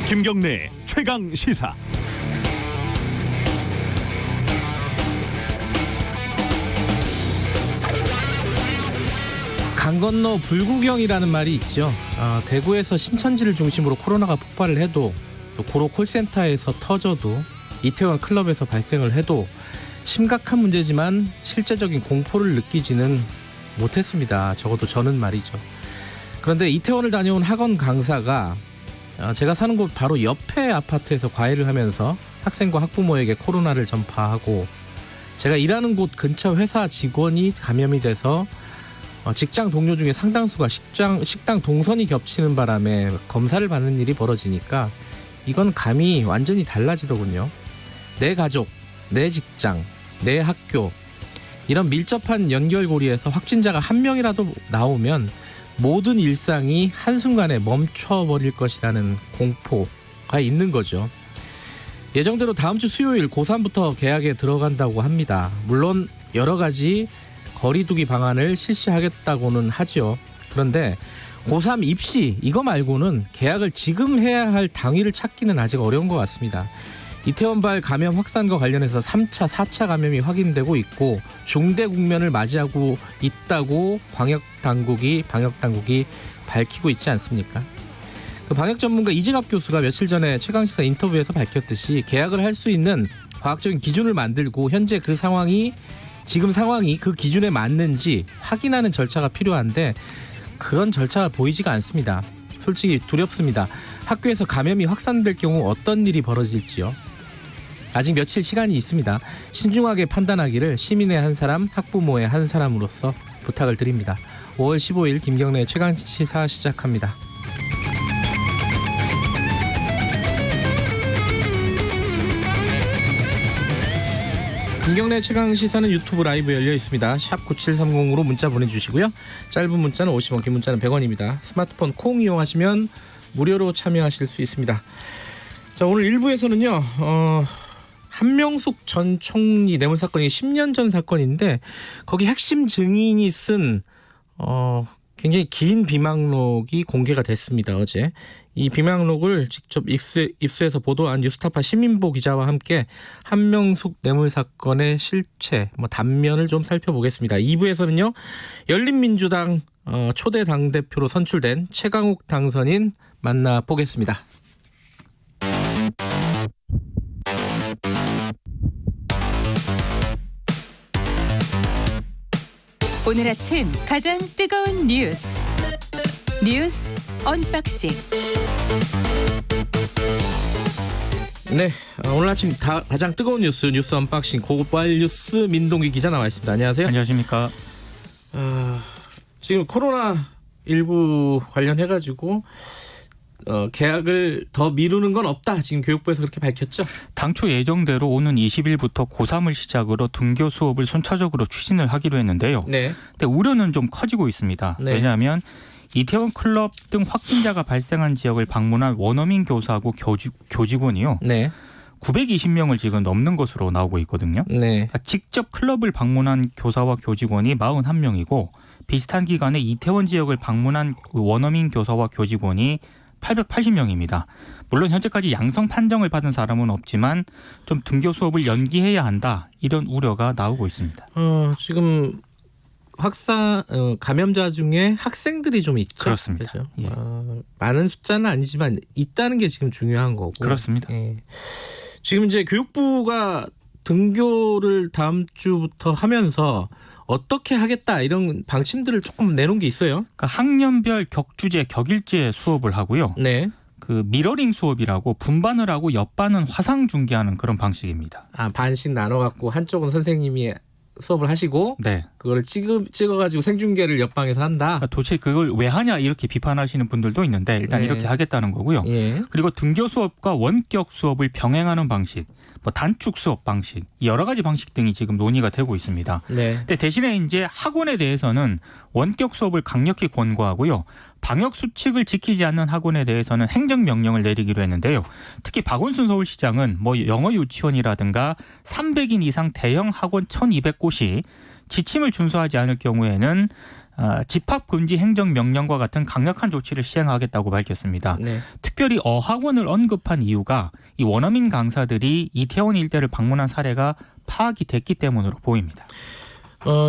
김경래 최강 시사. 강 건너 불구경이라는 말이 있죠. 대구에서 신천지를 중심으로 코로나가 폭발을 해도, 또 고로 콜센터에서 터져도, 이태원 클럽에서 발생을 해도 심각한 문제지만 실제적인 공포를 느끼지는 못했습니다. 적어도 저는 말이죠. 그런데 이태원을 다녀온 학원 강사가 제가 사는 곳 바로 옆에 아파트에서 과외를 하면서 학생과 학부모에게 코로나를 전파하고, 제가 일하는 곳 근처 회사 직원이 감염이 돼서 직장 동료 중에 상당수가 식당 동선이 겹치는 바람에 검사를 받는 일이 벌어지니까 이건 감이 완전히 달라지더군요. 내 가족, 내 직장, 내 학교, 이런 밀접한 연결고리에서 확진자가 한 명이라도 나오면 모든 일상이 한순간에 멈춰버릴 것이라는 공포가 있는 거죠. 예정대로 다음 주 수요일 고3부터 개학에 들어간다고 합니다. 물론 여러 가지 거리두기 방안을 실시하겠다고는 하죠. 그런데 고3 입시 이거 말고는 개학을 지금 해야 할 당위를 찾기는 아직 어려운 것 같습니다. 이태원발 감염 확산과 관련해서 3차, 4차 감염이 확인되고 있고 중대 국면을 맞이하고 있다고 방역당국이 밝히고 있지 않습니까? 그 방역 전문가 이재갑 교수가 며칠 전에 최강시사 인터뷰에서 밝혔듯이 개학을 할 수 있는 과학적인 기준을 만들고 현재 지금 상황이 그 기준에 맞는지 확인하는 절차가 필요한데 그런 절차가 보이지가 않습니다. 솔직히 두렵습니다. 학교에서 감염이 확산될 경우 어떤 일이 벌어질지요. 아직 며칠 시간이 있습니다. 신중하게 판단하기를 시민의 한 사람, 학부모의 한 사람으로서 부탁을 드립니다. 5월 15일 김경래 최강시사 시작합니다. 김경래 최강시사는 유튜브 라이브 열려 있습니다. 샵 9730으로 문자 보내주시고요. 짧은 문자는 50원, 긴 문자는 100원입니다. 스마트폰 콩 이용하시면 무료로 참여하실 수 있습니다. 자, 오늘 1부에서는요. 한명숙 전 총리 뇌물 사건이 10년 전 사건인데 거기 핵심 증인이 쓴 굉장히 긴 비망록이 공개가 됐습니다. 어제 이 비망록을 직접 입수해서 보도한 뉴스타파 시민보 기자와 함께 한명숙 뇌물 사건의 실체, 단면을 좀 살펴보겠습니다. 2부에서는요. 열린민주당 초대 당대표로 선출된 최강욱 당선인 만나보겠습니다. 오늘 아침 가장 뜨거운 뉴스 언박싱. 네, 오늘 아침 가장 뜨거운 뉴스 언박싱 고발 뉴스 민동기 기자 나와 있습니다. 안녕하세요. 안녕하십니까. 지금 코로나19 관련해가지고 개학을 더 미루는 건 없다. 지금 교육부에서 그렇게 밝혔죠? 당초 예정대로 오는 20일부터 고3을 시작으로 등교 수업을 순차적으로 추진을 하기로 했는데요. 네. 근데 우려는 좀 커지고 있습니다. 네. 왜냐하면 이태원 클럽 등 확진자가 발생한 지역을 방문한 원어민 교사하고 교직원이요. 네. 920명을 지금 넘는 것으로 나오고 있거든요. 네. 그러니까 직접 클럽을 방문한 교사와 교직원이 41명이고 비슷한 기간에 이태원 지역을 방문한 원어민 교사와 교직원이 880명입니다. 물론 현재까지 양성 판정을 받은 사람은 없지만 좀 등교 수업을 연기해야 한다. 이런 우려가 나오고 있습니다. 지금 감염자 중에 학생들이 좀 있죠. 그렇습니다. 그렇죠? 예. 많은 숫자는 아니지만 있다는 게 지금 중요한 거고. 그렇습니다. 예. 지금 이제 교육부가 등교를 다음 주부터 하면서 어떻게 하겠다 이런 방침들을 조금 내놓은 게 있어요. 그러니까 학년별 격주제, 격일제 수업을 하고요. 네. 그 미러링 수업이라고 분반을 하고 옆반은 화상 중계하는 그런 방식입니다. 반씩 나눠갖고 한쪽은 선생님이 수업을 하시고 네. 그걸 찍어가지고 생중계를 옆방에서 한다. 그러니까 도대체 그걸 왜 하냐 이렇게 비판하시는 분들도 있는데 일단 네. 이렇게 하겠다는 거고요. 예. 그리고 등교 수업과 원격 수업을 병행하는 방식, 단축 수업 방식, 여러 가지 방식 등이 지금 논의가 되고 있습니다. 네. 근데 대신에 이제 학원에 대해서는 원격 수업을 강력히 권고하고요. 방역 수칙을 지키지 않는 학원에 대해서는 행정명령을 내리기로 했는데요. 특히 박원순 서울시장은 영어 유치원이라든가 300인 이상 대형 학원 1,200곳이 지침을 준수하지 않을 경우에는 집합금지 행정명령과 같은 강력한 조치를 시행하겠다고 밝혔습니다. 네. 특별히 어학원을 언급한 이유가 이 원어민 강사들이 이태원 일대를 방문한 사례가 파악이 됐기 때문으로 보입니다.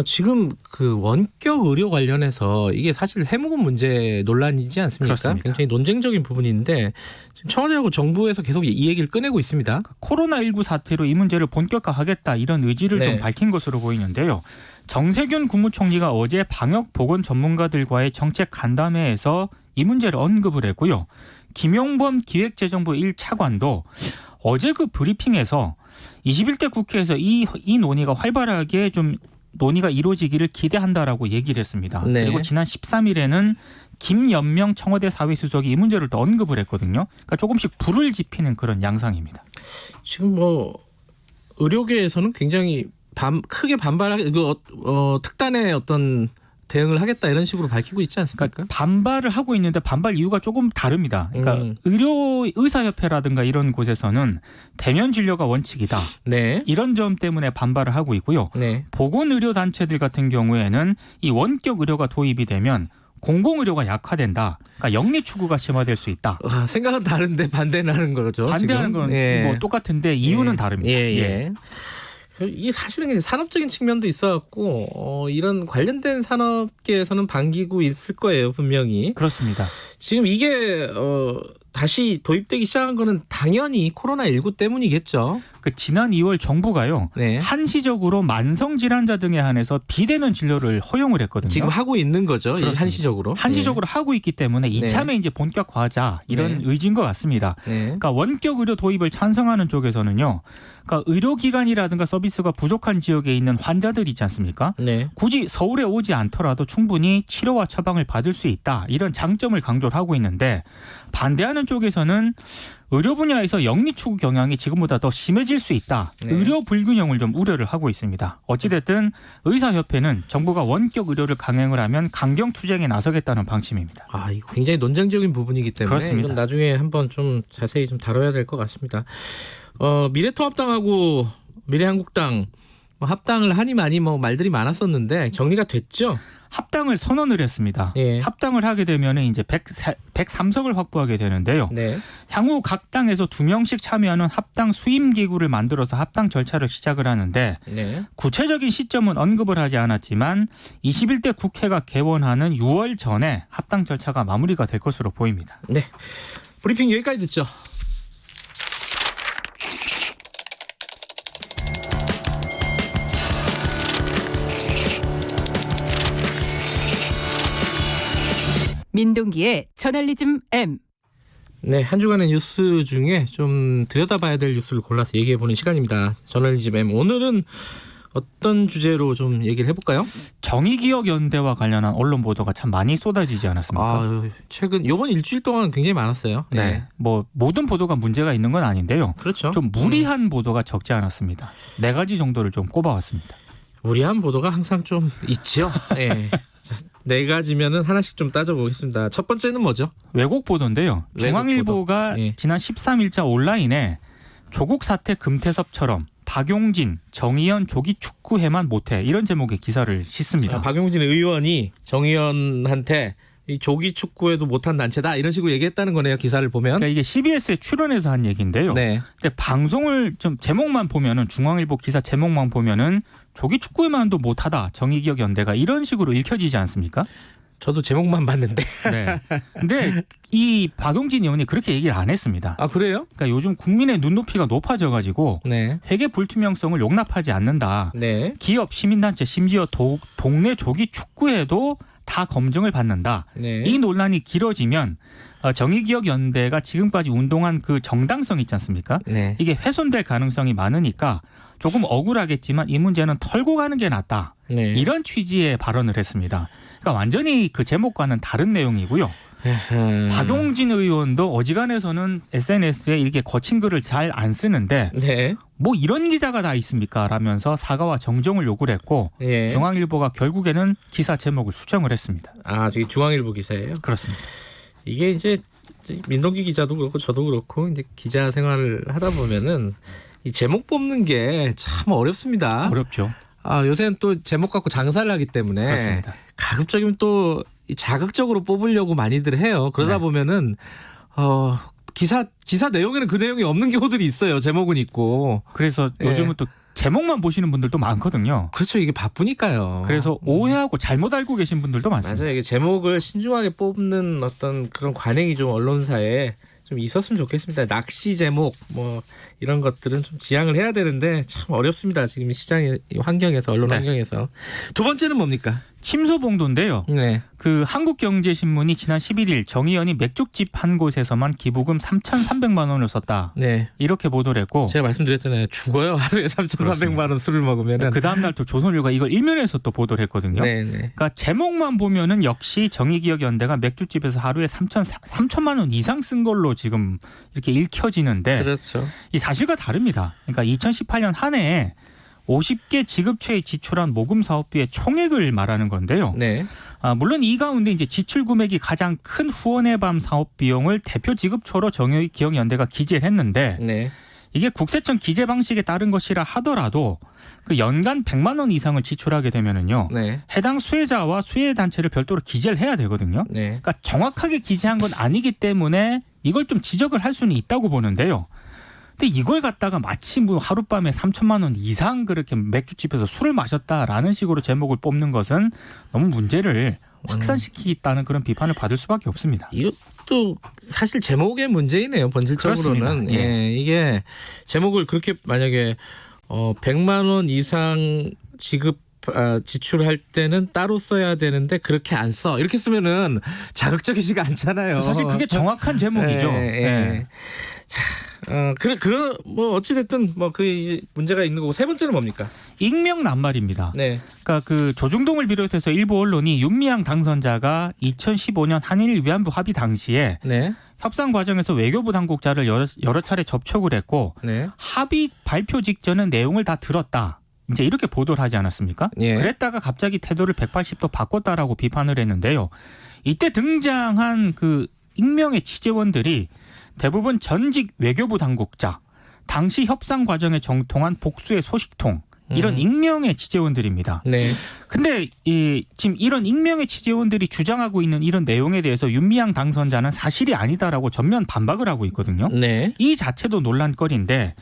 지금 그 원격 의료 관련해서 이게 사실 해묵은 문제 논란이지 않습니까? 그렇습니다. 굉장히 논쟁적인 부분인데 지금 청와대하고 정부에서 계속 이 얘기를 꺼내고 있습니다. 코로나19 사태로 이 문제를 본격화하겠다 이런 의지를 네. 좀 밝힌 것으로 보이는데요. 정세균 국무총리가 어제 방역보건 전문가들과의 정책 간담회에서 이 문제를 언급을 했고요. 김용범 기획재정부 1차관도 어제 그 브리핑에서 21대 국회에서 이 논의가 활발하게 좀 논의가 이루어지기를 기대한다라고 얘기를 했습니다. 네. 그리고 지난 13일에는 김연명 청와대 사회수석이 이 문제를 또 언급을 했거든요. 그러니까 조금씩 불을 지피는 그런 양상입니다. 지금 뭐 의료계에서는 굉장히 크게 반발하게 특단의 어떤 대응을 하겠다 이런 식으로 밝히고 있지 않습니까? 그러니까 반발을 하고 있는데 반발 이유가 조금 다릅니다. 그러니까 의사협회라든가 이런 곳에서는 대면 진료가 원칙이다. 네. 이런 점 때문에 반발을 하고 있고요. 네. 보건의료단체들 같은 경우에는 이 원격 의료가 도입이 되면 공공의료가 약화된다. 그러니까 영리 추구가 심화될 수 있다. 생각은 다른데 반대는 하는 거죠. 반대하는 지금? 건 예. 뭐 똑같은데 이유는 다릅니다. 예. 이게 사실은 산업적인 측면도 있어갖고 이런 관련된 산업계에서는 반기고 있을 거예요, 분명히. 그렇습니다. 지금 이게 다시 도입되기 시작한 거는 당연히 코로나19 때문이겠죠. 그 지난 2월 정부가요. 네. 한시적으로 만성 질환자 등에 한해서 비대면 진료를 허용을 했거든요. 지금 하고 있는 거죠. 그렇습니다. 한시적으로. 한시적으로 하고 있기 때문에 이참에 이제 본격화하자 이런 네. 의지인 것 같습니다. 네. 그러니까 원격 의료 도입을 찬성하는 쪽에서는요. 그러니까 의료기관이라든가 서비스가 부족한 지역에 있는 환자들 있지 않습니까? 네. 굳이 서울에 오지 않더라도 충분히 치료와 처방을 받을 수 있다. 이런 장점을 강조를 하고 있는데 반대하는 쪽에서는 의료 분야에서 영리 추구 경향이 지금보다 더 심해질 수 있다. 네. 의료 불균형을 좀 우려를 하고 있습니다. 어찌됐든 의사협회는 정부가 원격 의료를 강행을 하면 강경 투쟁에 나서겠다는 방침입니다. 이거 굉장히 논쟁적인 부분이기 때문에 그렇습니다. 이건 나중에 한번 좀 자세히 좀 다뤄야 될 것 같습니다. 미래통합당하고 미래한국당 합당을 하니 많이 말들이 많았었는데 정리가 됐죠? 합당을 선언을 했습니다. 예. 합당을 하게 되면 이제 103석을 확보하게 되는데요. 네. 향후 각 당에서 2명씩 참여하는 합당 수임 기구를 만들어서 합당 절차를 시작을 하는데 네. 구체적인 시점은 언급을 하지 않았지만 21대 국회가 개원하는 6월 전에 합당 절차가 마무리가 될 것으로 보입니다. 네. 브리핑 여기까지 듣죠. 민동기의 저널리즘 M. 네, 한 주간의 뉴스 중에 좀 들여다봐야 될 뉴스를 골라서 얘기해보는 시간입니다. 저널리즘 M. 오늘은 어떤 주제로 좀 얘기를 해볼까요? 정의기억연대와 관련한 언론 보도가 참 많이 쏟아지지 않았습니까? 최근 이번 일주일 동안 굉장히 많았어요. 네. 뭐 모든 보도가 문제가 있는 건 아닌데요. 그렇죠. 좀 무리한 보도가 적지 않았습니다. 4가지 정도를 좀 꼽아왔습니다. 무리한 보도가 항상 좀 있죠. 네. 자, 4가지면은 하나씩 좀 따져보겠습니다. 첫 번째는 뭐죠? 외국 보도인데요. 외국 중앙일보가 보도. 예. 지난 13일자 온라인에 조국 사태 금태섭처럼 박용진, 정의연 조기 축구해만 못해 이런 제목의 기사를 싣습니다. 박용진 의원이 정의연한테 이 조기 축구에도 못한 단체다 이런 식으로 얘기했다는 거네요. 기사를 보면. 그러니까 이게 CBS에 출연해서 한 얘기인데요. 네. 근데 방송을 좀 제목만 보면은 중앙일보 기사 제목만 보면은 조기 축구에만도 못하다 정의기억연대가 이런 식으로 읽혀지지 않습니까? 저도 제목만 봤는데. 네. 근데 이 박용진 의원이 그렇게 얘기를 안 했습니다. 그래요? 그러니까 요즘 국민의 눈높이가 높아져가지고 네. 회계 불투명성을 용납하지 않는다. 네. 기업, 시민단체, 심지어 동네 조기 축구에도 다 검증을 받는다. 네. 이 논란이 길어지면 정의기억연대가 지금까지 운동한 그 정당성 있지 않습니까? 네. 이게 훼손될 가능성이 많으니까 조금 억울하겠지만 이 문제는 털고 가는 게 낫다. 네. 이런 취지의 발언을 했습니다. 그러니까 완전히 그 제목과는 다른 내용이고요. 박용진 의원도 어지간해서는 SNS에 이렇게 거친 글을 잘 안 쓰는데 네. 뭐 이런 기자가 다 있습니까? 라면서 사과와 정정을 요구를 했고 예. 중앙일보가 결국에는 기사 제목을 수정을 했습니다. 저기 중앙일보 기사예요. 그렇습니다. 이게 이제 민동기 기자도 그렇고 저도 그렇고 이제 기자 생활을 하다 보면은 이 제목 뽑는 게 참 어렵습니다. 어렵죠. 요새는 또 제목 갖고 장사를 하기 때문에 그렇습니다. 가급적이면 또 자극적으로 뽑으려고 많이들 해요. 그러다 네. 보면은 기사 내용에는 그 내용이 없는 경우들이 있어요. 제목은 있고. 그래서 예. 요즘은 또 제목만 보시는 분들도 많거든요. 그렇죠. 이게 바쁘니까요. 그래서 오해하고 잘못 알고 계신 분들도 많습니다. 맞아요. 이게 제목을 신중하게 뽑는 어떤 그런 관행이 좀 언론사에 좀 있었으면 좋겠습니다. 낚시 제목 뭐 이런 것들은 좀 지양을 해야 되는데 참 어렵습니다. 지금 시장의 환경에서 언론 네. 환경에서. 두 번째는 뭡니까? 침소봉도인데요. 네. 그 한국경제신문이 지난 11일 정의연이 맥주집 한 곳에서만 기부금 3,300만 원을 썼다. 네. 이렇게 보도를 했고 제가 말씀드렸잖아요. 죽어요. 하루에 3,400만 원 술을 먹으면은. 그 다음날 또 조선일보가 이걸 일면에서 또 보도를 했거든요. 네, 네. 그러니까 제목만 보면은 역시 정의기억연대가 맥주집에서 하루에 3천만 원 이상 쓴 걸로 지금 이렇게 읽혀지는데 그렇죠. 이 사실과 다릅니다. 그러니까 2018년 한 해에 50개 지급처에 지출한 모금 사업비의 총액을 말하는 건데요. 네. 물론 이 가운데 이제 지출 금액이 가장 큰 후원의 밤 사업 비용을 대표 지급처로 정의기억연대가 기재를 했는데 네. 이게 국세청 기재 방식에 따른 것이라 하더라도 그 연간 100만 원 이상을 지출하게 되면은요. 네. 해당 수혜자와 수혜 단체를 별도로 기재를 해야 되거든요. 네. 그러니까 정확하게 기재한 건 아니기 때문에 이걸 좀 지적을 할 수는 있다고 보는데요. 근데 이걸 갖다가 마치 뭐 하룻밤에 3천만 원 이상 그렇게 맥주집에서 술을 마셨다라는 식으로 제목을 뽑는 것은 너무 문제를 확산시키겠다는 그런 비판을 받을 수밖에 없습니다. 이것도 사실 제목의 문제이네요. 본질적으로는. 그렇습니다. 예. 이게 제목을 그렇게 만약에 100만 원 이상 지출할 때는 따로 써야 되는데 그렇게 안 써. 이렇게 쓰면은 자극적이지가 않잖아요. 사실 그게 정확한 제목이죠. 예. 자, 뭐 어찌됐든 뭐 그 문제가 있는 거고 세 번째는 뭡니까? 익명 낱말입니다. 네. 그러니까 그 조중동을 비롯해서 일부 언론이 윤미향 당선자가 2015년 한일 위안부 합의 당시에 네. 협상 과정에서 외교부 당국자를 여러 차례 접촉을 했고 네. 합의 발표 직전은 내용을 다 들었다. 이제 이렇게 보도를 하지 않았습니까? 예. 그랬다가 갑자기 태도를 180도 바꿨다라고 비판을 했는데요. 이때 등장한 그 익명의 취재원들이 대부분 전직 외교부 당국자, 당시 협상 과정에 정통한 복수의 소식통 이런 익명의 취재원들입니다. 네. 근데 지금 이런 익명의 취재원들이 주장하고 있는 이런 내용에 대해서 윤미향 당선자는 사실이 아니다라고 전면 반박을 하고 있거든요. 네. 이 자체도 논란거리인데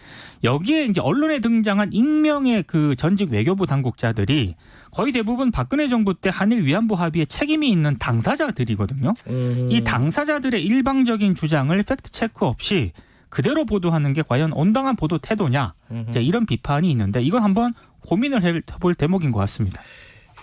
여기에 이제 언론에 등장한 익명의 그 전직 외교부 당국자들이 거의 대부분 박근혜 정부 때 한일 위안부 합의에 책임이 있는 당사자들이거든요. 이 당사자들의 일방적인 주장을 팩트 체크 없이 그대로 보도하는 게 과연 온당한 보도 태도냐 이제 이런 비판이 있는데 이건 한번 고민을 해볼 대목인 것 같습니다.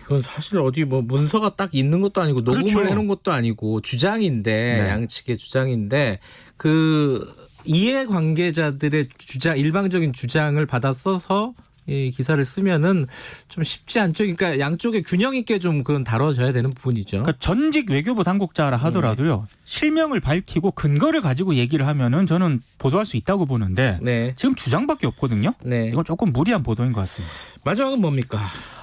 이건 사실 어디 뭐 문서가 딱 있는 것도 아니고 녹음을 그렇죠. 해놓은 것도 아니고 주장인데 네. 양측의 주장인데 그 이해관계자들의 주장 일방적인 주장을 받아 써서 이 기사를 쓰면은 좀 쉽지 않죠. 그러니까 양쪽에 균형 있게 좀 그건 다뤄져야 되는 부분이죠. 그러니까 전직 외교부 당국자라 하더라도요. 실명을 밝히고 근거를 가지고 얘기를 하면은 저는 보도할 수 있다고 보는데 네. 지금 주장밖에 없거든요. 네. 이건 조금 무리한 보도인 것 같습니다. 마지막은 뭡니까?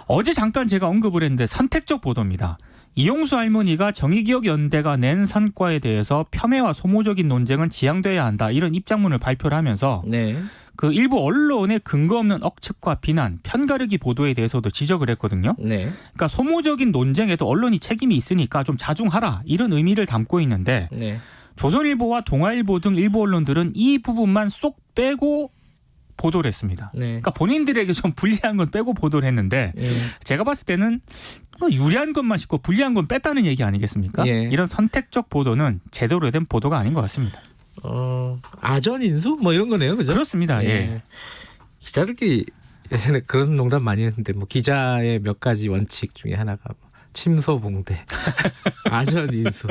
어제 잠깐 제가 언급을 했는데 선택적 보도입니다. 이용수 할머니가 정의기억연대가 낸 성과에 대해서 폄훼와 소모적인 논쟁은 지양돼야 한다. 이런 입장문을 발표를 하면서 네. 그 일부 언론의 근거 없는 억측과 비난, 편가르기 보도에 대해서도 지적을 했거든요. 네. 그러니까 소모적인 논쟁에도 언론이 책임이 있으니까 좀 자중하라. 이런 의미를 담고 있는데 네. 조선일보와 동아일보 등 일부 언론들은 이 부분만 쏙 빼고 보도를 했습니다. 네. 그러니까 본인들에게 좀 불리한 건 빼고 보도를 했는데 예. 제가 봤을 때는 유리한 것만 싣고 불리한 건 뺐다는 얘기 아니겠습니까? 예. 이런 선택적 보도는 제대로 된 보도가 아닌 것 같습니다. 아전 인수 뭐 이런 거네요, 그죠? 그렇습니다. 예. 기자들끼리 예전에 그런 농담 많이 했는데 뭐 기자의 몇 가지 원칙 중에 하나가 뭐 침소봉대, 아전 인수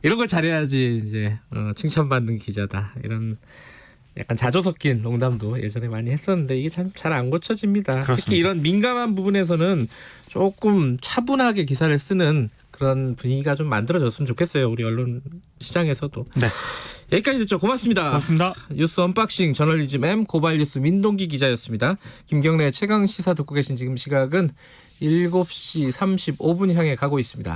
이런 걸 잘해야지 이제 칭찬받는 기자다 이런. 약간 자조 섞인 농담도 예전에 많이 했었는데 이게 참 잘 안 고쳐집니다. 그렇습니다. 특히 이런 민감한 부분에서는 조금 차분하게 기사를 쓰는 그런 분위기가 좀 만들어졌으면 좋겠어요. 우리 언론 시장에서도. 네. 여기까지 듣죠. 고맙습니다. 고맙습니다. 뉴스 언박싱 저널리즘 M 고발뉴스 민동기 기자였습니다. 김경래의 최강 시사 듣고 계신 지금 시각은 7시 35분 향해 가고 있습니다.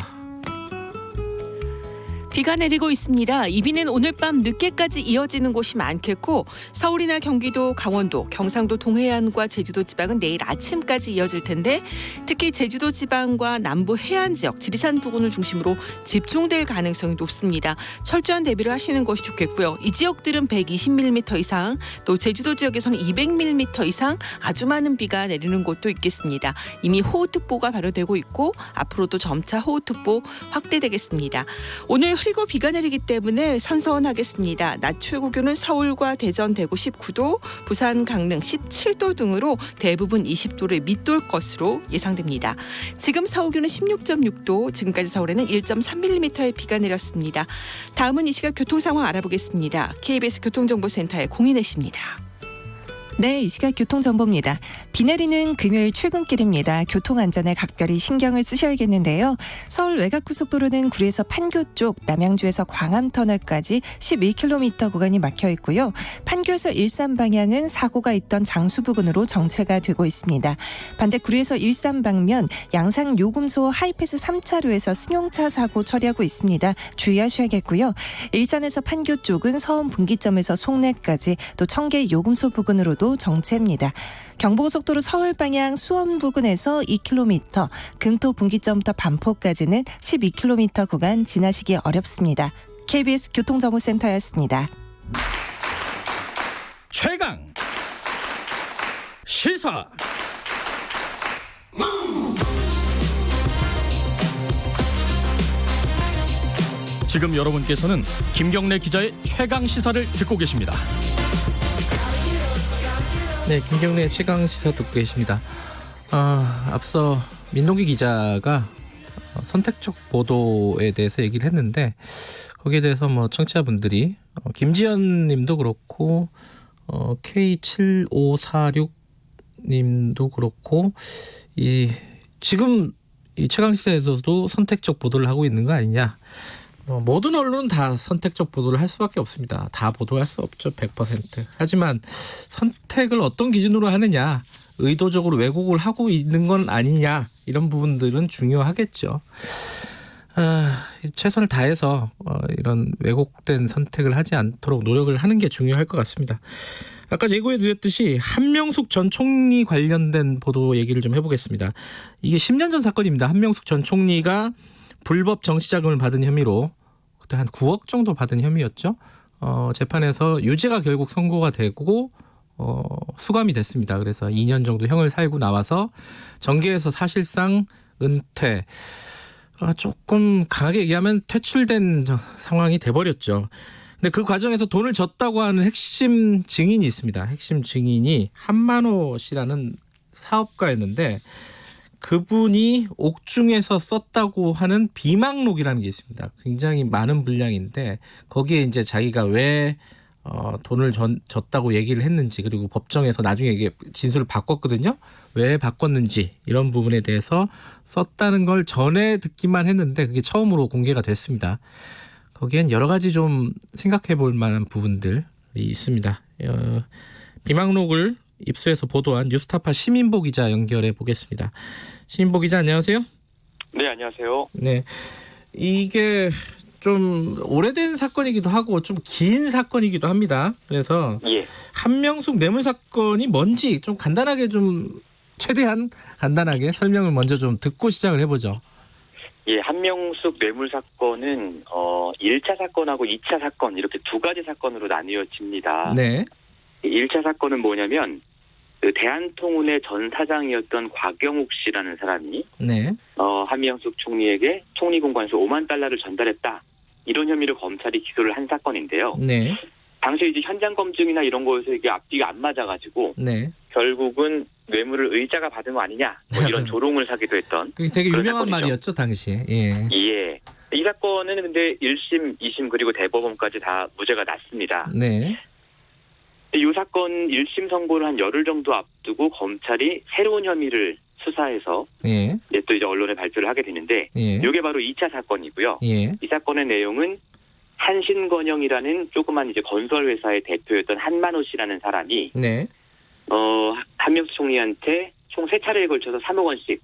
비가 내리고 있습니다. 이 비는 오늘 밤 늦게까지 이어지는 곳이 많겠고 서울이나 경기도, 강원도, 경상도 동해안과 제주도 지방은 내일 아침까지 이어질 텐데 특히 제주도 지방과 남부 해안 지역, 지리산 부근을 중심으로 집중될 가능성이 높습니다. 철저한 대비를 하시는 것이 좋겠고요. 이 지역들은 120mm 이상, 또 제주도 지역에서는 200mm 이상 아주 많은 비가 내리는 곳도 있겠습니다. 이미 호우특보가 발효되고 있고 앞으로도 점차 호우특보 확대되겠습니다. 오늘 흐리고 비가 내리기 때문에 선선하겠습니다. 낮 최고 기온은 서울과 대전, 대구 19도, 부산, 강릉 17도 등으로 대부분 20도를 밑돌 것으로 예상됩니다. 지금 서울 기온은 16.6도, 지금까지 서울에는 1.3mm의 비가 내렸습니다. 다음은 이 시각 교통 상황 알아보겠습니다. KBS 교통정보센터의 공인혜 씨입니다. 네, 이 시각 교통정보입니다. 비 내리는 금요일 출근길입니다. 교통안전에 각별히 신경을 쓰셔야겠는데요. 서울 외곽고속도로는 구리에서 판교 쪽, 남양주에서 광암터널까지 11km 구간이 막혀 있고요. 판교에서 일산 방향은 사고가 있던 장수 부근으로 정체가 되고 있습니다. 반대 구리에서 일산 방면 양산 요금소 하이패스 3차로에서 승용차 사고 처리하고 있습니다. 주의하셔야겠고요. 일산에서 판교 쪽은 서운 분기점에서 송내까지, 또 청계 요금소 부근으로도 정체입니다. 경부고속도로 서울 방향 수원 부근에서 2km, 금토 분기점부터 반포까지는 12km 구간 지나시기 어렵습니다. KBS 교통정보센터였습니다. 최강 시사. 지금 여러분께서는 김경래 기자의 최강 시사를 듣고 계십니다. 네, 김경래 최강 시사 듣고 계십니다. 앞서 민동기 기자가 선택적 보도에 대해서 얘기를 했는데 거기에 대해서 뭐 청취자분들이 김지연 님도 그렇고 K7546님도 그렇고 지금 이 최강 시사에서도 선택적 보도를 하고 있는 거 아니냐. 모든 언론은 다 선택적 보도를 할 수밖에 없습니다. 다 보도할 수 없죠. 100%. 하지만 선택을 어떤 기준으로 하느냐, 의도적으로 왜곡을 하고 있는 건 아니냐, 이런 부분들은 중요하겠죠. 최선을 다해서 이런 왜곡된 선택을 하지 않도록 노력을 하는 게 중요할 것 같습니다. 아까 예고해드렸듯이 한명숙 전 총리 관련된 보도 얘기를 좀 해보겠습니다. 이게 10년 전 사건입니다. 한명숙 전 총리가 불법 정치자금을 받은 혐의로 그때 한 9억 정도 받은 혐의였죠. 재판에서 유죄가 결국 선고가 되고 수감이 됐습니다. 그래서 2년 정도 형을 살고 나와서 정계에서 사실상 은퇴, 조금 강하게 얘기하면 퇴출된 상황이 돼버렸죠. 근데 그 과정에서 돈을 줬다고 하는 핵심 증인이 있습니다. 핵심 증인이 한만호 씨라는 사업가였는데 그분이 옥중에서 썼다고 하는 비망록이라는 게 있습니다. 굉장히 많은 분량인데 거기에 이제 자기가 왜 돈을 줬다고 얘기를 했는지, 그리고 법정에서 나중에 이게 진술을 바꿨거든요. 왜 바꿨는지 이런 부분에 대해서 썼다는 걸 전에 듣기만 했는데 그게 처음으로 공개가 됐습니다. 거기엔 여러 가지 좀 생각해 볼 만한 부분들이 있습니다. 비망록을 입수해서 보도한 뉴스타파 시민보 기자 연결해 보겠습니다. 시민보 기자, 안녕하세요. 네, 안녕하세요. 네, 이게 좀 오래된 사건이기도 하고 좀 긴 사건이기도 합니다. 그래서 한명숙 뇌물 사건이 뭔지 좀 간단하게, 좀 최대한 간단하게 설명을 먼저 좀 듣고 시작을 해보죠. 예, 한명숙 뇌물 사건은 1차 사건하고 2차 사건, 이렇게 두 가지 사건으로 나뉘어집니다. 네. 1차 사건은 뭐냐면 그 대한통운의 전 사장이었던 곽영욱 씨라는 사람이 네. 한명숙 총리에게 총리 공관에서 5만 달러를 전달했다, 이런 혐의로 검찰이 기소를 한 사건인데요. 네. 당시 이제 현장 검증이나 이런 거에서 이게 앞뒤가 안 맞아가지고 네. 결국은 뇌물을 의자가 받은 거 아니냐, 뭐 이런 조롱을 사기도 했던. 그게 되게 유명한 사건이죠. 말이었죠 당시에. 예. 예. 이 사건은 근데 1심, 2심 그리고 대법원까지 다 무죄가 났습니다. 네. 이 사건 1심 선고를 한 열흘 정도 앞두고 검찰이 새로운 혐의를 수사해서 예. 또 이제 언론에 발표를 하게 되는데, 예. 이게 바로 2차 사건이고요. 예. 이 사건의 내용은 한신건영이라는 조그만 이제 건설 회사의 대표였던 한만호 씨라는 사람이 네. 한명숙 총리한테 총 3차례에 걸쳐서 3억 원씩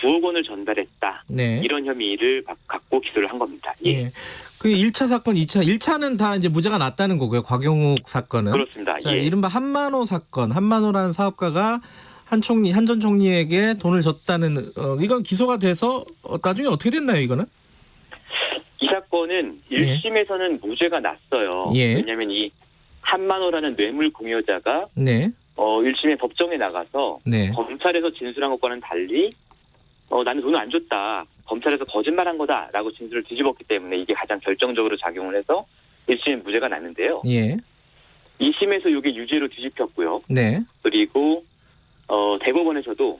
9억 원을 전달했다. 네. 이런 혐의를 갖고 기소를 한 겁니다. 예. 예. 그 1차 사건, 1차는 다 이제 무죄가 났다는 거고요. 곽영욱 사건은. 그렇습니다. 자, 예. 이른바 한만호 사건. 한만호라는 사업가가 한 전 총리에게 돈을 줬다는 이건 기소가 돼서 나중에 어떻게 됐나요, 이거는? 이 사건은 예. 1심에서는 무죄가 났어요. 예. 왜냐하면 이 한만호라는 뇌물 공여자가 네. 1심에 법정에 나가서 네. 검찰에서 진술한 것과는 달리 나는 돈을 안 줬다. 검찰에서 거짓말한 거다라고 진술을 뒤집었기 때문에 이게 가장 결정적으로 작용을 해서 1심에 무죄가 났는데요. 예. 2심에서 이게 유죄로 뒤집혔고요. 네. 그리고 대법원에서도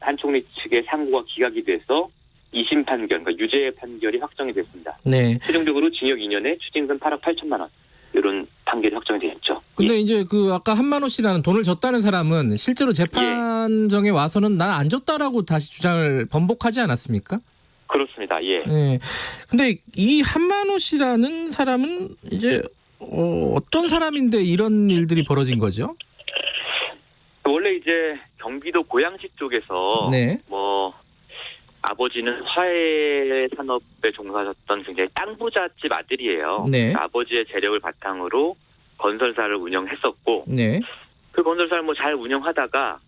한 총리 측의 상고가 기각이 돼서 2심 판결, 그러니까 유죄 판결이 확정이 됐습니다. 네. 최종적으로 징역 2년에 추징금 8억 8천만 원 이런 판결이 확정이 됐죠. 근데 이제 그 아까 한만호 씨라는 돈을 줬다는 사람은 실제로 재판정에 와서는 난 안 줬다라고 다시 주장을 번복하지 않았습니까? 그렇습니다. 예. 네. 근데 이 한만호 씨라는 사람은 이제 어떤 사람인데 이런 일들이 벌어진 거죠? 원래 이제 경기도 고양시 쪽에서 네. 뭐 아버지는 화훼 산업에 종사하셨던 굉장히 땅 부잣집 아들이에요. 네. 아버지의 재력을 바탕으로 건설사를 운영했었고 네. 그 건설사를 뭐 잘 운영하다가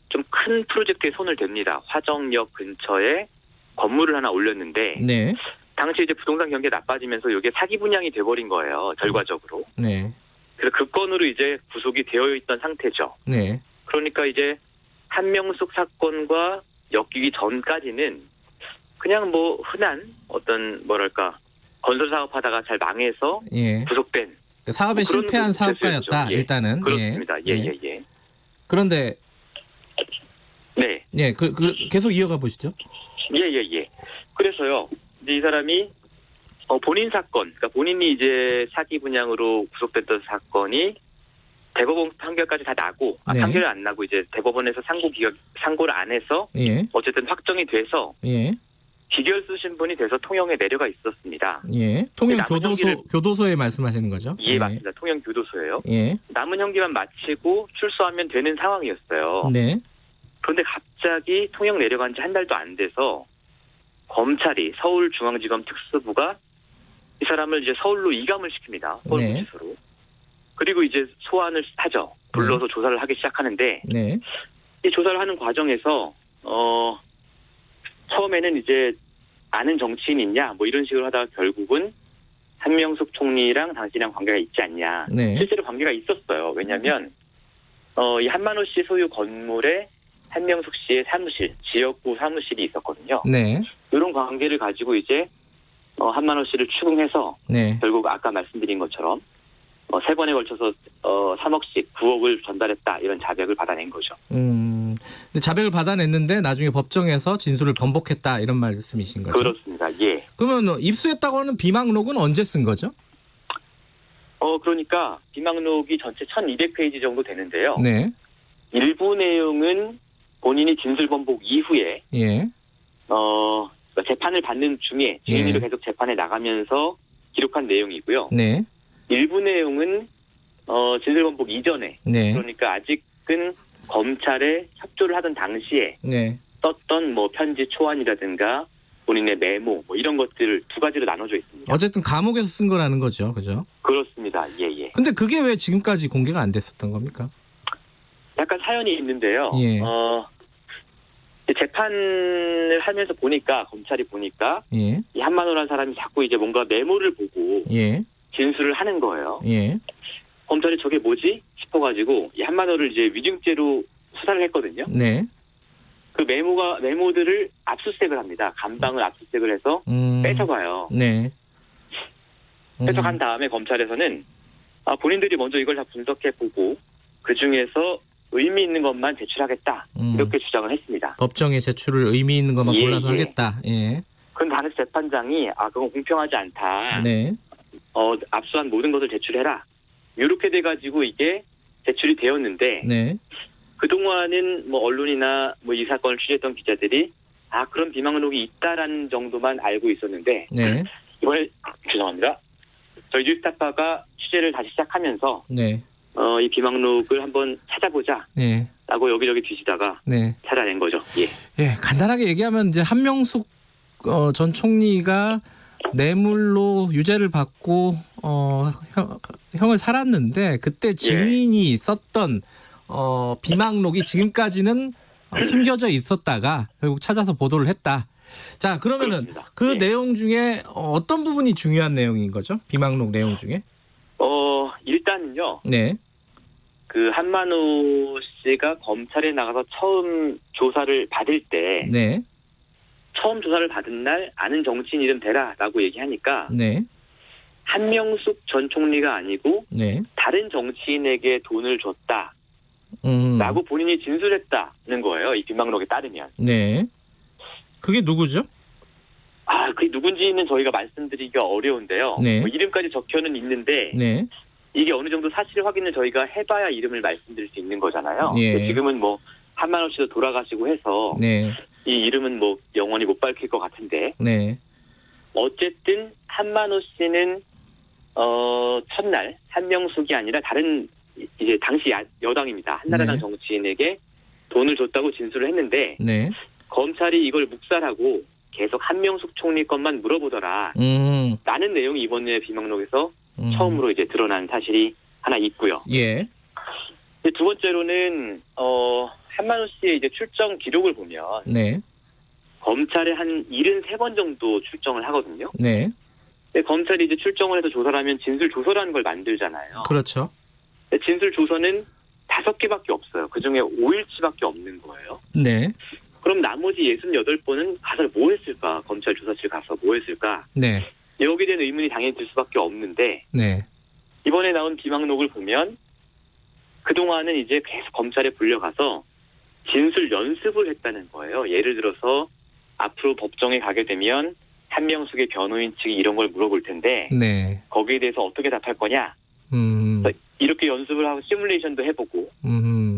좀 큰 프로젝트에 손을 댑니다. 화정역 근처에 건물을 하나 올렸는데 네. 당시 이제 부동산 경기가 나빠지면서 이게 사기 분양이 돼버린 거예요. 결과적으로. 네. 그래서 그 건으로 이제 구속이 되어 있던 상태죠. 네. 그러니까 이제 한명숙 사건과 엮이기 전까지는 그냥 뭐 흔한 어떤 뭐랄까 건설 사업하다가 잘 망해서 예. 구속된 그 사업에 뭐 그런 실패한 사업가였다. 케이스였죠. 예. 일단은. 그렇습니다. 예. 그런데 네. 예, 계속 이어가 보시죠. 예. 그래서요. 이제 이 사람이 본인 사건, 그러니까 본인이 이제 사기 분양으로 구속됐던 사건이 대법원 판결까지 다 나고 네. 판결이 안 나고 이제 대법원에서 상고를 안 해서 예. 어쨌든 확정이 돼서 예. 기결수 신분이 돼서 통영에 내려가 있었습니다. 예. 통영 남은 교도소에 말씀하시는 거죠? 예, 맞습니다. 통영 교도소예요. 예. 남은 형기만 마치고 출소하면 되는 상황이었어요. 네. 그런데 갑자기 통영 내려간 지 한 달도 안 돼서 검찰이 서울중앙지검 특수부가 이 사람을 이제 서울로 이감을 시킵니다. 서울구치소로. 그리고 이제 소환을 하죠. 불러서 조사를 하기 시작하는데 네. 이 조사를 하는 과정에서 처음에는 이제 아는 정치인 있냐 뭐 이런 식으로 하다가 결국은 한명숙 총리랑 당신이랑 관계가 있지 않냐. 네. 실제로 관계가 있었어요. 왜냐하면 이 한만호 씨 소유 건물에 한명숙 씨의 사무실, 지역구 사무실이 있었거든요. 네. 이런 관계를 가지고 이제 한만호 씨를 추궁해서 네. 결국 아까 말씀드린 것처럼 3번에 걸쳐서 3억씩 9억을 전달했다 이런 자백을 받아낸 거죠. 근데 자백을 받아냈는데 나중에 법정에서 진술을 번복했다 이런 말씀이신 거죠? 그렇습니다. 예. 그러면 입수했다고 하는 비망록은 언제 쓴 거죠? 그러니까 비망록이 전체 1200페이지 정도 되는데요. 네. 일부 내용은 본인이 진술 번복 이후에 예. 재판을 받는 중에 증인으로 예. 계속 재판에 나가면서 기록한 내용이고요. 네. 일부 내용은 진술 번복 이전에 네. 그러니까 아직은 검찰에 협조를 하던 당시에 네. 썼던 뭐 편지 초안이라든가 본인의 메모 뭐 이런 것들을 두 가지로 나눠져 있습니다. 어쨌든 감옥에서 쓴 거라는 거죠. 그죠? 그렇습니다. 예. 근데 그게 왜 지금까지 공개가 안 됐었던 겁니까? 약간 사연이 있는데요. 예. 재판을 하면서 보니까 검찰이 보니까 예. 이 한만호라는 사람이 자꾸 이제 뭔가 메모를 보고 예. 진술을 하는 거예요. 예. 검찰이 저게 뭐지 싶어가지고 이 한만호를 이제 위증죄로 수사를 했거든요. 네. 그 메모들을 압수수색을 합니다. 감방을 압수수색을 해서 뺏어가요. 네. 뺏어간 다음에 검찰에서는 본인들이 먼저 이걸 다 분석해보고 그 중에서 의미 있는 것만 제출하겠다 이렇게 주장을 했습니다. 법정에 제출을 의미 있는 것만 예, 골라서 예. 하겠다. 예. 그건 당시 재판장이 그건 공평하지 않다. 네. 압수한 모든 것을 제출해라. 이렇게 돼가지고 이게 제출이 되었는데 네. 그동안은 뭐 언론이나 뭐 이 사건을 취재했던 기자들이 그런 비망록이 있다라는 정도만 알고 있었는데 네. 이번에 죄송합니다. 저희 뉴스타파가 취재를 다시 시작하면서 네. 이 비망록을 한번 찾아보자. 네. 라고 여기저기 뒤지다가 네. 찾아낸 거죠. 예. 예, 간단하게 얘기하면 이제 한명숙 전 총리가 뇌물로 유죄를 받고 형을 살았는데 그때 증인이 썼던 비망록이 지금까지는 숨겨져 있었다가 결국 찾아서 보도를 했다. 자, 그러면은 그렇습니다. 그 네. 내용 중에 어떤 부분이 중요한 내용인 거죠? 비망록 내용 중에? 일단은요. 네. 그 한만호 씨가 검찰에 나가서 처음 조사를 받을 때 네. 처음 조사를 받은 날 아는 정치인 이름 대라라고 얘기하니까 네. 한명숙 전 총리가 아니고 네. 다른 정치인에게 돈을 줬다라고 본인이 진술했다는 거예요. 이 비망록에 따르면. 네. 그게 누구죠? 그게 누군지는 저희가 말씀드리기가 어려운데요. 네. 뭐 이름까지 적혀는 있는데 네. 이게 어느 정도 사실 확인을 저희가 해봐야 이름을 말씀드릴 수 있는 거잖아요. 예. 근데 지금은 뭐 한만호 씨도 돌아가시고 해서 네. 이 이름은 뭐 영원히 못 밝힐 것 같은데 네. 어쨌든 한만호 씨는 첫날 한명숙이 아니라 다른 이제 당시 여당입니다. 한나라당 네. 정치인에게 돈을 줬다고 진술을 했는데 네. 검찰이 이걸 묵살하고 계속 한명숙 총리 것만 물어보더라. 라는 내용이 이번에 비망록에서 처음으로 이제 드러난 사실이 하나 있고요. 예. 두 번째로는 한만호 씨의 이제 출정 기록을 보면 네. 검찰에 한 73번 정도 출정을 하거든요. 네. 근데 검찰이 이제 출정을 해서 조사를 하면 진술 조서라는 걸 만들잖아요. 그렇죠. 근데 진술 조서는 5개밖에 없어요. 그중에 5일치밖에 없는 거예요. 네. 그럼 나머지 68번은 가서 뭐 했을까? 검찰 조사실 가서 뭐 했을까? 네. 여기에 대한 의문이 당연히 들 수밖에 없는데 네. 이번에 나온 비망록을 보면 그동안은 이제 계속 검찰에 불려가서 진술 연습을 했다는 거예요. 예를 들어서 앞으로 법정에 가게 되면 한명숙의 변호인 측이 이런 걸 물어볼 텐데 네. 거기에 대해서 어떻게 답할 거냐? 이렇게 연습을 하고 시뮬레이션도 해보고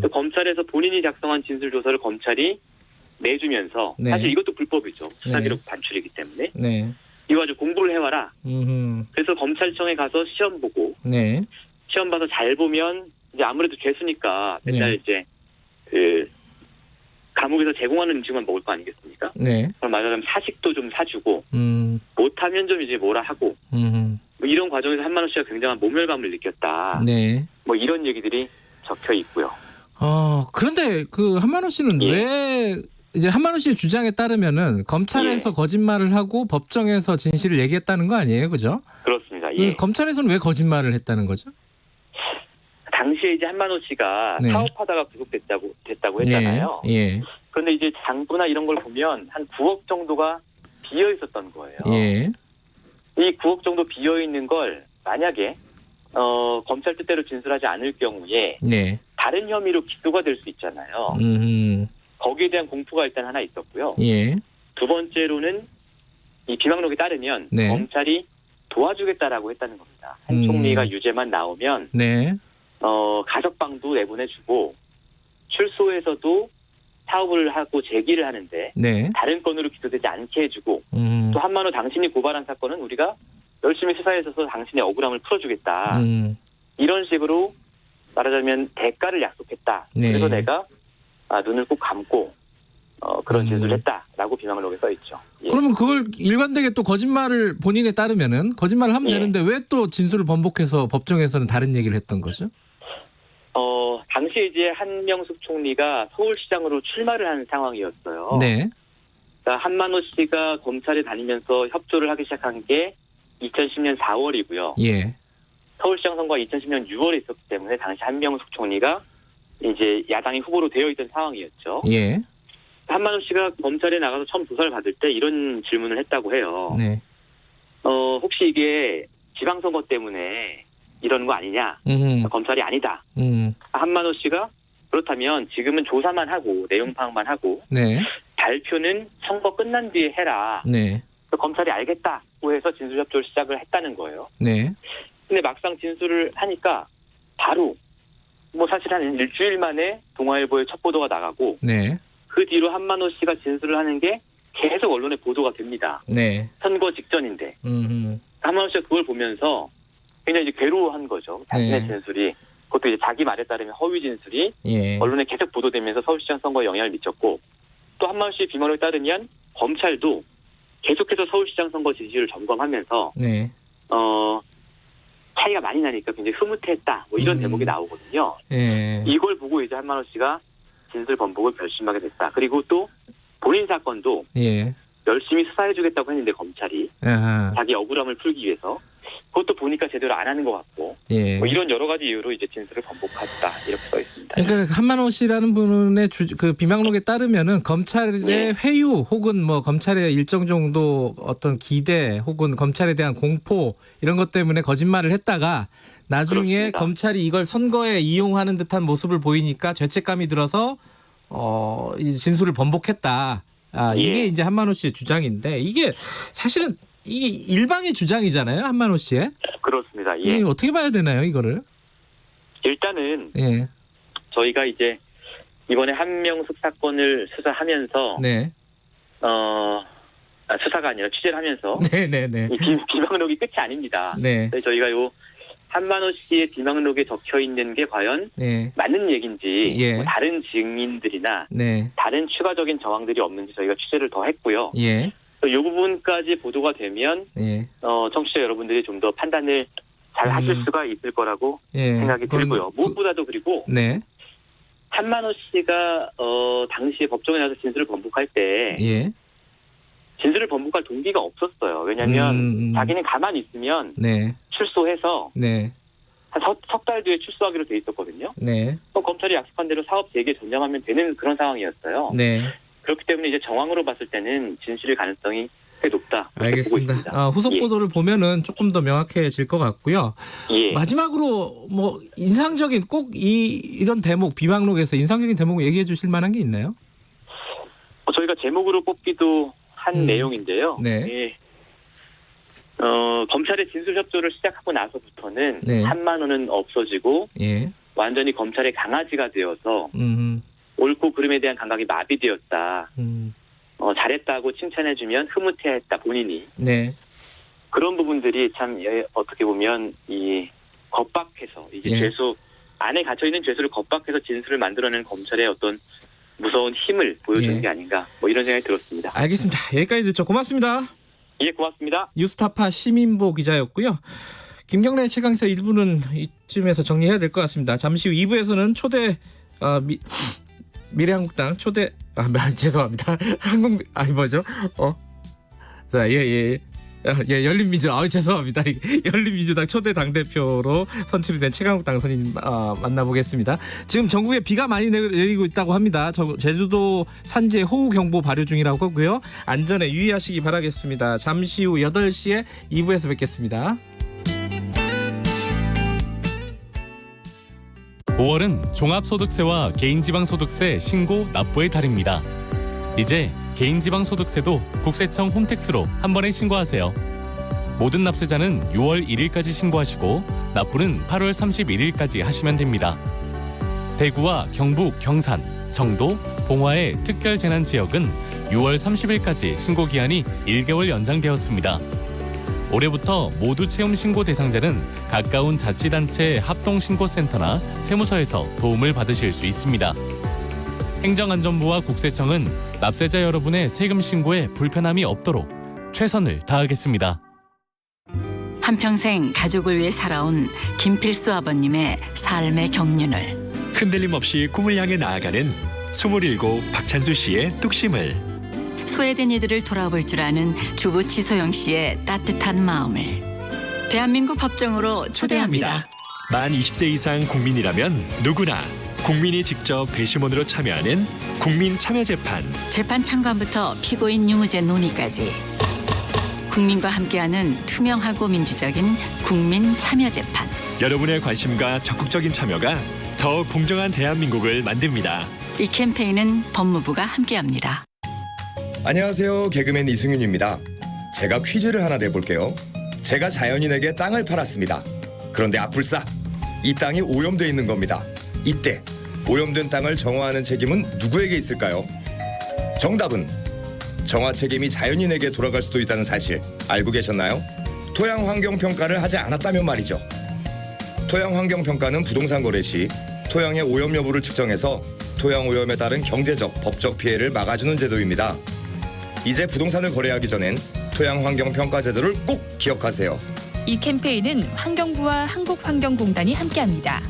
또 검찰에서 본인이 작성한 진술조서를 검찰이 내주면서 네. 사실 이것도 불법이죠. 수사기록 네. 반출이기 때문에 네. 이거 아주 공부를 해와라. 그래서 검찰청에 가서 시험 보고 네. 시험 봐서 잘 보면 이제 아무래도 죄수니까 맨날 네. 이제 그 감옥에서 제공하는 음식만 먹을 거 아니겠습니까? 네. 그럼 말하자면 사식도 좀 사주고 못하면 좀 이제 뭐라 하고 뭐 이런 과정에서 한만호 씨가 굉장한 모멸감을 느꼈다. 네. 뭐 이런 얘기들이 적혀 있고요. 그런데 그 한만호 씨는 예. 왜 이제 한만호 씨의 주장에 따르면은 검찰에서 거짓말을 하고 법정에서 진실을 얘기했다는 거 아니에요, 그죠? 그렇습니다. 예. 검찰에서는 왜 거짓말을 했다는 거죠? 당시에 이제 한만호 씨가 네. 사업하다가 됐다고 했잖아요. 예. 그런데 이제 장부나 이런 걸 보면 한 9억 정도가 비어 있었던 거예요. 예. 이 9억 정도 비어 있는 걸 만약에 검찰 뜻대로 진술하지 않을 경우에 네. 다른 혐의로 기소가 될 수 있잖아요. 거기에 대한 공포가 일단 하나 있었고요. 예. 두 번째로는 이 비망록에 따르면 네. 검찰이 도와주겠다라고 했다는 겁니다. 한 총리가 유죄만 나오면 네. 가석방도 내보내주고 출소에서도 사업을 하고 재기를 하는데 네. 다른 건으로 기소되지 않게 해주고 또 한만호 당신이 고발한 사건은 우리가 열심히 수사에 있어서 당신의 억울함을 풀어주겠다. 이런 식으로 말하자면 대가를 약속했다. 네. 그래서 내가 눈을 꼭 감고 그런 진술을 했다라고 비망록에 써있죠. 예. 그러면 그걸 일관되게 또 거짓말을 본인에 따르면은 거짓말을 하면 예. 되는데 왜 또 진술을 번복해서 법정에서는 다른 얘기를 했던 거죠? 당시에 이제 한명숙 총리가 서울시장으로 출마를 하는 상황이었어요. 네. 그러니까 한만호 씨가 검찰에 다니면서 협조를 하기 시작한 게 2010년 4월이고요. 예. 서울시장 선거가 2010년 6월에 있었기 때문에 당시 한명숙 총리가 이제 야당의 후보로 되어 있던 상황이었죠. 예. 한만호 씨가 검찰에 나가서 처음 조사를 받을 때 이런 질문을 했다고 해요. 네. 혹시 이게 지방선거 때문에 이러는 거 아니냐? 검찰이 아니다. 한만호 씨가 그렇다면 지금은 조사만 하고 내용 파악만 하고 네. 발표는 선거 끝난 뒤에 해라. 네. 검찰이 알겠다고 해서 진술 협조를 시작을 했다는 거예요. 네. 근데 막상 진술을 하니까 바로 뭐 사실 한 일주일 만에 동아일보에 첫 보도가 나가고 네. 그 뒤로 한만호 씨가 진술을 하는 게 계속 언론에 보도가 됩니다. 네. 선거 직전인데 한만호 씨가 그걸 보면서 굉장히 이제 괴로워한 거죠. 자신의 네. 진술이 그것도 이제 자기 말에 따르면 허위 진술이 예. 언론에 계속 보도되면서 서울시장 선거에 영향을 미쳤고 또 한만호 씨의 비방록에 따르면 검찰도 계속해서 서울시장 선거 지지율을 점검하면서 네. 차이가 많이 나니까 굉장히 흐뭇해했다. 뭐 이런 대목이 나오거든요. 예. 이걸 보고 이제 한만호 씨가 진술 번복을 결심하게 됐다. 그리고 또 본인 사건도 예. 열심히 수사해주겠다고 했는데 검찰이 아하. 자기 억울함을 풀기 위해서 그것도 보니까 제대로 안 하는 것 같고 예. 뭐 이런 여러 가지 이유로 이제 진술을 번복했다 이렇게 써 있습니다. 그러니까 한만호 씨라는 분의 그 비방록에 따르면은 검찰의 예. 회유 혹은 뭐 검찰의 일정 정도 어떤 기대 혹은 검찰에 대한 공포 이런 것 때문에 거짓말을 했다가 나중에 그렇습니다. 검찰이 이걸 선거에 이용하는 듯한 모습을 보이니까 죄책감이 들어서 이 진술을 번복했다. 이게 예. 이제 한만호 씨의 주장인데 이게 사실은 이게 일방의 주장이잖아요. 한만호 씨의. 그렇습니다. 예. 이게 어떻게 봐야 되나요, 이거를? 일단은 예. 저희가 이제 이번에 한명숙 사건을 수사하면서 네. 수사가 아니라 취재를 하면서 네네네. 이 비방록이 끝이 아닙니다. 네. 그래서 저희가 요 한만호 씨의 비방록에 적혀 있는 게 과연 네. 맞는 얘기인지 예. 뭐 다른 증인들이나 네. 다른 추가적인 정황들이 없는지 저희가 취재를 더 했고요. 예. 이 부분까지 보도가 되면 예. 청취자 여러분들이 좀 더 판단을 잘 하실 수가 있을 거라고 예. 생각이 그건 들고요. 무엇보다도 그리고 네. 한만호 씨가 당시에 법정에 나와서 진술을 번복할 때 예. 진술을 번복할 동기가 없었어요. 왜냐하면 자기는 가만히 있으면 네. 출소해서 네. 한 석 달 뒤에 출소하기로 돼 있었거든요. 네. 검찰이 약속한 대로 사업 재개 전념하면 되는 그런 상황이었어요. 네. 그렇기 때문에 이제 정황으로 봤을 때는 진실일 가능성이 꽤 높다. 그렇게 보고 알겠습니다. 있습니다. 후속 예. 보도를 보면은 조금 더 명확해질 것 같고요. 예. 마지막으로 뭐 인상적인 꼭 이런 대목 비방록에서 인상적인 대목 얘기해 주실 만한 게 있나요? 저희가 제목으로 뽑기도 한 내용인데요. 네. 예. 검찰의 진술 협조를 시작하고 나서부터는 네. 한만호는 없어지고 예. 완전히 검찰의 강아지가 되어서 음. 옳고 그름에 대한 감각이 마비되었다. 잘했다고 칭찬해주면 흐뭇해했다 본인이. 네. 그런 부분들이 참 어떻게 보면 이 겁박해서 이제 예. 죄수 안에 갇혀 있는 죄수를 겁박해서 진술을 만들어내는 검찰의 어떤 무서운 힘을 보여주는 예. 게 아닌가 뭐 이런 생각이 들었습니다. 알겠습니다. 여기까지 듣죠. 고맙습니다. 예, 고맙습니다. 뉴스타파 시민보 기자였고요. 김경래 최강시사 1부는 이쯤에서 정리해야 될 것 같습니다. 잠시 후 2부에서는 초대 미래한국당 초대 죄송합니다. 뭐죠? 자, 예, 열린민주당 죄송합니다. 열린민주당 초대 당대표로 선출이 된 최강욱 당선인 만나보겠습니다. 지금 전국에 비가 많이 내리고 있다고 합니다. 제주도 산지에 호우경보 발효 중이라고 하고요. 안전에 유의하시기 바라겠습니다. 잠시 후 8시에 2부에서 뵙겠습니다. 5월은 종합소득세와 개인지방소득세 신고 납부의 달입니다. 이제 개인지방소득세도 국세청 홈택스로 한 번에 신고하세요. 모든 납세자는 6월 1일까지 신고하시고 납부는 8월 31일까지 하시면 됩니다. 대구와 경북, 경산, 정도, 봉화의 특별재난지역은 6월 30일까지 신고기한이 1개월 연장되었습니다. 올해부터 모두 채용 신고 대상자는 가까운 자치단체 합동신고센터나 세무서에서 도움을 받으실 수 있습니다. 행정안전부와 국세청은 납세자 여러분의 세금 신고에 불편함이 없도록 최선을 다하겠습니다. 한평생 가족을 위해 살아온 김필수 아버님의 삶의 경륜을 흔들림 없이 꿈을 향해 나아가는 27 박찬수 씨의 뚝심을, 소외된 이들을 돌아볼 줄 아는 주부 지소영 씨의 따뜻한 마음을 대한민국 법정으로 초대합니다. 만 20세 이상 국민이라면 누구나 국민이 직접 배심원으로 참여하는 국민참여재판. 재판 참관부터 피고인 유무죄 논의까지 국민과 함께하는 투명하고 민주적인 국민참여재판. 여러분의 관심과 적극적인 참여가 더 공정한 대한민국을 만듭니다. 이 캠페인은 법무부가 함께합니다. 안녕하세요. 개그맨 이승윤입니다. 제가 퀴즈를 하나 내볼게요. 제가 자연인에게 땅을 팔았습니다. 그런데 아플싸 이 땅이 오염돼 있는 겁니다. 이때 오염된 땅을 정화하는 책임은 누구에게 있을까요? 정답은 정화 책임이 자연인에게 돌아갈 수도 있다는 사실 알고 계셨나요? 토양 환경 평가를 하지 않았다면 말이죠. 토양 환경 평가는 부동산 거래 시 토양의 오염 여부를 측정해서 토양 오염에 따른 경제적, 법적 피해를 막아주는 제도입니다. 이제 부동산을 거래하기 전엔 토양 환경 평가 제도를 꼭 기억하세요. 이 캠페인은 환경부와 한국환경공단이 함께합니다.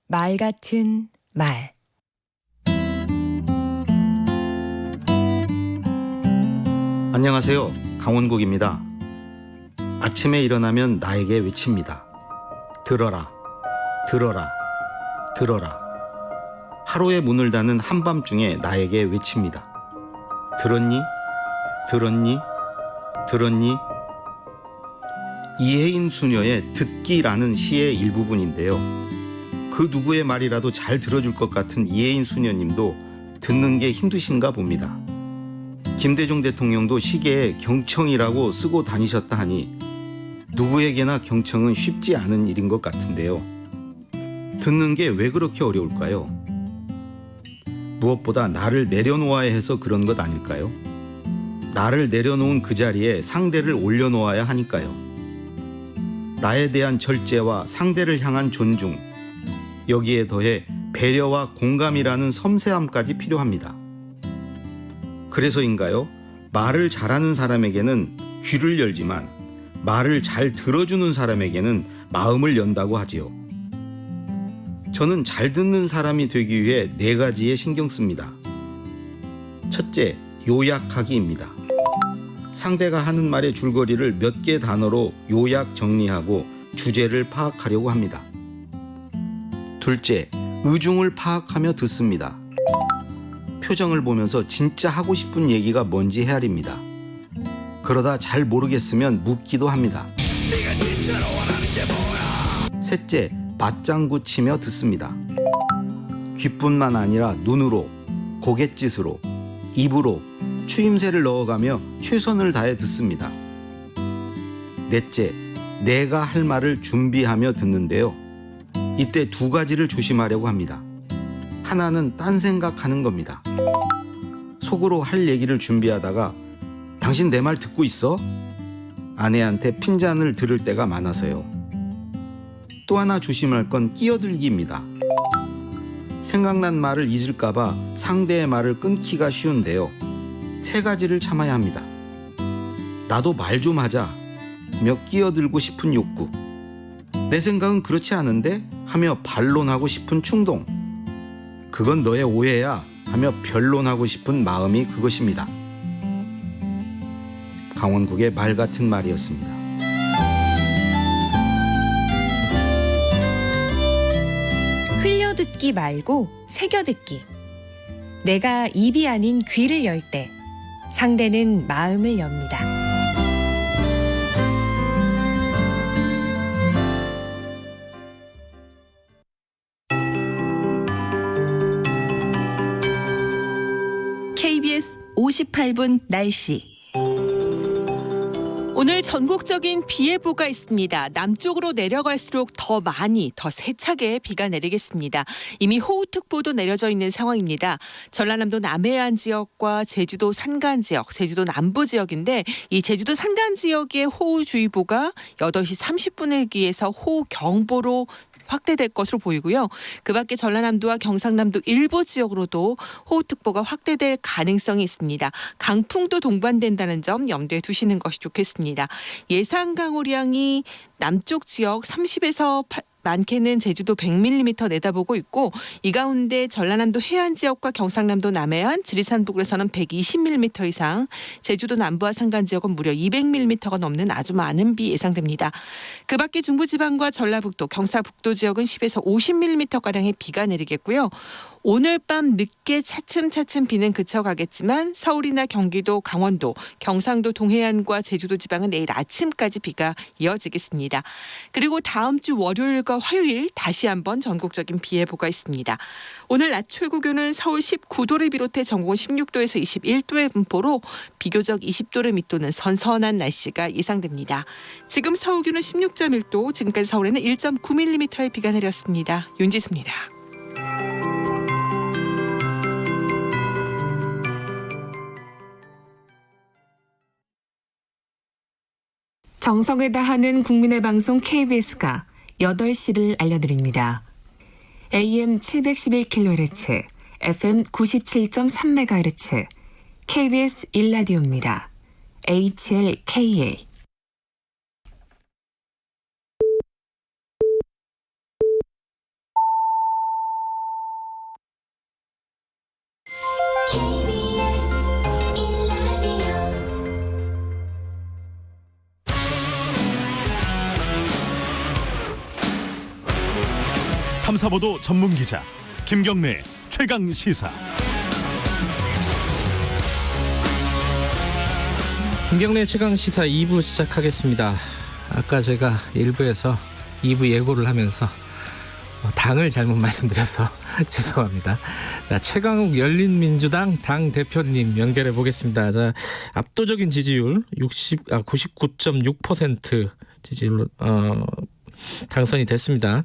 말 같은 말. 안녕하세요. 강원국입니다. 아침에 일어나면 나에게 외칩니다. 들어라, 들어라, 들어라. 하루의 문을 닫는 한밤중에 나에게 외칩니다. 들었니? 들었니? 들었니? 이혜인 수녀의 듣기라는 시의 일부분인데요. 그 누구의 말이라도 잘 들어줄 것 같은 이혜인 수녀님도 듣는 게 힘드신가 봅니다. 김대중 대통령도 시계에 경청이라고 쓰고 다니셨다 하니 누구에게나 경청은 쉽지 않은 일인 것 같은데요. 듣는 게 왜 그렇게 어려울까요? 무엇보다 나를 내려놓아야 해서 그런 것 아닐까요? 나를 내려놓은 그 자리에 상대를 올려놓아야 하니까요. 나에 대한 절제와 상대를 향한 존중, 여기에 더해 배려와 공감이라는 섬세함까지 필요합니다. 그래서인가요? 말을 잘하는 사람에게는 귀를 열지만 말을 잘 들어주는 사람에게는 마음을 연다고 하지요. 저는 잘 듣는 사람이 되기 위해 4가지에 신경 씁니다. 첫째, 요약하기입니다. 상대가 하는 말의 줄거리를 몇 개 단어로 요약 정리하고 주제를 파악하려고 합니다. 둘째, 의중을 파악하며 듣습니다. 표정을 보면서 진짜 하고 싶은 얘기가 뭔지 헤아립니다. 그러다 잘 모르겠으면 묻기도 합니다. 셋째, 맞장구 치며 듣습니다. 귀뿐만 아니라 눈으로, 고갯짓으로, 입으로 추임새를 넣어가며 최선을 다해 듣습니다. 넷째, 내가 할 말을 준비하며 듣는데요. 이때 2가지를 조심하려고 합니다. 하나는 딴 생각하는 겁니다. 속으로 할 얘기를 준비하다가 당신 내 말 듣고 있어? 아내한테 핀잔을 들을 때가 많아서요. 또 하나 조심할 건 끼어들기입니다. 생각난 말을 잊을까봐 상대의 말을 끊기가 쉬운데요. 3가지를 참아야 합니다. 나도 말 좀 하자 며 끼어들고 싶은 욕구, 내 생각은 그렇지 않은데 하며 반론하고 싶은 충동, 그건 너의 오해야 하며 변론하고 싶은 마음이 그것입니다. 강원국의 말 같은 말이었습니다. 흘려듣기 말고 새겨듣기. 내가 입이 아닌 귀를 열 때 상대는 마음을 엽니다. KBS 58분 날씨. 오늘 전국적인 비 예보가 있습니다. 남쪽으로 내려갈수록 더 많이, 더 세차게 비가 내리겠습니다. 이미 호우특보도 내려져 있는 상황입니다. 전라남도 남해안 지역과 제주도 산간 지역, 제주도 남부 지역인데 이 제주도 산간 지역의 호우주의보가 8시 30분에 기해서 호우경보로 확대될 것으로 보이고요. 그 밖에 전라남도와 경상남도 일부 지역으로도 호우특보가 확대될 가능성이 있습니다. 강풍도 동반된다는 점 염두에 두시는 것이 좋겠습니다. 예상 강우량이 남쪽 지역 30에서 많게는 제주도 100mm 내다보고 있고 이 가운데 전라남도 해안 지역과 경상남도 남해안, 지리산 북부에서는 120mm 이상, 제주도 남부와 산간 지역은 무려 200mm가 넘는 아주 많은 비 예상됩니다. 그 밖에 중부지방과 전라북도, 경상북도 지역은 10에서 50mm가량의 비가 내리겠고요. 오늘 밤 늦게 차츰차츰 비는 그쳐가겠지만 서울이나 경기도, 강원도, 경상도 동해안과 제주도 지방은 내일 아침까지 비가 이어지겠습니다. 그리고 다음 주 월요일과 화요일 다시 한번 전국적인 비 예보가 있습니다. 오늘 낮 최고 기온은 서울 19도를 비롯해 전국은 16도에서 21도의 분포로 비교적 20도를 밑도는 선선한 날씨가 예상됩니다. 지금 서울 기온은 16.1도, 지금까지 서울에는 1.9mm의 비가 내렸습니다. 윤지수입니다. 정성을 다하는 국민의 방송 KBS가 8시를 알려드립니다. AM 711kHz, FM 97.3MHz, KBS 1라디오입니다. HLKA. 탐사보도 전문 기자 김경래 최강 시사. 김경래 최강 시사 2부 시작하겠습니다. 아까 제가 1부에서 2부 예고를 하면서 당을 잘못 말씀드려서 죄송합니다. 자, 최강욱 열린민주당 당 대표님 연결해 보겠습니다. 자, 압도적인 지지율 99.6% 지지율로 당선이 됐습니다.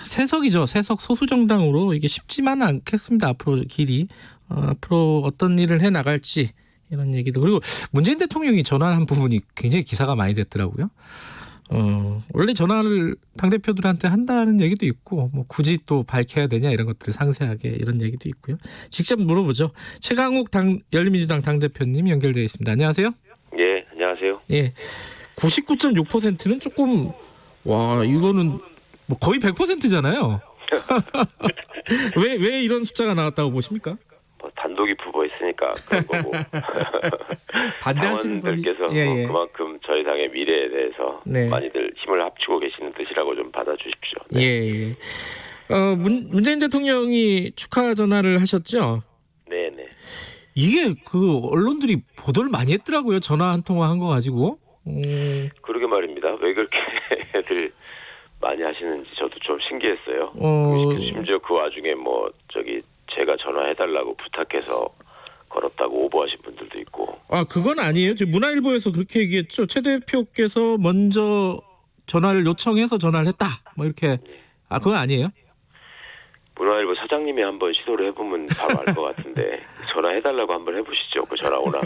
세석이죠. 세석 소수정당으로 이게 쉽지만은 않겠습니다. 앞으로 길이 앞으로 어떤 일을 해 나갈지 이런 얘기도. 그리고 문재인 대통령이 전화한 부분이 굉장히 기사가 많이 됐더라고요. 원래 전화를 당대표들한테 한다는 얘기도 있고, 뭐 굳이 또 밝혀야 되냐 이런 것들을 상세하게 이런 얘기도 있고요. 직접 물어보죠. 최강욱 열린민주당 당대표님 연결되어 있습니다. 안녕하세요. 예, 안녕하세요. 예, 99.6%는 조금, 와, 이거는 뭐 거의 100%잖아요. 왜 이런 숫자가 나왔다고 보십니까? 뭐 단독이 부보했으니까 그런 거고. 반대하시는 분이 당원들께서 그만큼 저희 당의 미래에 대해서 네. 많이들 힘을 합치고 계시는 뜻이라고 좀 받아주십시오. 네. 예. 문재인 대통령이 축하 전화를 하셨죠? 네네. 이게 그 언론들이 보도를 많이 했더라고요. 전화 한 통화 한 거 가지고. 그러게 말입니다. 왜 그렇게들 많이 하시는지 저도 좀 신기했어요. 심지어 그 와중에 제가 전화해달라고 부탁해서 걸었다고 오버하신 분들도 있고. 그건 아니에요. 지금 문화일보에서 그렇게 얘기했죠. 최 대표께서 먼저 전화를 요청해서 전화를 했다. 뭐 이렇게. 그건 아니에요? 문화일보 사장님이 한번 시도를 해보면 바로 알 것 같은데 전화해달라고 한번 해보시죠. 그 전화 오나.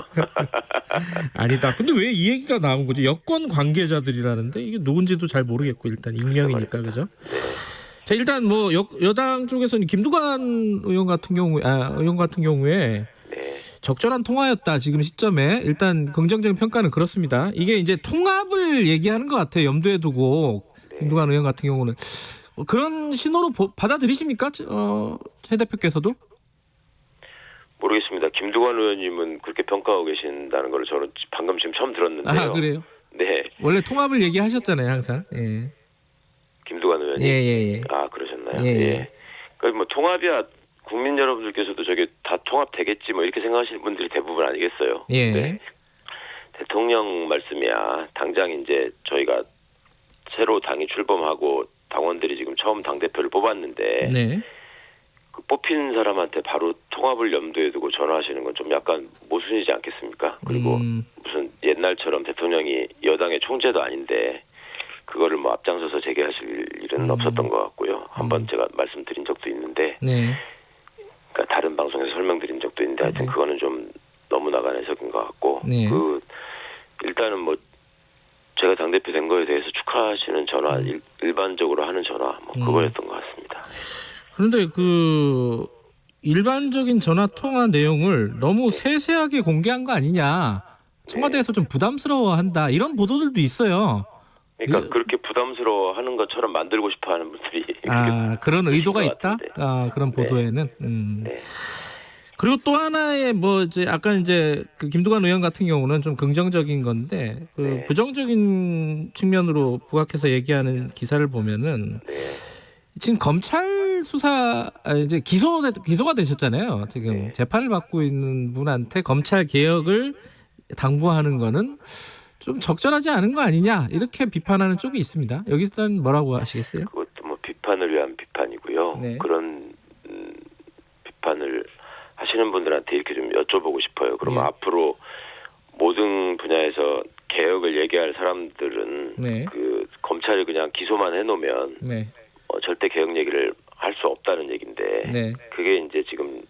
아니다. 근데 왜 이 얘기가 나온 거죠? 여권 관계자들이라는데 이게 누군지도 잘 모르겠고 일단 익명이니까 그죠? 자, 일단 뭐 여당 쪽에서는 김두관 의원 같은 경우에 적절한 통화였다. 지금 시점에 일단 긍정적인 평가는 그렇습니다. 이게 이제 통합을 얘기하는 것 같아요. 염두에 두고 김두관 의원 같은 경우는 그런 신호로 받아들이십니까? 최 대표께서도? 모르겠습니다. 김두관 의원님은 그렇게 평가하고 계신다는 걸 저는 방금 지금 처음 들었는데요. 그래요? 네. 원래 통합을 얘기하셨잖아요, 항상. 예. 김두관 의원님. 예. 그러셨나요? 예. 그러니까 뭐 통합이야 국민 여러분들께서도 저게 다 통합되겠지 뭐 이렇게 생각하시는 분들이 대부분 아니겠어요. 예. 네. 대통령 말씀이야. 당장 이제 저희가 새로 당이 출범하고 당원들이 지금 처음 당대표를 뽑았는데 네. 그 뽑힌 사람한테 바로 통합을 염두에 두고 전화하시는 건 좀 약간 모순이지 않겠습니까? 그리고 무슨 옛날처럼 대통령이 여당의 총재도 아닌데 그거를 뭐 앞장서서 제기하실 일은 없었던 것 같고요. 한번 제가 말씀드린 적도 있는데 그러니까 다른 방송에서 설명드린 적도 있는데 하여튼 그거는 좀 너무 나간 해석인 것 같고 일단은 뭐 제가 당대표 된 거에 대해서 축하하시는 전화, 일반적으로 하는 전화, 그거였던 것 같습니다. 그런데 그 일반적인 전화 통화 내용을 너무 세세하게 공개한 거 아니냐. 청와대에서 좀 부담스러워한다. 이런 보도들도 있어요. 그러니까 그렇게 부담스러워하는 것처럼 만들고 싶어하는 분들이 그런 의도가 있다. 그런 보도에는. 네. 그리고 또 하나의 아까 이제 그 김두관 의원 같은 경우는 좀 긍정적인 건데 부정적인 측면으로 부각해서 얘기하는 기사를 보면은 지금 검찰 수사 이제 기소가 되셨잖아요. 지금 재판을 받고 있는 분한테 검찰 개혁을 당부하는 거는 좀 적절하지 않은 거 아니냐 이렇게 비판하는 쪽이 있습니다. 여기서는 뭐라고 하시겠어요? 그것도 뭐 비판을 위한 비판이고요. 그런 비판을 하시는 분들한테 이렇게 좀 여쭤보고 싶어요. 그러면 앞으로 모든 분야에서 개혁을 얘기할 사람들은 그 검찰이 그냥 기소만 해놓으면 절대 개혁 얘기를 할 수 없다는 얘기인데 그게 이제 지금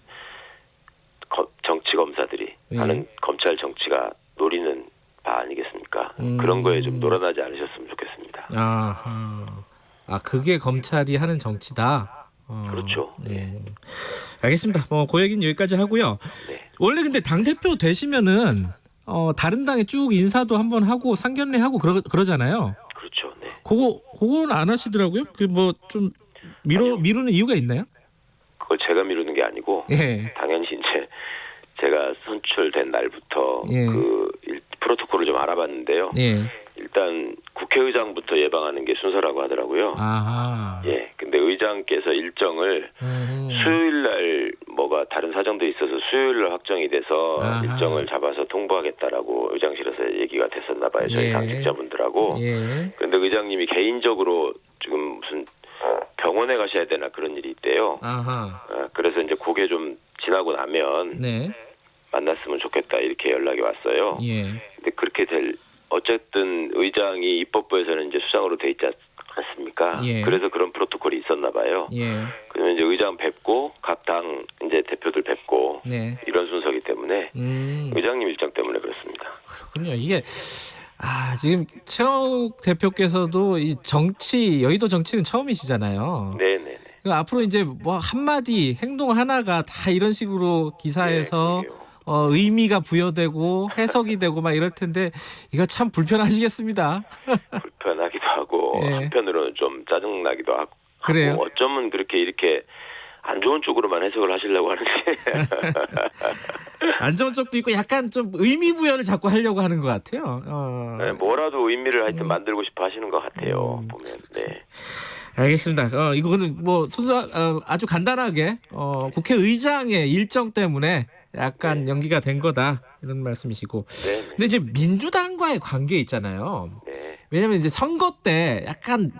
정치 검사들이 하는 검찰 정치가 노리는 바 아니겠습니까? 그런 거에 좀 놀아나지 않으셨으면 좋겠습니다. 그게 검찰이 하는 정치다. 그렇죠. 네. 알겠습니다. 그 얘기는 여기까지 하고요. 네. 원래 근데 당대표 되시면은 다른 당에 쭉 인사도 한번 하고 상견례하고 그러잖아요. 그렇죠. 네. 그건 안 하시더라고요. 좀 미루는 이유가 있나요? 그걸 제가 미루는 게 아니고 예. 당연히 이제 제가 선출된 날부터 예. 프로토콜을 좀 알아봤는데요. 예. 일단 국회의장부터 예방하는 게 순서라고 하더라고요. 아하. 예. 근데 의장께서 일정을 수요일 날 뭐가 다른 사정도 있어서 수요일 날 확정이 돼서 아하. 일정을 잡아서 통보하겠다라고 의장실에서 얘기가 됐었나 봐요. 저희 예. 당직자분들하고. 예. 그런데 의장님이 개인적으로 지금 무슨 병원에 가셔야 되나 그런 일이 있대요. 아하. 그래서 이제 그게 좀 지나고 나면 네. 만났으면 좋겠다 이렇게 연락이 왔어요. 예. 근데 그렇게 어쨌든 의장이 입법부에서는 이제 수장으로 돼 있지 않습니까? 예. 그래서 그런 프로토콜이 있었나 봐요. 예. 그러면 이제 의장 뵙고 각 당 이제 대표들 뵙고 네. 이런 순서이기 때문에 의장님 일정 때문에 그렇습니다. 그렇군요. 이게 지금 최욱 대표께서도 이 정치 여의도 정치는 처음이시잖아요. 네네. 앞으로 이제 뭐 한마디 행동 하나가 다 이런 식으로 기사에서 의미가 부여되고 해석이 되고 막 이럴 텐데 이거 참 불편하시겠습니다. 불편하기도 하고 예. 한편으로는 좀 짜증나기도 하고. 그래요? 어쩌면 이렇게 안 좋은 쪽으로만 해석을 하시려고 하는지. 안 좋은 쪽도 있고 약간 좀 의미 부여를 자꾸 하려고 하는 것 같아요. 네, 뭐라도 의미를 하여튼 만들고 싶어 하시는 것 같아요. 보면. 네. 알겠습니다. 이거는 뭐 아주 간단하게 국회의장의 일정 때문에 약간 연기가 된 거다 이런 말씀이시고. 네. 근데 이제 민주당과의 관계 있잖아요. 네. 왜냐면 이제 선거 때 약간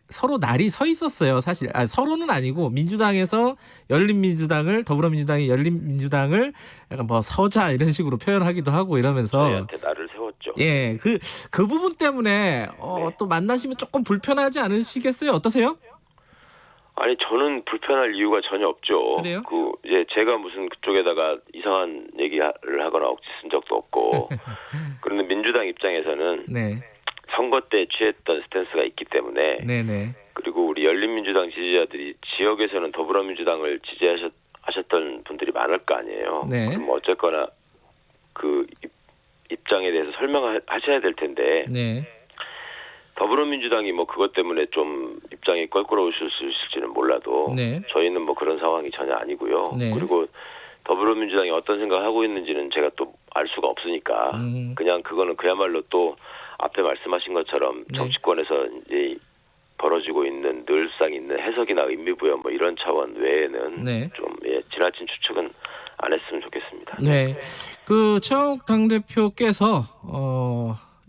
서로 날이 서 있었어요. 사실 서로는 아니고 민주당에서 열린민주당을 더불어민주당이 열린민주당을 약간 뭐 서자 이런 식으로 표현하기도 하고 이러면서 저희한테 날을 세웠죠. 예, 그 부분 때문에 또 만나시면 조금 불편하지 않으시겠어요? 어떠세요? 아니 저는 불편할 이유가 전혀 없죠. 그래요? 이제 제가 무슨 그쪽에다가 이상한 얘기를 하거나 억지 쓴 적도 없고. 그런데 민주당 입장에서는 네. 선거 때 취했던 스탠스가 있기 때문에. 네네. 그리고 우리 열린민주당 지지자들이 지역에서는 더불어민주당을 지지하셨던 분들이 많을 거 아니에요. 네. 그럼 어쨌거나 그 입장에 대해서 설명하셔야 될 텐데. 네. 더불어민주당이 뭐 그것 때문에 좀 입장이 껄끄러우실 수 있을지는 몰라도 네. 저희는 뭐 그런 상황이 전혀 아니고요. 네. 그리고 더불어민주당이 어떤 생각을 하고 있는지는 제가 또 알 수가 없으니까 그냥 그거는 그야말로 또 앞에 말씀하신 것처럼 정치권에서 이제 벌어지고 있는 늘상 있는 해석이나 의미부여 뭐 이런 차원 외에는 좀 지나친 추측은 안 했으면 좋겠습니다. 네, 최욱 당대표께서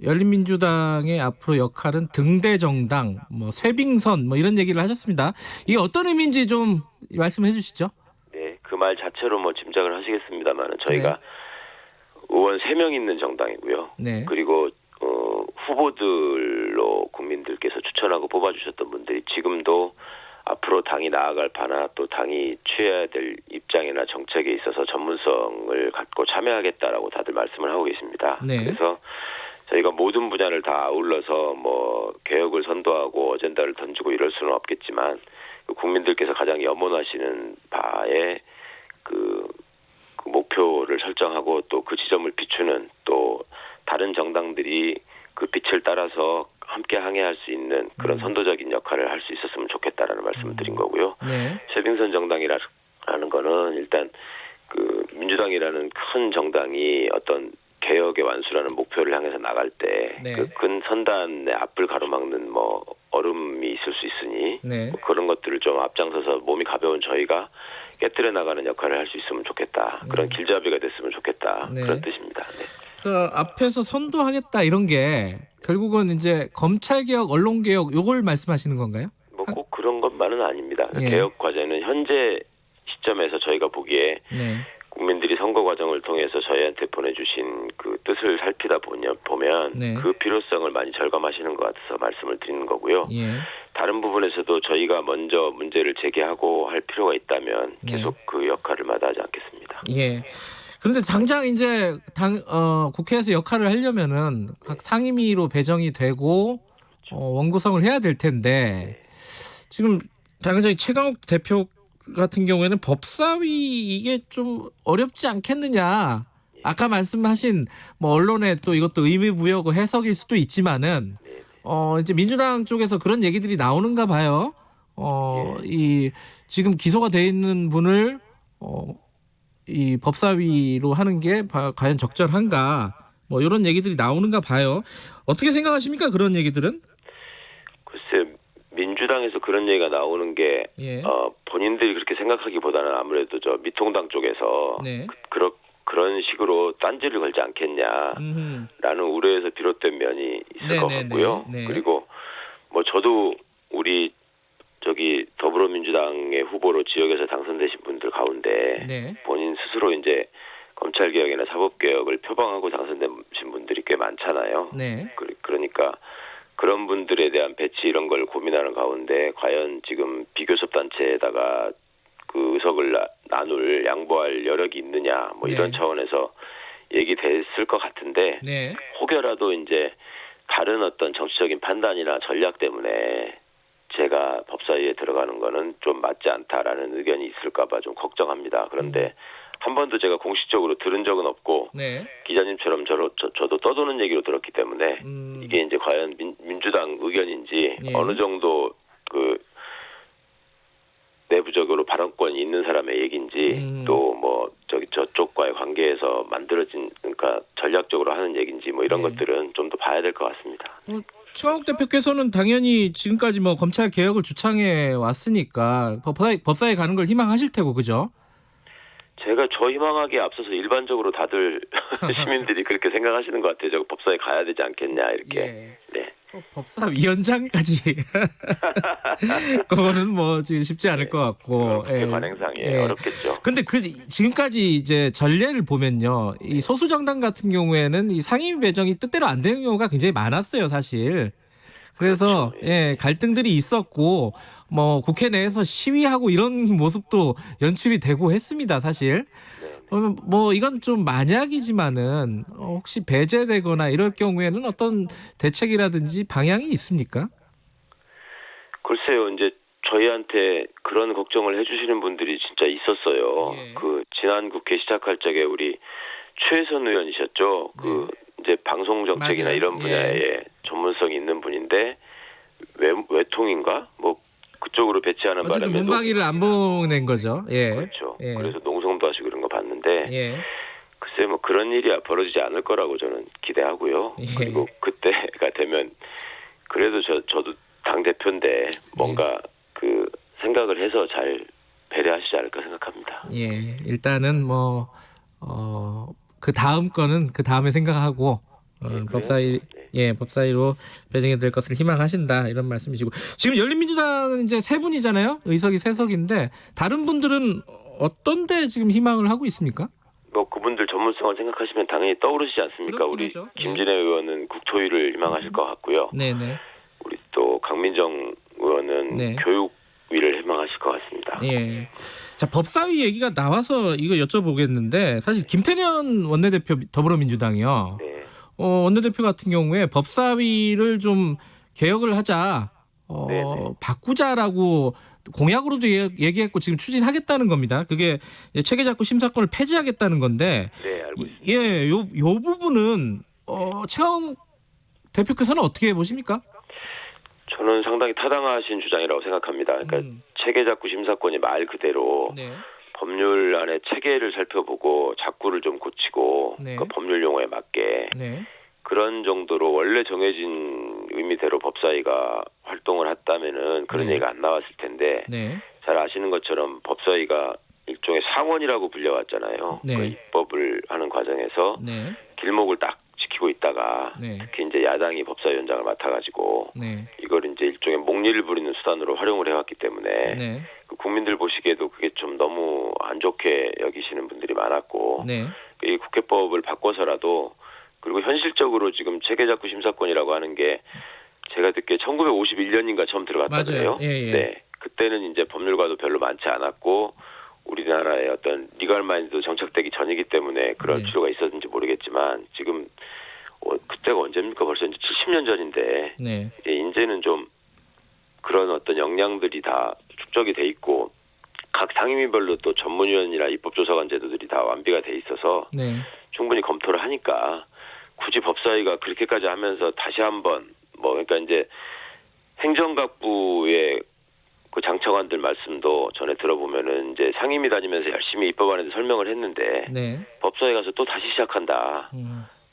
열린민주당의 앞으로 역할은 등대 정당, 뭐 쇄빙선 뭐 이런 얘기를 하셨습니다. 이게 어떤 의미인지 좀 말씀해 주시죠. 네, 그 말 자체로 뭐 짐작을 하시겠습니다만은 저희가 의원 3명 있는 정당이고요. 네. 그리고 후보들로 국민들께서 추천하고 뽑아주셨던 분들이 지금도 앞으로 당이 나아갈 바나 또 당이 취해야 될 입장이나 정책에 있어서 전문성을 갖고 참여하겠다라고 다들 말씀을 하고 계십니다. 네. 그래서 저희가 모든 분야를 다 아울러서 뭐 개혁을 선도하고 어젠다를 던지고 이럴 수는 없겠지만 국민들께서 가장 염원하시는 바에 그 목표를 설정하고 또 그 지점을 비추는 또 다른 정당들이 그 빛을 따라서 함께 항해할 수 있는 그런 선도적인 역할을 할 수 있었으면 좋겠다라는 말씀을 드린 거고요. 네. 쇄빙선 정당이라는 거는 일단 그 민주당이라는 큰 정당이 어떤 개혁의 완수라는 목표를 향해서 나갈 때 그 큰 선단의 앞을 가로막는 뭐 얼음이 있을 수 있으니 뭐 그런 것들을 좀 앞장서서 몸이 가벼운 저희가 깨뜨려 나가는 역할을 할 수 있으면 좋겠다. 그런 길잡이가 됐으면 좋겠다. 그런 뜻입니다. 네. 앞에서 선도하겠다 이런 게 결국은 이제 검찰개혁, 언론개혁 요걸 말씀하시는 건가요? 뭐 꼭 그런 것만은 아닙니다. 개혁 과제는 현재 시점에서 저희가 보기에 국민들이 선거 과정을 통해서 저희한테 보내주신 그 뜻을 살피다 보면 그 필요성을 많이 절감하시는 것 같아서 말씀을 드리는 거고요. 다른 부분에서도 저희가 먼저 문제를 제기하고 할 필요가 있다면 계속 그 역할을 마다하지 않겠습니다. 예. 그런데 당장 이제 국회에서 역할을 하려면은 각 상임위로 배정이 되고 원구성을 해야 될 텐데 지금 당장에 최강욱 대표 같은 경우에는 법사위 이게 좀 어렵지 않겠느냐. 아까 말씀하신 뭐 언론에 또 이것도 의미부여고 해석일 수도 있지만은 이제 민주당 쪽에서 그런 얘기들이 나오는가 봐요. 이 지금 기소가 돼 있는 분을 이 법사위로 하는 게 과연 적절한가? 뭐 이런 얘기들이 나오는가 봐요. 어떻게 생각하십니까? 그런 얘기들은? 글쎄 민주당에서 그런 얘기가 나오는 게 본인들이 그렇게 생각하기보다는 아무래도 저 미통당 쪽에서 그런 식으로 딴지를 걸지 않겠냐라는 우려에서 비롯된 면이 있을 것 같고요. 그리고 뭐 저도 우리 저기 더불어민주당의 후보로 지역에서 당선되신 분들 가운데 본인 스스로 이제 검찰개혁이나 사법개혁을 표방하고 당선되신 분들이 꽤 많잖아요. 그러니까 그런 분들에 대한 배치 이런 걸 고민하는 가운데 과연 지금 비교섭단체에다가 그 의석을 나눌 양보할 여력이 있느냐 뭐 이런 차원에서 얘기됐을 것 같은데 혹여라도 이제 다른 어떤 정치적인 판단이나 전략 때문에 제가 법사위에 들어가는 거는 좀 맞지 않다라는 의견이 있을까 봐 좀 걱정합니다. 그런데 한 번도 제가 공식적으로 들은 적은 없고 기자님처럼 저도 떠도는 얘기로 들었기 때문에 이게 이제 과연 민주당 의견인지 어느 정도 그 내부적으로 발언권이 있는 사람의 얘기인지 또 뭐 저쪽과의 관계에서 만들어진 그러니까 전략적으로 하는 얘기인지 뭐 이런 것들은 좀 더 봐야 될 것 같습니다. 최강욱 대표께서는 당연히 지금까지 뭐 검찰 개혁을 주창해 왔으니까 법사위에 가는 걸 희망하실 테고 그죠? 제가 저 희망하기에 앞서서 일반적으로 다들 시민들이 그렇게 생각하시는 것 같아요. 저 법사위 가야 되지 않겠냐 이렇게. 법사위원장까지 그거는 뭐 지금 쉽지 않을 것 같고. 관행상에 어렵겠죠. 근데 지금까지 이제 전례를 보면요, 이 소수 정당 같은 경우에는 이 상임위 배정이 뜻대로 안 되는 경우가 굉장히 많았어요, 사실. 그래서 갈등들이 있었고 뭐 국회 내에서 시위하고 이런 모습도 연출이 되고 했습니다, 사실. 뭐 이건 좀 만약이지만은 혹시 배제되거나 이럴 경우에는 어떤 대책이라든지 방향이 있습니까? 글쎄요, 이제 저희한테 그런 걱정을 해주시는 분들이 진짜 있었어요. 그 지난 국회 시작할 적에 우리 최혜선 의원이셨죠. 그 이제 방송 정책이나 이런 분야에 전문성이 있는 분인데 외통인가 뭐 그쪽으로 배치하는 바람에 문방위를 안 보낸 거죠. 그렇죠. 그래서 농성도 하시고 그런 거 봤는데 글쎄 뭐 그런 일이 벌어지지 않을 거라고 저는 기대하고요. 그리고 그때가 되면 그래도 저도 당 대표인데 뭔가 그 생각을 해서 잘 배려하시지 않을까 생각합니다. 일단은 뭐 그 다음 거는 그 다음에 생각하고 법사위로 배정이 될 것을 희망하신다 이런 말씀이시고 지금 열린민주당은 이제 세 분이잖아요. 의석이 세 석인데 다른 분들은 어떤데 지금 희망을 하고 있습니까? 뭐 그분들 전문성을 생각하시면 당연히 떠오르시지 않습니까? 우리 김진애 의원은 국토위를 희망하실 것 같고요. 우리 또 강민정 의원은 교육위를 희망하실 것 같습니다. 자, 법사위 얘기가 나와서 이거 여쭤보겠는데 사실 김태년 원내대표 더불어민주당이요. 원내대표 같은 경우에 법사위를 좀 개혁을 하자, 바꾸자라고 공약으로도 얘기했고 지금 추진하겠다는 겁니다. 그게 체계작구 심사권을 폐지하겠다는 건데, 요 부분은 최강욱 대표께서는 어떻게 보십니까? 저는 상당히 타당하신 주장이라고 생각합니다. 그러니까 체계작구 심사권이 말 그대로 법률 안에 체계를 살펴보고 작구를 좀 고치고 그 법률 용어에 맞게 그런 정도로 원래 정해진 의미대로 법사위가 활동을 했다면은 그런 얘기가 안 나왔을 텐데 잘 아시는 것처럼 법사위가 일종의 상원이라고 불려왔잖아요. 그 입법을 하는 과정에서 길목을 딱 지키고 있다가 특히 이제 야당이 법사위원장을 맡아가지고 이걸 이제 일종의 목리를 부리는 수단으로 활용을 해왔기 때문에 그 국민들 보시기에도 그게 좀 너무 안 좋게 여기시는 분들이 많았고 이 국회법을 바꿔서라도 그리고 현실적으로 지금 체계작구 심사권이라고 하는 게 제가 듣기에 1951년인가 처음 들어갔다고요. 그때는 이제 법률가도 별로 많지 않았고 우리나라의 어떤 리걸 마인드도 정착되기 전이기 때문에 그런 필요가 있었는지 모르겠지만 지금 그때가 언제입니까? 벌써 이제 70년 전인데 이제 현재는 좀 그런 어떤 역량들이 다 축적이 돼 있고 각 상임위별로 또 전문위원이나 입법조사관 제도들이 다 완비가 돼 있어서 네. 충분히 검토를 하니까 굳이 법사위가 그렇게까지 하면서 다시 한번 그러니까 이제 행정각부의 그 장차관들 말씀도 전에 들어보면은 이제 상임위 다니면서 열심히 입법안에 설명을 했는데 네. 법사위 가서 또 다시 시작한다.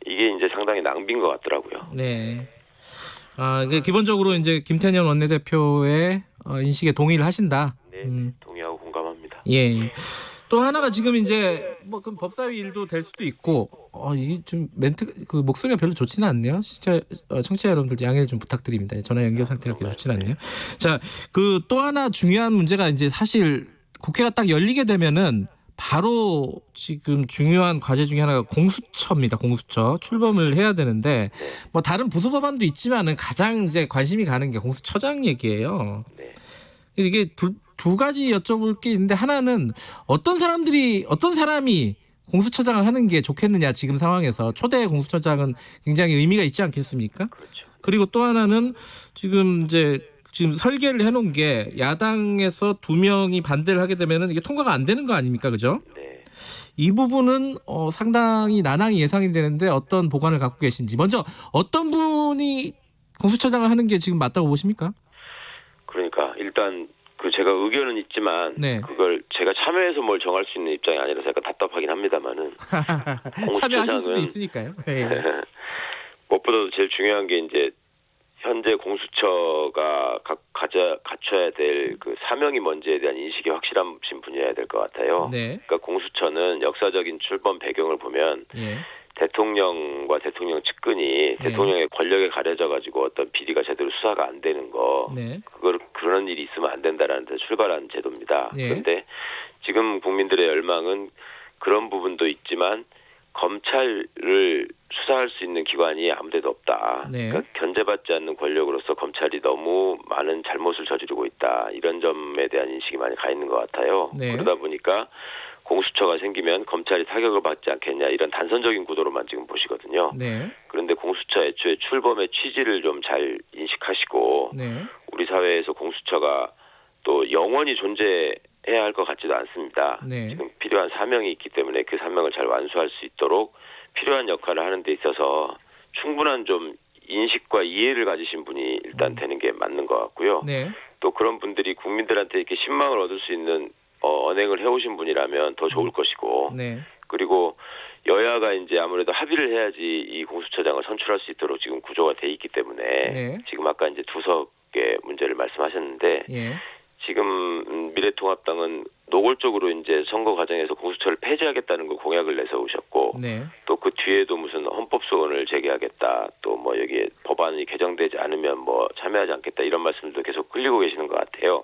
이게 이제 상당히 낭비인 것 같더라고요. 네. 기본적으로 이제 김태년 원내대표의 인식에 동의를 하신다. 네, 동의하고 공감합니다. 예. 또 하나가 지금 이제 그럼 법사위 일도 될 수도 있고 이게 좀 멘트 그 목소리가 별로 좋지는 않네요. 진짜 청취자 여러분들 양해를 좀 부탁드립니다. 전화 연결 상태가 그렇게 좋지는 않네요. 자, 그 또 하나 중요한 문제가 이제 사실 국회가 딱 열리게 되면은 바로 지금 중요한 과제 중에 하나가 공수처입니다. 공수처 출범을 해야 되는데 뭐 다른 부수 법안도 있지만은 가장 이제 관심이 가는 게 공수처장 얘기예요. 이게 두 가지 여쭤볼 게 있는데 하나는 어떤 사람이 공수처장을 하는 게 좋겠느냐 지금 상황에서 초대 공수처장은 굉장히 의미가 있지 않겠습니까? 그렇죠. 그리고 또 하나는 지금 설계를 해놓은 게 야당에서 2명이 반대를 하게 되면은 이게 통과가 안 되는 거 아닙니까, 그죠? 네. 이 부분은 상당히 난항이 예상이 되는데 어떤 보관을 갖고 계신지 먼저 어떤 분이 공수처장을 하는 게 지금 맞다고 보십니까? 그러니까 일단 제가 의견은 있지만 네. 그걸 제가 참여해서 뭘 정할 수 있는 입장이 아니라서 약간 답답하긴 합니다만은 참여하실 수도 있으니까요. 네. 무엇보다도 제일 중요한 게 이제 현재 공수처가 갖춰야 될 그 사명이 뭔지에 대한 인식이 확실하신 분이어야 될 것 같아요. 네. 그러니까 공수처는 역사적인 출범 배경을 보면 대통령과 대통령 측근이 대통령의 권력에 가려져 가지고 어떤 비리가 제대로 수사가 안 되는 거, 그런 일이 있으면 안 된다라는 데 출발한 제도입니다. 그런데 지금 국민들의 열망은 그런 부분도 있지만 검찰을 수사할 수 있는 기관이 아무데도 없다. 그러니까 견제받지 않는 권력으로서 검찰이 너무 많은 잘못을 저지르고 있다. 이런 점에 대한 인식이 많이 가 있는 것 같아요. 그러다 보니까 공수처가 생기면 검찰이 타격을 받지 않겠냐 이런 단선적인 구도로만 지금 보시거든요. 그런데 공수처 애초에 출범의 취지를 좀 잘 인식하시고 우리 사회에서 공수처가 또 영원히 존재해야 할 것 같지도 않습니다. 지금 필요한 사명이 있기 때문에 그 사명을 잘 완수할 수 있도록 필요한 역할을 하는 데 있어서 충분한 좀 인식과 이해를 가지신 분이 일단 되는 게 맞는 것 같고요. 또 그런 분들이 국민들한테 이렇게 신망을 얻을 수 있는 언행을 해오신 분이라면 더 좋을 것이고 그리고 여야가 이제 아무래도 합의를 해야지 이 공수처장을 선출할 수 있도록 지금 구조가 돼 있기 때문에 지금 아까 이제 두석의 문제를 말씀하셨는데 지금 미래통합당은 노골적으로 이제 선거 과정에서 공수처를 폐지하겠다는 거 공약을 내세우셨고 또 그 뒤에도 무슨 헌법 소원을 제기하겠다 또 뭐 여기에 법안이 개정되지 않으면 뭐 참여하지 않겠다 이런 말씀도 계속 끌리고 계시는 것 같아요.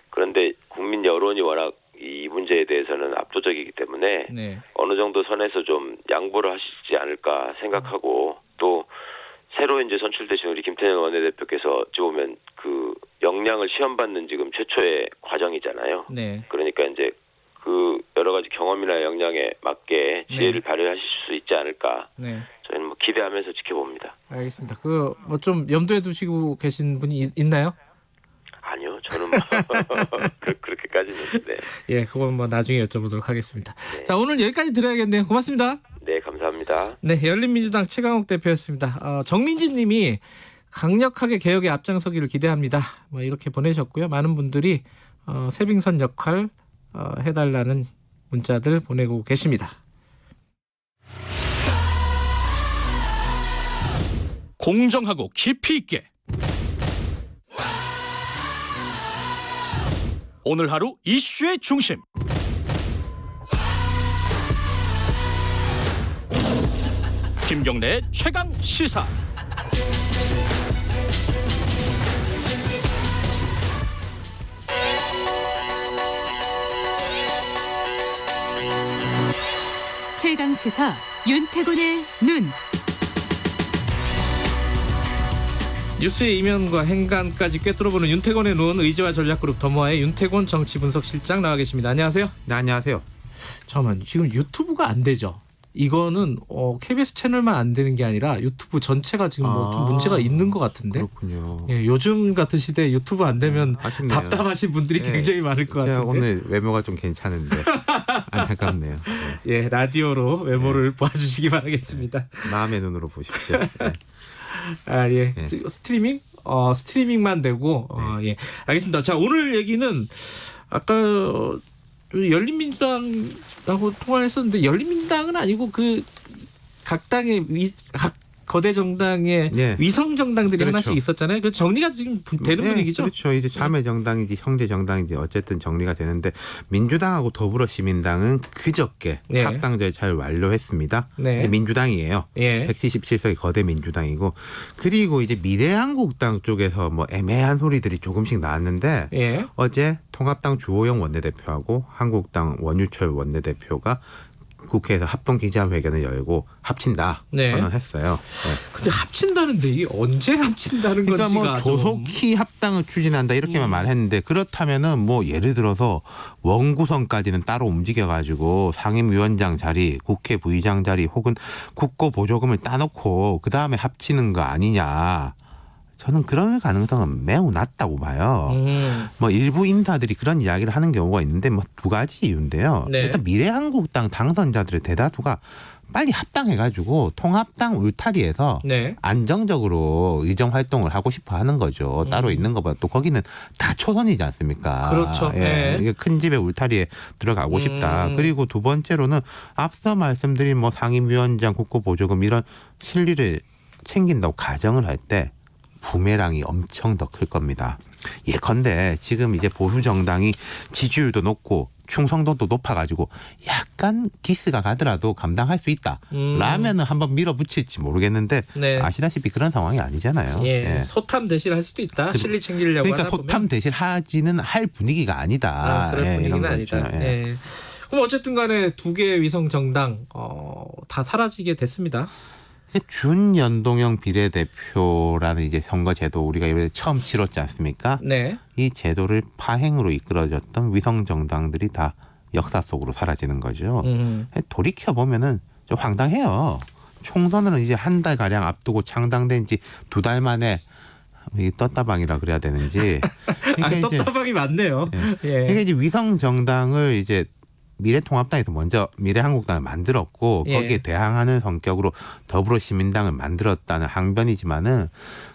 그런데 국민 여론이 워낙 이 문제에 대해서는 압도적이기 때문에 어느 정도 선에서 좀 양보를 하시지 않을까 생각하고 또 새로 이제 선출되신 우리 김태년 원내대표께서 어찌 보면 그 역량을 시험받는 지금 최초의 과정이잖아요. 그러니까 이제 그 여러 가지 경험이나 역량에 맞게 지혜를 발휘하실 수 있지 않을까. 저희는 뭐 기대하면서 지켜봅니다. 알겠습니다. 뭐 좀 염두에 두시고 계신 분이 있나요? 아니요, 저는 그렇게까지는. 예, 그건 뭐 나중에 여쭤보도록 하겠습니다. 자, 오늘 여기까지 드려야겠네요. 고맙습니다. 네, 감사합니다. 네, 열린민주당 최강욱 대표였습니다. 정민지님이 강력하게 개혁에 앞장서기를 기대합니다. 뭐 이렇게 보내셨고요. 많은 분들이 세빙선 역할 해달라는 문자들 보내고 계십니다. 공정하고 깊이 있게 오늘 하루 이슈의 중심 김경래의 최강 시사. 최강 시사 윤태곤의 눈. 뉴스의 이면과 행간까지 꿰뚫어보는 윤태곤의 눈. 의제와 전략그룹 더모아의 윤태곤 정치분석실장 나와 계십니다. 안녕하세요. 네, 안녕하세요. 잠깐만, 지금 유튜브가 안 되죠? 이거는 KBS 채널만 안 되는 게 아니라 유튜브 전체가 지금 뭐 좀 문제가 있는 것 같은데. 그렇군요. 예, 요즘 같은 시대에 유튜브 안 되면 아쉽네요. 답답하신 분들이 굉장히 많을 것 제가 같은데. 오늘 외모가 좀 괜찮은데 안타깝네요. 예, 라디오로 외모를 봐주시기 바라겠습니다. 마음의 눈으로 보십시오. 네. 아, 예. 스트리밍? 스트리밍만 되고, 예. 알겠습니다. 자, 오늘 얘기는 아까 열린민주당하고 통화를 했었는데, 열린민주당은 아니고 각 당의 각 거대 정당의 위성 정당들이 그렇죠. 하나씩 있었잖아요. 그 정리가 지금 되는 분위기죠. 그렇죠. 이제 자매 정당인지 형제 정당인지 어쨌든 정리가 되는데 민주당하고 더불어시민당은 그저께 합당 절차를 완료했습니다. 네. 민주당이에요. 177석의 거대 민주당이고 그리고 이제 미래한국당 쪽에서 뭐 애매한 소리들이 조금씩 나왔는데 어제 통합당 주호영 원내대표하고 한국당 원유철 원내대표가 국회에서 합동 기자회견을 열고 합친다 선언했어요. 근데 합친다는데 이게 언제 합친다는 그러니까 건지가 뭐 조속히 합당을 추진한다 이렇게만 말했는데 그렇다면은 뭐 예를 들어서 원구성까지는 따로 움직여가지고 상임위원장 자리, 국회 부의장 자리 혹은 국고 보조금을 따놓고 그 다음에 합치는 거 아니냐. 저는 그런 가능성은 매우 낮다고 봐요. 뭐 일부 인사들이 그런 이야기를 하는 경우가 있는데 뭐 두 가지 이유인데요. 일단 미래한국당 당선자들의 대다수가 빨리 합당해가지고 통합당 울타리에서 안정적으로 의정 활동을 하고 싶어 하는 거죠. 따로 있는 것보다 또 거기는 다 초선이지 않습니까? 그렇죠. 이게 큰 집의 울타리에 들어가고 싶다. 그리고 두 번째로는 앞서 말씀드린 뭐 상임위원장, 국고보조금 이런 실리를 챙긴다고 가정을 할 때 부메랑이 엄청 더 클 겁니다. 예컨대 지금 이제 보수 정당이 지지율도 높고 충성도도 높아가지고 약간 기스가 가더라도 감당할 수 있다. 라면은 한번 밀어붙일지 모르겠는데 아시다시피 그런 상황이 아니잖아요. 소탐 대실 할 수도 있다. 실리 챙기려고 그러니까 하다 보면. 소탐 대실 하지는 할 분위기가 아니다. 그런 분위기는 이런 아니다. 거죠. 그럼 어쨌든 간에 두 개의 위성 정당 다 사라지게 됐습니다. 준연동형 비례대표라는 이제 선거 제도 우리가 이번에 처음 치렀지 않습니까? 이 제도를 파행으로 이끌어줬던 위성 정당들이 다 역사 속으로 사라지는 거죠. 돌이켜 보면은 좀 황당해요. 총선은 이제 한 달 가량 앞두고 창당된 지 2달 만에 이 떴다방이라 그래야 되는지. 떴다방이 맞네요. 그러니까 이제 위성 정당을 이제 미래통합당에서 먼저 미래한국당을 만들었고 거기에 대항하는 성격으로 더불어시민당을 만들었다는 항변이지만은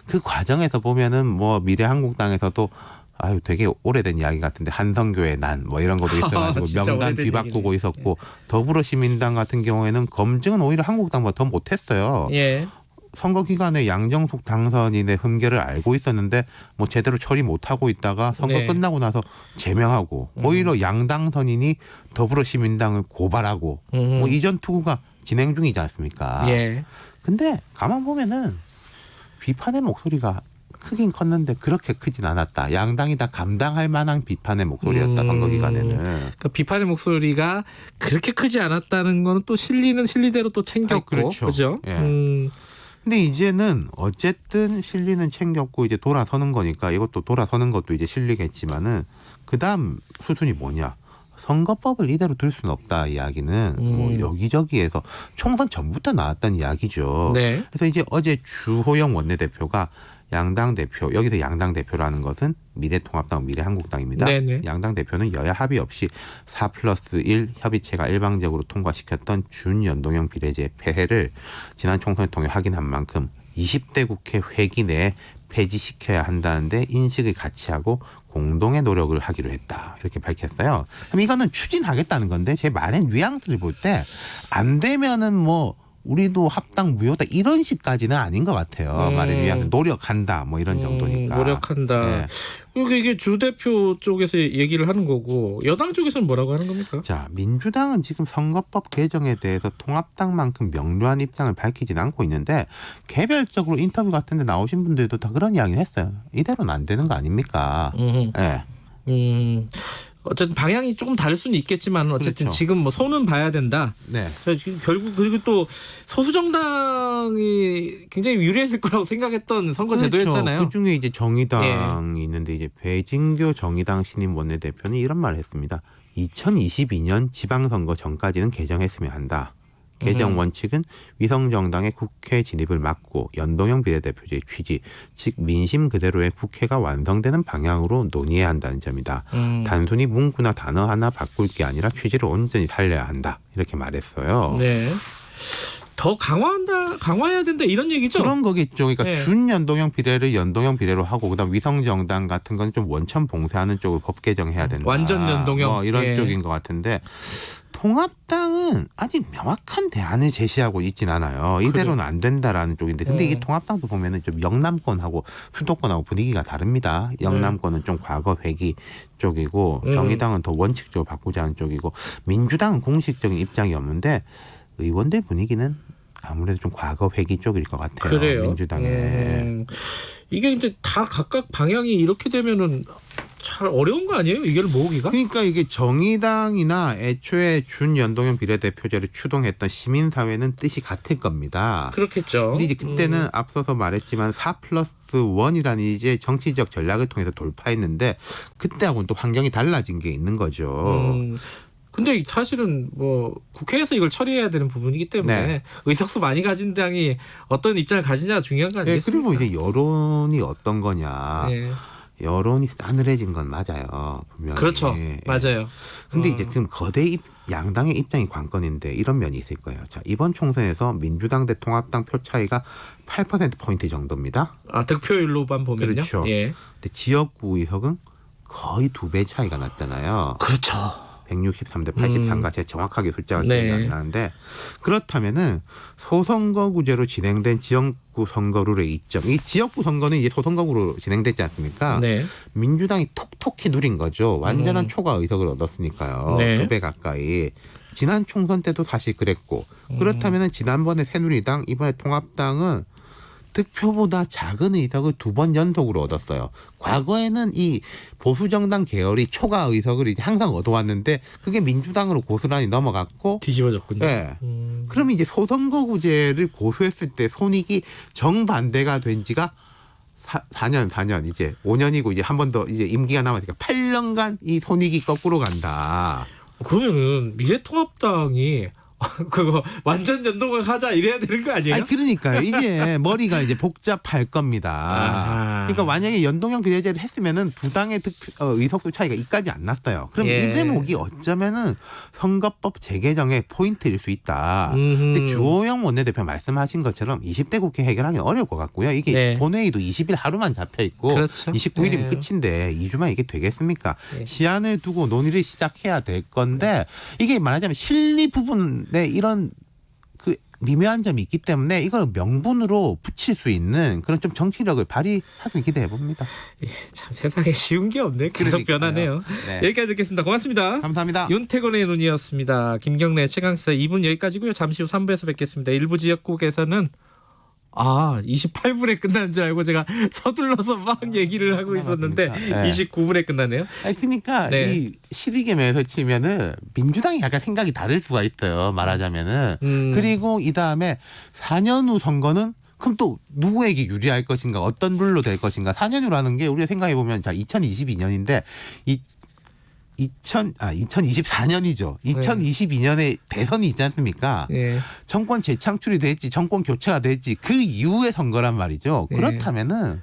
그 과정에서 보면은 뭐 미래한국당에서도 되게 오래된 이야기 같은데 한성교의 난 뭐 이런 것도 있어가지고 명단 뒤바꾸고 있었고 더불어시민당 같은 경우에는 검증은 오히려 한국당보다 더 못했어요. 선거 기간에 양정숙 당선인의 흠결을 알고 있었는데 뭐 제대로 처리 못하고 있다가 선거 끝나고 나서 제명하고 오히려 양당선인이 더불어시민당을 고발하고 뭐 이전 투구가 진행 중이지 않습니까? 근데 가만 보면은 비판의 목소리가 크긴 컸는데 그렇게 크진 않았다. 양당이 다 감당할 만한 비판의 목소리였다. 선거 기간에는. 그러니까 비판의 목소리가 그렇게 크지 않았다는 거는 또 실리는 실리대로 또 챙겼고. 그렇죠. 근데 이제는 어쨌든 실리는 챙겼고 이제 돌아서는 거니까 이것도 돌아서는 것도 이제 실리겠지만은 그다음 수순이 뭐냐? 선거법을 이대로 둘 수는 없다 이야기는 뭐 여기저기에서 총선 전부터 나왔던 이야기죠. 그래서 이제 어제 주호영 원내대표가 양당 대표, 여기서 양당 대표라는 것은 미래통합당, 미래한국당입니다. 양당 대표는 여야 합의 없이 4+1 협의체가 일방적으로 통과시켰던 준연동형 비례제 폐해를 지난 총선을 통해 확인한 만큼 20대 국회 회기 내에 폐지시켜야 한다는데 인식을 같이 하고 공동의 노력을 하기로 했다. 이렇게 밝혔어요. 그럼 이거는 추진하겠다는 건데 제 말의 뉘앙스를 볼 때 안 되면은 뭐 우리도 합당 무효다 이런 식까지는 아닌 것 같아요. 말의 뉘앙스 노력한다 뭐 이런 정도니까. 노력한다. 이게 주 대표 쪽에서 얘기를 하는 거고 여당 쪽에서는 뭐라고 하는 겁니까? 자, 민주당은 지금 선거법 개정에 대해서 통합당만큼 명료한 입장을 밝히진 않고 있는데 개별적으로 인터뷰 같은 데 나오신 분들도 다 그런 이야기를 했어요. 이대로는 안 되는 거 아닙니까? 어쨌든 방향이 조금 다를 수는 있겠지만 어쨌든 지금 뭐 손은 봐야 된다. 결국 그리고 또 소수 정당이 굉장히 유리했을 거라고 생각했던 선거 제도였잖아요. 그중에 이제 정의당이 있는데 이제 배진교 정의당 신임 원내대표는 이런 말을 했습니다. 2022년 지방선거 전까지는 개정했으면 한다. 개정 원칙은 위성정당의 국회 진입을 막고 연동형 비례대표제의 취지, 즉 민심 그대로의 국회가 완성되는 방향으로 논의해야 한다는 점이다. 단순히 문구나 단어 하나 바꿀 게 아니라 취지를 온전히 살려야 한다. 이렇게 말했어요. 네. 더 강화해야 된다 이런 얘기죠? 그런 거겠죠. 그러니까 네. 준연동형 비례를 연동형 비례로 하고 그다음 위성정당 같은 건 좀 원천 봉쇄하는 쪽으로 법 개정해야 된다. 완전 연동형. 뭐 이런 예. 쪽인 것 같은데 통합당은 아직 명확한 대안을 제시하고 있진 않아요. 이대로는 안 된다라는 쪽인데 근데 이게 통합당도 보면은 좀 영남권하고 수도권하고 분위기가 다릅니다. 영남권은 좀 과거 회기 쪽이고 정의당은 더 원칙적으로 바꾸자는 쪽이고 민주당은 공식적인 입장이 없는데 의원들 분위기는 아무래도 좀 과거 회기 쪽일 것 같아요. 그래요. 민주당에. 이게 이제 다 각각 방향이 이렇게 되면은 잘 어려운 거 아니에요? 이걸 모으기가? 그러니까 이게 정의당이나 애초에 준연동형 비례대표제를 추동했던 시민사회는 뜻이 같을 겁니다. 그렇겠죠. 근데 이제 그때는 앞서서 말했지만 4+1이라는 이제 정치적 전략을 통해서 돌파했는데 그때하고는 또 환경이 달라진 게 있는 거죠. 근데 사실은 뭐 국회에서 이걸 처리해야 되는 부분이기 때문에 네. 의석수 많이 가진 당이 어떤 입장을 가지냐가 중요한 거 아니겠습니까? 그리고 이제 여론이 어떤 거냐. 네. 여론이 싸늘해진 건 맞아요. 분명히. 그렇죠. 맞아요. 근데 이제 지금 거대 양당의 입장이 관건인데 이런 면이 있을 거예요. 자, 이번 총선에서 민주당 대 통합당 표 차이가 8%포인트 정도입니다. 아, 득표율로만 보면요. 그렇죠. 예. 근데 지역구 의석은 거의 2배 차이가 났잖아요. 그렇죠. 163대 83가 제가 정확하게 숫자가 네. 기억이 안 나는데 그렇다면은 소선거구제로 진행된 지역구 선거룰의 이점, 이 지역구 선거는 이제 소선거구로 진행됐지 않습니까? 네. 민주당이 톡톡히 누린 거죠. 완전한 초과 의석을 얻었으니까요. 네. 2배 가까이. 지난 총선 때도 사실 그랬고 그렇다면은 지난번에 새누리당, 이번에 통합당은 득표보다 작은 의석을 2번 연속으로 얻었어요. 과거에는 이 보수정당 계열이 초과 의석을 이제 항상 얻어왔는데 그게 민주당으로 고스란히 넘어갔고 뒤집어졌군요. 네. 그러면 이제 소선거구제를 고수했을 때 손익이 정반대가 된 지가 4년 이제 5년이고 이제 한 번 더 이제 임기가 남았으니까 8년간 이 손익이 거꾸로 간다. 그러면은 미래통합당이 그거 완전 연동을 하자 이래야 되는 거 아니에요? 아니 그러니까요. 이게 머리가 이제 복잡할 겁니다. 아하. 그러니까 만약에 연동형 비례제를 했으면은 두 당의 의석수 차이가 이까지 안 났어요. 그럼 예. 이 대목이 어쩌면은 선거법 재개정의 포인트일 수 있다. 근데 주호영 원내대표 말씀하신 것처럼 20대 국회 해결하기 어려울 것 같고요. 이게 네. 본회의도 20일 하루만 잡혀 있고 그렇죠. 29일이면 네. 끝인데 2주만 이게 되겠습니까? 네. 시한을 두고 논의를 시작해야 될 건데 이게 말하자면 실리 부분에 이런 그 미묘한 점이 있기 때문에 이걸 명분으로 붙일 수 있는 그런 좀 정치력을 발휘하길 기대해 봅니다. 예, 참 세상에 쉬운 게 없네. 계속 그러니까요. 변하네요. 네. 여기까지 듣겠습니다. 고맙습니다. 감사합니다. 윤태곤의 눈이었습니다. 김경래 최강시사 2분 여기까지고요. 잠시 후 3부에서 뵙겠습니다. 일부 지역국에서는 28분에 끝나는 줄 알고 제가 서둘러서 막 얘기를 하고 있었는데 네. 29분에 끝나네요. 아니 그러니까 네. 이 실위계면에서 치면은 민주당이 약간 생각이 다를 수가 있어요. 말하자면은 그리고 이 다음에 4년 후 선거는 그럼 또 누구에게 유리할 것인가, 어떤 룰로 될 것인가. 4년 후라는 게 우리가 생각해 보면 자 2022년인데 2024년이죠. 2022년에 대선이 있지 않습니까? 네. 정권 재창출이 될지 정권 교체가 될지 그 이후의 선거란 말이죠. 네. 그렇다면은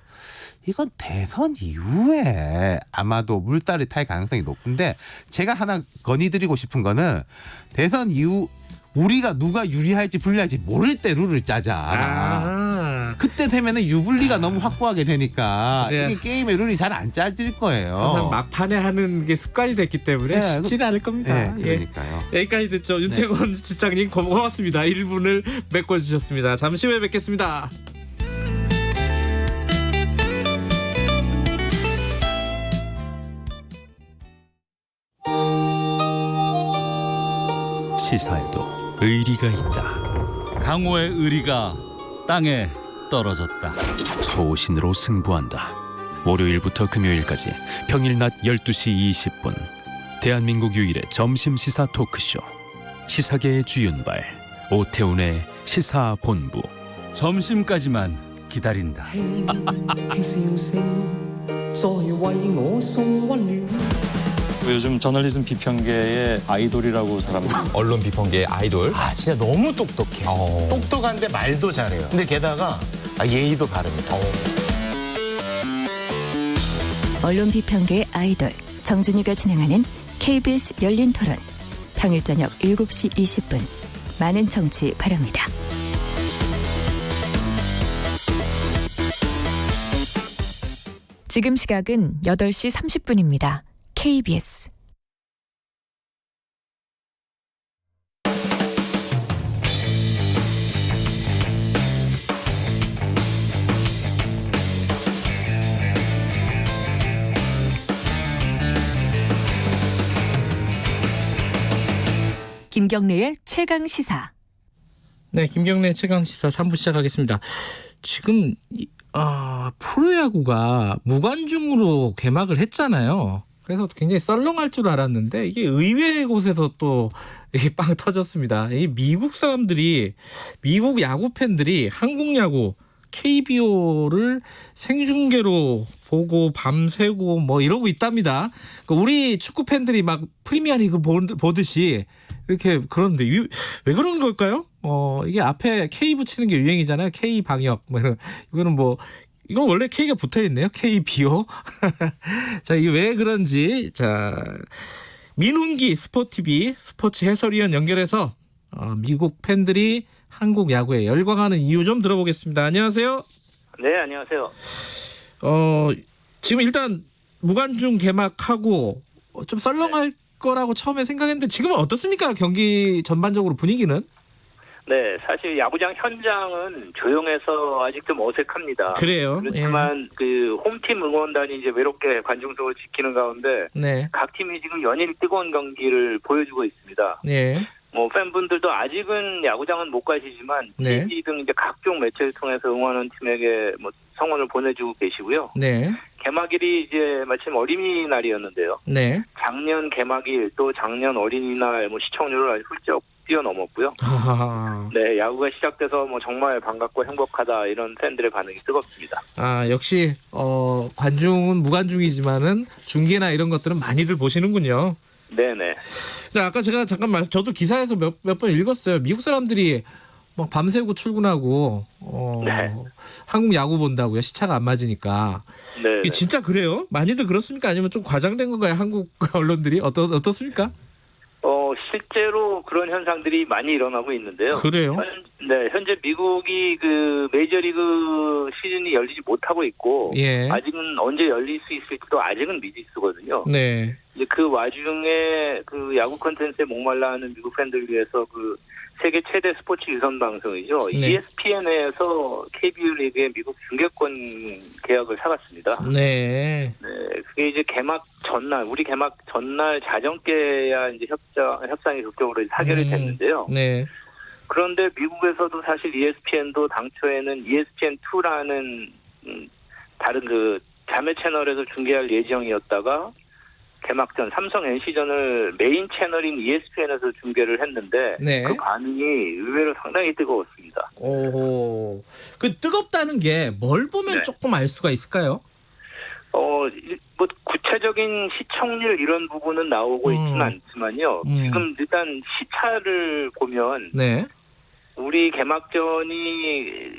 이건 대선 이후에 아마도 물살을 탈 가능성이 높은데 제가 하나 건의드리고 싶은 거는 대선 이후 우리가 누가 유리할지 불리할지 모를 때 룰을 짜자. 그때 되면은 유불리가 너무 확고하게 되니까 네. 이게 게임의 룰이 잘 안 짜질 거예요. 항상 막판에 하는 게 습관이 됐기 때문에 네, 쉽지는 않을 겁니다. 네, 그러니까요. 예. 여기까지 듣죠. 윤태곤 실장님 고맙습니다. 1분을 메꿔주셨습니다. 잠시 후에 뵙겠습니다. 시사에도 의리가 있다. 강호의 의리가 땅에 떨어졌다. 소신으로 승부한다. 월요일부터 금요일까지 평일 낮 12시 20분 대한민국 유일의 점심시사 토크쇼 시사계의 주윤발 오태훈의 시사본부. 점심까지만 기다린다. 요즘 저널리즘 비평계의 아이돌이라고 사람들. 언론 비평계의 아이돌. 아 진짜 너무 똑똑해. 똑똑한데 말도 잘해요. 근데 게다가 예의도 바릅니다. 언론 비평계의 아이돌 정준이가 진행하는 KBS 열린 토론. 평일 저녁 7시 20분. 많은 청취 바랍니다. 지금 시각은 8시 30분입니다. KBS 김경래의 최강 시사. 네, 김경래 최강 시사 3부 시작하겠습니다. 지금 프로야구가 무관중으로 개막을 했잖아요. 그래서 굉장히 썰렁할 줄 알았는데 이게 의외의 곳에서 또 이게 빵 터졌습니다. 이 미국 사람들이, 미국 야구 팬들이 한국 야구 KBO를 생중계로 보고 밤새고 뭐 이러고 있답니다. 우리 축구 팬들이 막 프리미어리그 보듯이 이렇게 그러는데 왜 그러는 걸까요? 이게 앞에 K 붙이는 게 유행이잖아요. K 방역. 이거는 이건 원래 K가 붙어 있네요. KBO. 자, 이게 왜 그런지, 자, 민훈기 스포티비 스포츠 해설위원 연결해서 미국 팬들이 한국 야구에 열광하는 이유 좀 들어보겠습니다. 안녕하세요. 네, 안녕하세요. 지금 일단 무관중 개막하고 좀 썰렁할 거라고 처음에 생각했는데 지금은 어떻습니까? 경기 전반적으로 분위기는? 네, 사실 야구장 현장은 조용해서 아직 좀 어색합니다. 그래요. 그렇지만 그 홈팀 응원단이 이제 외롭게 관중석을 지키는 가운데 네. 각 팀이 지금 연일 뜨거운 경기를 보여주고 있습니다. 네. 팬분들도 아직은 야구장은 못 가시지만 네. TV 등 이제 각종 매체를 통해서 응원하는 팀에게 성원을 보내주고 계시고요. 네. 개막일이 이제 마침 어린이날이었는데요. 네. 작년 개막일 또 작년 어린이날 시청률을 아주 훌쩍 뛰어넘었고요. 네, 야구가 시작돼서 정말 반갑고 행복하다 이런 팬들의 반응이 뜨겁습니다. 역시 관중은 무관중이지만은 중계나 이런 것들은 많이들 보시는군요. 네네. 아까 제가 잠깐 저도 기사에서 몇 번 읽었어요. 미국 사람들이 막 밤새고 출근하고 네. 한국 야구 본다고요. 시차가 안 맞으니까. 네. 이게 진짜 그래요? 많이들 그렇습니까? 아니면 좀 과장된 건가요? 한국 언론들이 어떻습니까? 실제로 그런 현상들이 많이 일어나고 있는데요. 그래요? 현재 미국이 그 메이저리그 시즌이 열리지 못하고 있고 예. 아직은 언제 열릴 수 있을지도 아직은 미지수거든요. 네. 이제 그 와중에 그 야구 콘텐츠에 목말라 하는 미국 팬들을 위해서 그 세계 최대 스포츠 유선 방송이죠. 네. ESPN에서 KBO 리그의 미국 중계권 계약을 사갔습니다. 네. 네, 그게 이제 개막 전날, 우리 개막 전날 자정께야 이제 협상이 극적으로 타결이 됐는데요. 네. 그런데 미국에서도 사실 ESPN도 당초에는 ESPN2라는 다른 그 자매 채널에서 중계할 예정이었다가 개막전 삼성 NC전을 메인 채널인 ESPN에서 중계를 했는데 네. 그 반응이 의외로 상당히 뜨거웠습니다. 오, 그 뜨겁다는 게 뭘 보면 네. 조금 알 수가 있을까요? 구체적인 시청률 이런 부분은 나오고 있지는 않지만요. 지금 일단 시차를 보면 네. 우리 개막전이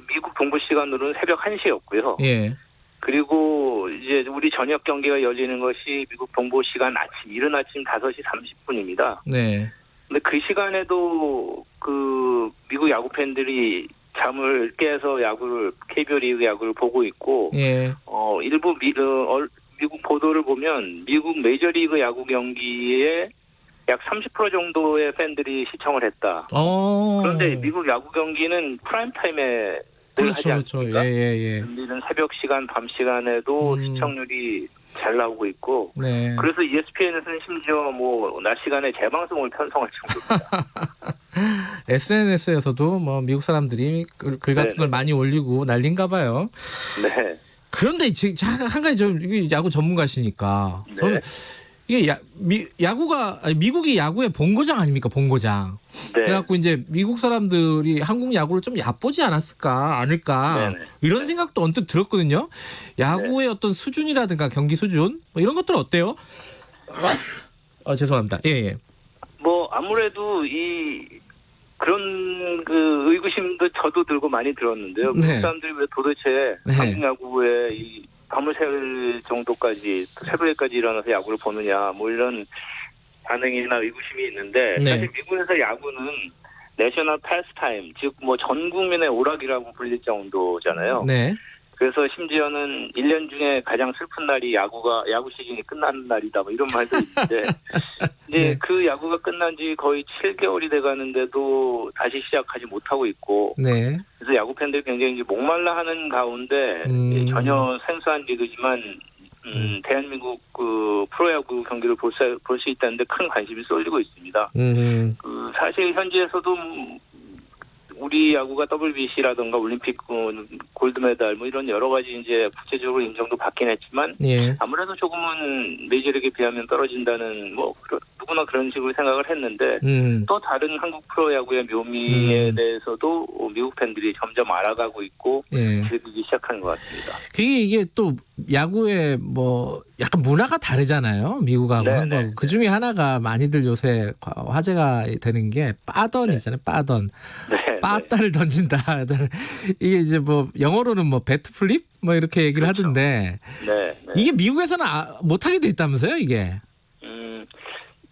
미국 동부 시간으로는 새벽 1시였고요. 예. 그리고 이제 우리 저녁 경기가 열리는 것이 미국 동부 시간 이른 아침 5시 30분입니다. 네. 근데 그 시간에도 그 미국 야구 팬들이 잠을 깨서 KBO 리그 야구를 보고 있고, 예. 일부 미국 보도를 보면 미국 메이저리그 야구 경기에 약 30% 정도의 팬들이 시청을 했다. 그런데 미국 야구 경기는 프라임 타임에 하지 않습니까? 예. 우리는 새벽 시간, 밤 시간에도 시청률이 잘 나오고 있고, 네. 그래서 ESPN에서는 심지어 낮 시간에 재방송을 편성할 정도입니다. SNS에서도 미국 사람들이 글 같은 걸 많이 올리고 난린가 봐요. 네. 그런데 한 가지 이게 야구 전문가시니까 저는 이게 미국이 야구의 본고장 아닙니까? 본고장. 네. 그래갖고 이제 미국 사람들이 한국 야구를 좀 얕보지 않을까 이런 생각도 언뜻 들었거든요. 야구의 어떤 수준이라든가 경기 수준 이런 것들 어때요? 죄송합니다. 예. 뭐 아무래도 그런 그 의구심도 저도 들고 많이 들었는데요. 그 사람들이 왜 도대체 한국 야구에 이 밤을 샐 정도까지 새벽에까지 일어나서 야구를 보느냐 뭐 이런 반응이나 의구심이 있는데 사실 미국에서 야구는 내셔널 패스타임, 즉 뭐 전 국민의 오락이라고 불릴 정도잖아요. 네. 그래서 심지어는 1년 중에 가장 슬픈 날이 야구 시즌이 끝나는 날이다 뭐 이런 말도 있는데 이제 그 야구가 끝난 지 거의 7개월이 돼 가는데도 다시 시작하지 못하고 있고 그래서 야구 팬들이 굉장히 이제 목말라 하는 가운데 전혀 생소한 리그지만 대한민국 그 프로야구 경기를 볼 수 있다는데 큰 관심이 쏠리고 있습니다. 그 사실 현지에서도 우리 야구가 WBC라든가 올림픽 골드메달 뭐 이런 여러 가지 이제 국제적으로 인정도 받긴 했지만 아무래도 조금은 메이저리그에 비하면 떨어진다는 뭐 누구나 그런 식으로 생각을 했는데 또 다른 한국 프로야구의 묘미에 대해서도 미국 팬들이 점점 알아가고 있고 즐기기 시작하는 것 같습니다. 이게 또 야구의 뭐 약간 문화가 다르잖아요. 미국하고 한국하고. 그 중에 하나가 많이들 요새 화제가 되는 게 빠던이잖아요. 빠던. 빠따를 던진다. 이게 이제 뭐 영어로는 뭐 배트 플립 뭐 이렇게 얘기를 하던데 이게 미국에서는 못하게 돼 있다면서요, 이게?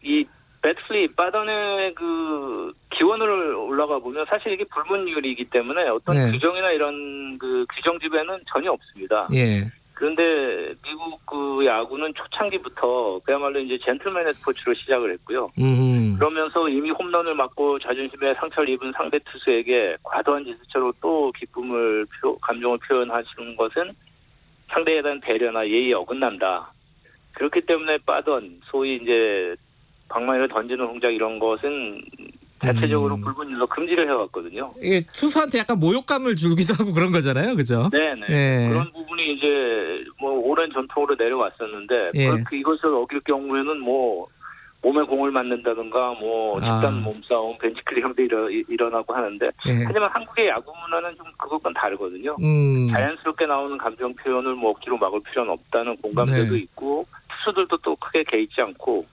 이 배트 플립 빠던의 그 기원을 올라가 보면 사실 이게 불문율이기 때문에 어떤 규정이나 이런 그 규정 집에는 전혀 없습니다. 그런데 미국 그 야구는 초창기부터 그야말로 이제 젠틀맨의 스포츠로 시작을 했고요. 그러면서 이미 홈런을 맞고 자존심에 상처를 입은 상대 투수에게 과도한 제스처로 또 감정을 표현하시는 것은 상대에 대한 배려나 예의에 어긋난다. 그렇기 때문에 빠던 소위 이제 방망이를 던지는 동작 이런 것은 자체적으로 불문율로 금지를 해왔거든요. 이게 투수한테 약간 모욕감을 주기도 하고 그런 거잖아요, 그죠? 네네. 그런 부분이 이제 뭐 오랜 전통으로 내려왔었는데 이것을 어길 경우에는 뭐 몸에 공을 맞는다든가 뭐 집단 몸싸움, 벤치클리형도 일어나고 하는데 하지만 한국의 야구 문화는 좀 그것과는 다르거든요. 자연스럽게 나오는 감정 표현을 뭐 억지로 막을 필요는 없다는 공감대도 있고 투수들도 또 크게 개의치 않고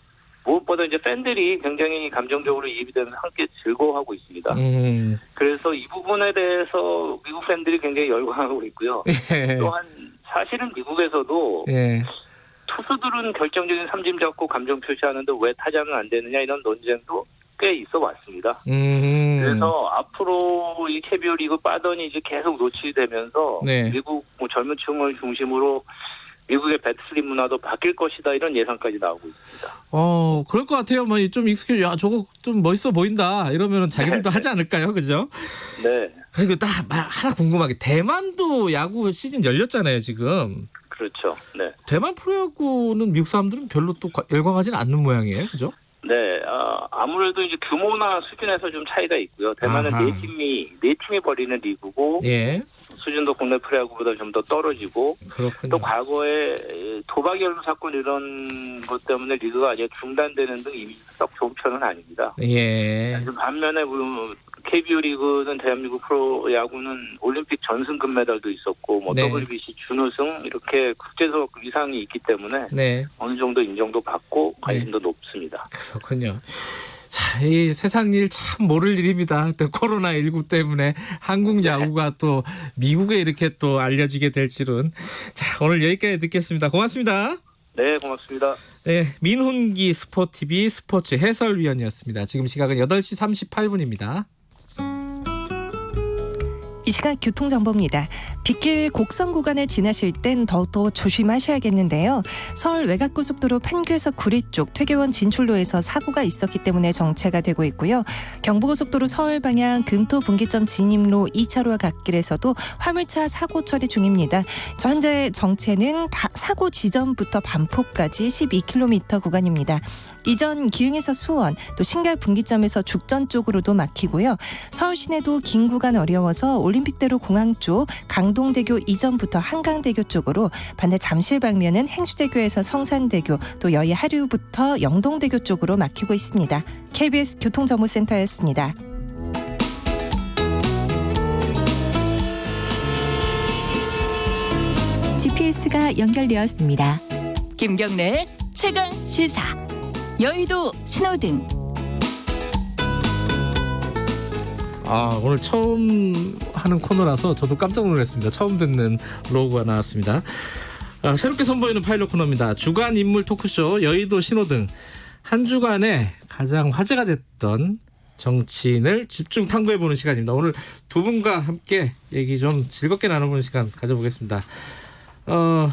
무엇보다 이제 팬들이 굉장히 감정적으로 이입이 되면서 함께 즐거워하고 있습니다. 그래서 이 부분에 대해서 미국 팬들이 굉장히 열광하고 있고요. 또한 사실은 미국에서도 투수들은 결정적인 삼진 잡고 감정 표시하는데 왜 타자는 안 되느냐 이런 논쟁도 꽤 있어 왔습니다. 그래서 앞으로 이 KBO 리그 빠던이 이제 계속 노출되면서 미국 뭐 젊은 층을 중심으로 미국의 배트슬립 문화도 바뀔 것이다 이런 예상까지 나오고 있습니다. 그럴 것 같아요. 뭐 좀 익숙해져. 야, 저거 좀 멋있어 보인다. 이러면은 자기들도 하지 않을까요, 그죠? 그리고 딱 하나 궁금한 게 대만도 야구 시즌 열렸잖아요, 지금. 그렇죠. 대만 프로야구는 미국 사람들은 별로 또 열광하지는 않는 모양이에요, 그죠? 아무래도 이제 규모나 수준에서 좀 차이가 있고요. 대만은 네 팀이 벌이는 리그고 수준도 국내 프로야구보다 좀 더 떨어지고 또 과거에 도박 연루 사건 이런 것 때문에 리그가 아예 중단되는 등 이미지가 썩 좋은 편은 아닙니다. 반면에 KBO 리그는 대한민국 프로야구는 올림픽 전승 금메달도 있었고 뭐 WBC 준우승 이렇게 국제적 위상이 있기 때문에 어느 정도 인정도 받고 관심도 높습니다. 그렇군요. 자, 이 세상 일 참 모를 일입니다. 또 코로나19 때문에 한국 야구가 또 미국에 이렇게 또 알려지게 될 줄은. 자, 오늘 여기까지 듣겠습니다. 고맙습니다. 네, 고맙습니다. 민훈기 스포티비 스포츠 해설위원이었습니다. 지금 시각은 8시 38분입니다. 이 시각 교통정보입니다. 빗길 곡선 구간을 지나실 땐 더욱더 조심하셔야겠는데요. 서울 외곽고속도로 판교에서 구리 쪽 퇴계원 진출로에서 사고가 있었기 때문에 정체가 되고 있고요. 경부고속도로 서울 방향 금토 분기점 진입로 2차로와 갓길에서도 화물차 사고 처리 중입니다. 현재 정체는 사고 지점부터 반포까지 12km 구간입니다. 이전 기흥에서 수원, 또 신갈 분기점에서 죽전 쪽으로도 막히고요. 서울 시내도 긴 구간 어려워서 올림픽대로 공항 쪽 강동대교 이전부터 한강대교 쪽으로, 반대 잠실 방면은 행주대교에서 성산대교, 또 여의 하류부터 영동대교 쪽으로 막히고 있습니다. KBS 교통정보센터였습니다. GPS가 연결되었습니다. 김경래 최강 시사. 여의도 신호등. 오늘 처음 하는 코너라서 저도 깜짝 놀랐습니다. 처음 듣는 로고가 나왔습니다. 새롭게 선보이는 파일럿 코너입니다. 주간 인물 토크쇼 여의도 신호등. 한 주간에 가장 화제가 됐던 정치인을 집중 탐구해보는 시간입니다. 오늘 두 분과 함께 얘기 좀 즐겁게 나눠보는 시간 가져보겠습니다.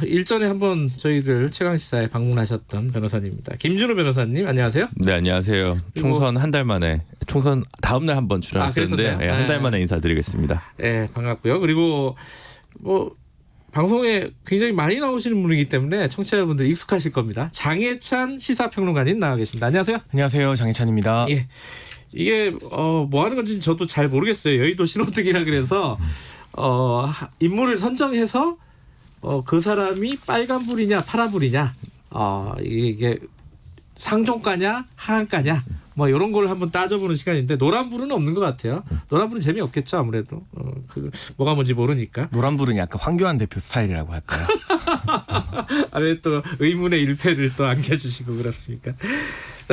일전에 한번 저희들 최강시사에 방문하셨던 변호사님입니다. 김준우 변호사님 안녕하세요. 네, 안녕하세요. 총선 한 달 만에, 총선 다음 날 한번 출연했었는데 네, 한 달 만에 인사드리겠습니다. 네, 반갑고요. 그리고 방송에 굉장히 많이 나오시는 분이기 때문에 청취자분들 익숙하실 겁니다. 장혜찬 시사평론가님 나와 계십니다. 안녕하세요. 안녕하세요. 장혜찬입니다. 예. 이게 뭐 하는 건지 저도 잘 모르겠어요. 여의도 신호등이라 그래서 인물을 선정해서 그 사람이 빨간불이냐 파란불이냐 이게 상종가냐 하한가냐 뭐 이런 걸 한번 따져보는 시간인데 노란불은 없는 것 같아요. 노란불은 재미없겠죠 아무래도 뭐가 뭔지 모르니까. 노란불은 약간 황교안 대표 스타일이라고 할까요? 왜 또 의문의 일패를 또 안겨주시고 그렇습니까?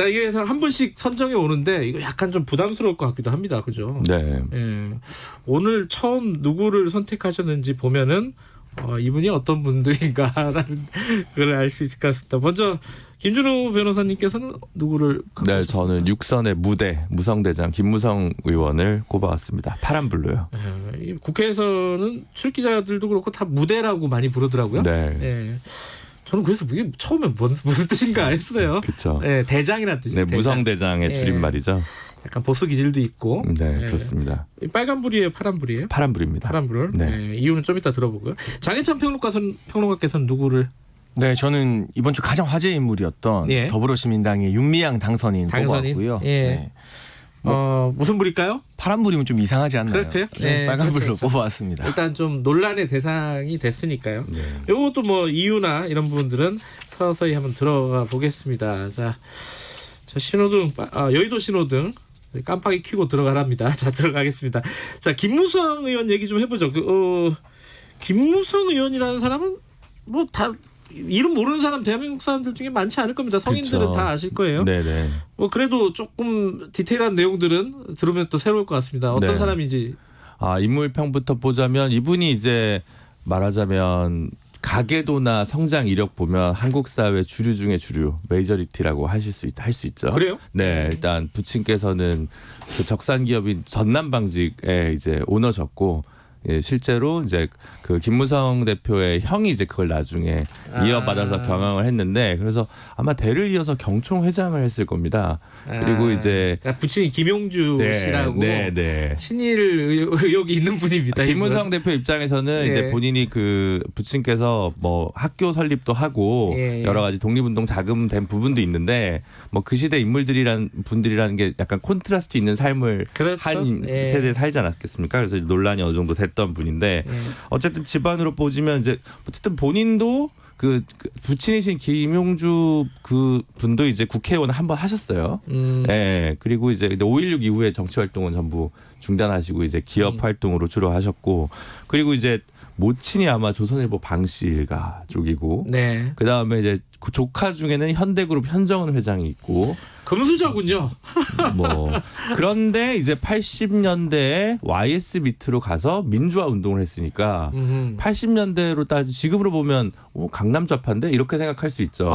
이게 한 분씩 선정해 오는데 이거 약간 좀 부담스러울 것 같기도 합니다. 그죠? 네. 예. 오늘 처음 누구를 선택하셨는지 보면은 이분이 어떤 분들인가라는 걸 알 수 있을 것 같습니다. 먼저 김준우 변호사님께서는 누구를? 네, 저는 육선의 무성대장 김무성 의원을 꼽아왔습니다. 파란불로요. 예. 국회에서는 출기자들도 그렇고 다 무대라고 많이 부르더라고요. 네. 예. 저는 그래서 이게 처음에 무슨 뜻인가 했어요. 그렇죠. 네, 대장이라는 뜻이에요. 네, 무성대장의 줄임말이죠. 약간 보수 기질도 있고. 네, 그렇습니다. 빨간불이에요, 파란불이에요? 파란불입니다. 파란불. 네. 이유는 좀 이따 들어보고요. 장혜찬 평론가께서는 누구를? 네, 저는 이번 주 가장 화제 인물이었던 더불어시민당의 윤미향 당선인 뽑아왔고요. 예. 네. 무슨 불일까요? 파란불이면 좀 이상하지 않나요? 그렇죠. 네, 빨간불로 그렇죠. 뽑아왔습니다. 일단 좀 논란의 대상이 됐으니까요. 이것도 뭐 이유나 이런 부분들은 서서히 한번 들어가 보겠습니다. 자 신호등, 여의도 신호등 깜빡이 켜고 들어가랍니다. 자 들어가겠습니다. 자 김무성 의원 얘기 좀 해보죠. 김무성 의원이라는 사람은 뭐 다 이름 모르는 사람 대한민국 사람들 중에 많지 않을 겁니다. 성인들은 그렇죠. 다 아실 거예요. 네네. 뭐 그래도 조금 디테일한 내용들은 들으면 또 새로울 것 같습니다. 어떤 사람인지. 인물평부터 보자면 이분이 이제 말하자면 가계도나 성장 이력 보면 한국 사회 주류 중에 주류, 메이저리티라고 할 수 있죠. 그래요? 네, 일단 부친께서는 그 적산 기업인 전남방직에 이제 오너셨고. 예, 실제로 이제 그 김무성 대표의 형이 이제 그걸 나중에 이어받아서 경영을 했는데 그래서 아마 대를 이어서 경총 회장을 했을 겁니다. 그리고 이제 그러니까 부친이 김용주 씨라고 친일 의혹이 있는 분입니다. 김무성 대표 입장에서는 이제 본인이 그 부친께서 뭐 학교 설립도 하고 여러 가지 독립운동 자금된 부분도 있는데 뭐 그 시대 분들이라는 게 약간 콘트라스트 있는 삶을 한 세대에 살지 않았겠습니까? 그래서 논란이 어느 정도 했던 분인데 어쨌든 집안으로 보시면 이제 어쨌든 본인도 그 부친이신 김용주 그 분도 이제 국회의원 한번 하셨어요. 예. 그리고 이제 5.16 이후에 정치 활동은 전부 중단하시고 이제 기업 활동으로 주로 하셨고 그리고 이제 모친이 아마 조선일보 방씨 일가 쪽이고 그 다음에 이제 그 조카 중에는 현대그룹 현정은 회장이 있고 금수저군요. 뭐 그런데 이제 80년대에 YS 밑으로 가서 민주화 운동을 했으니까 80년대로 따지 지금으로 보면 강남 좌파인데 이렇게 생각할 수 있죠.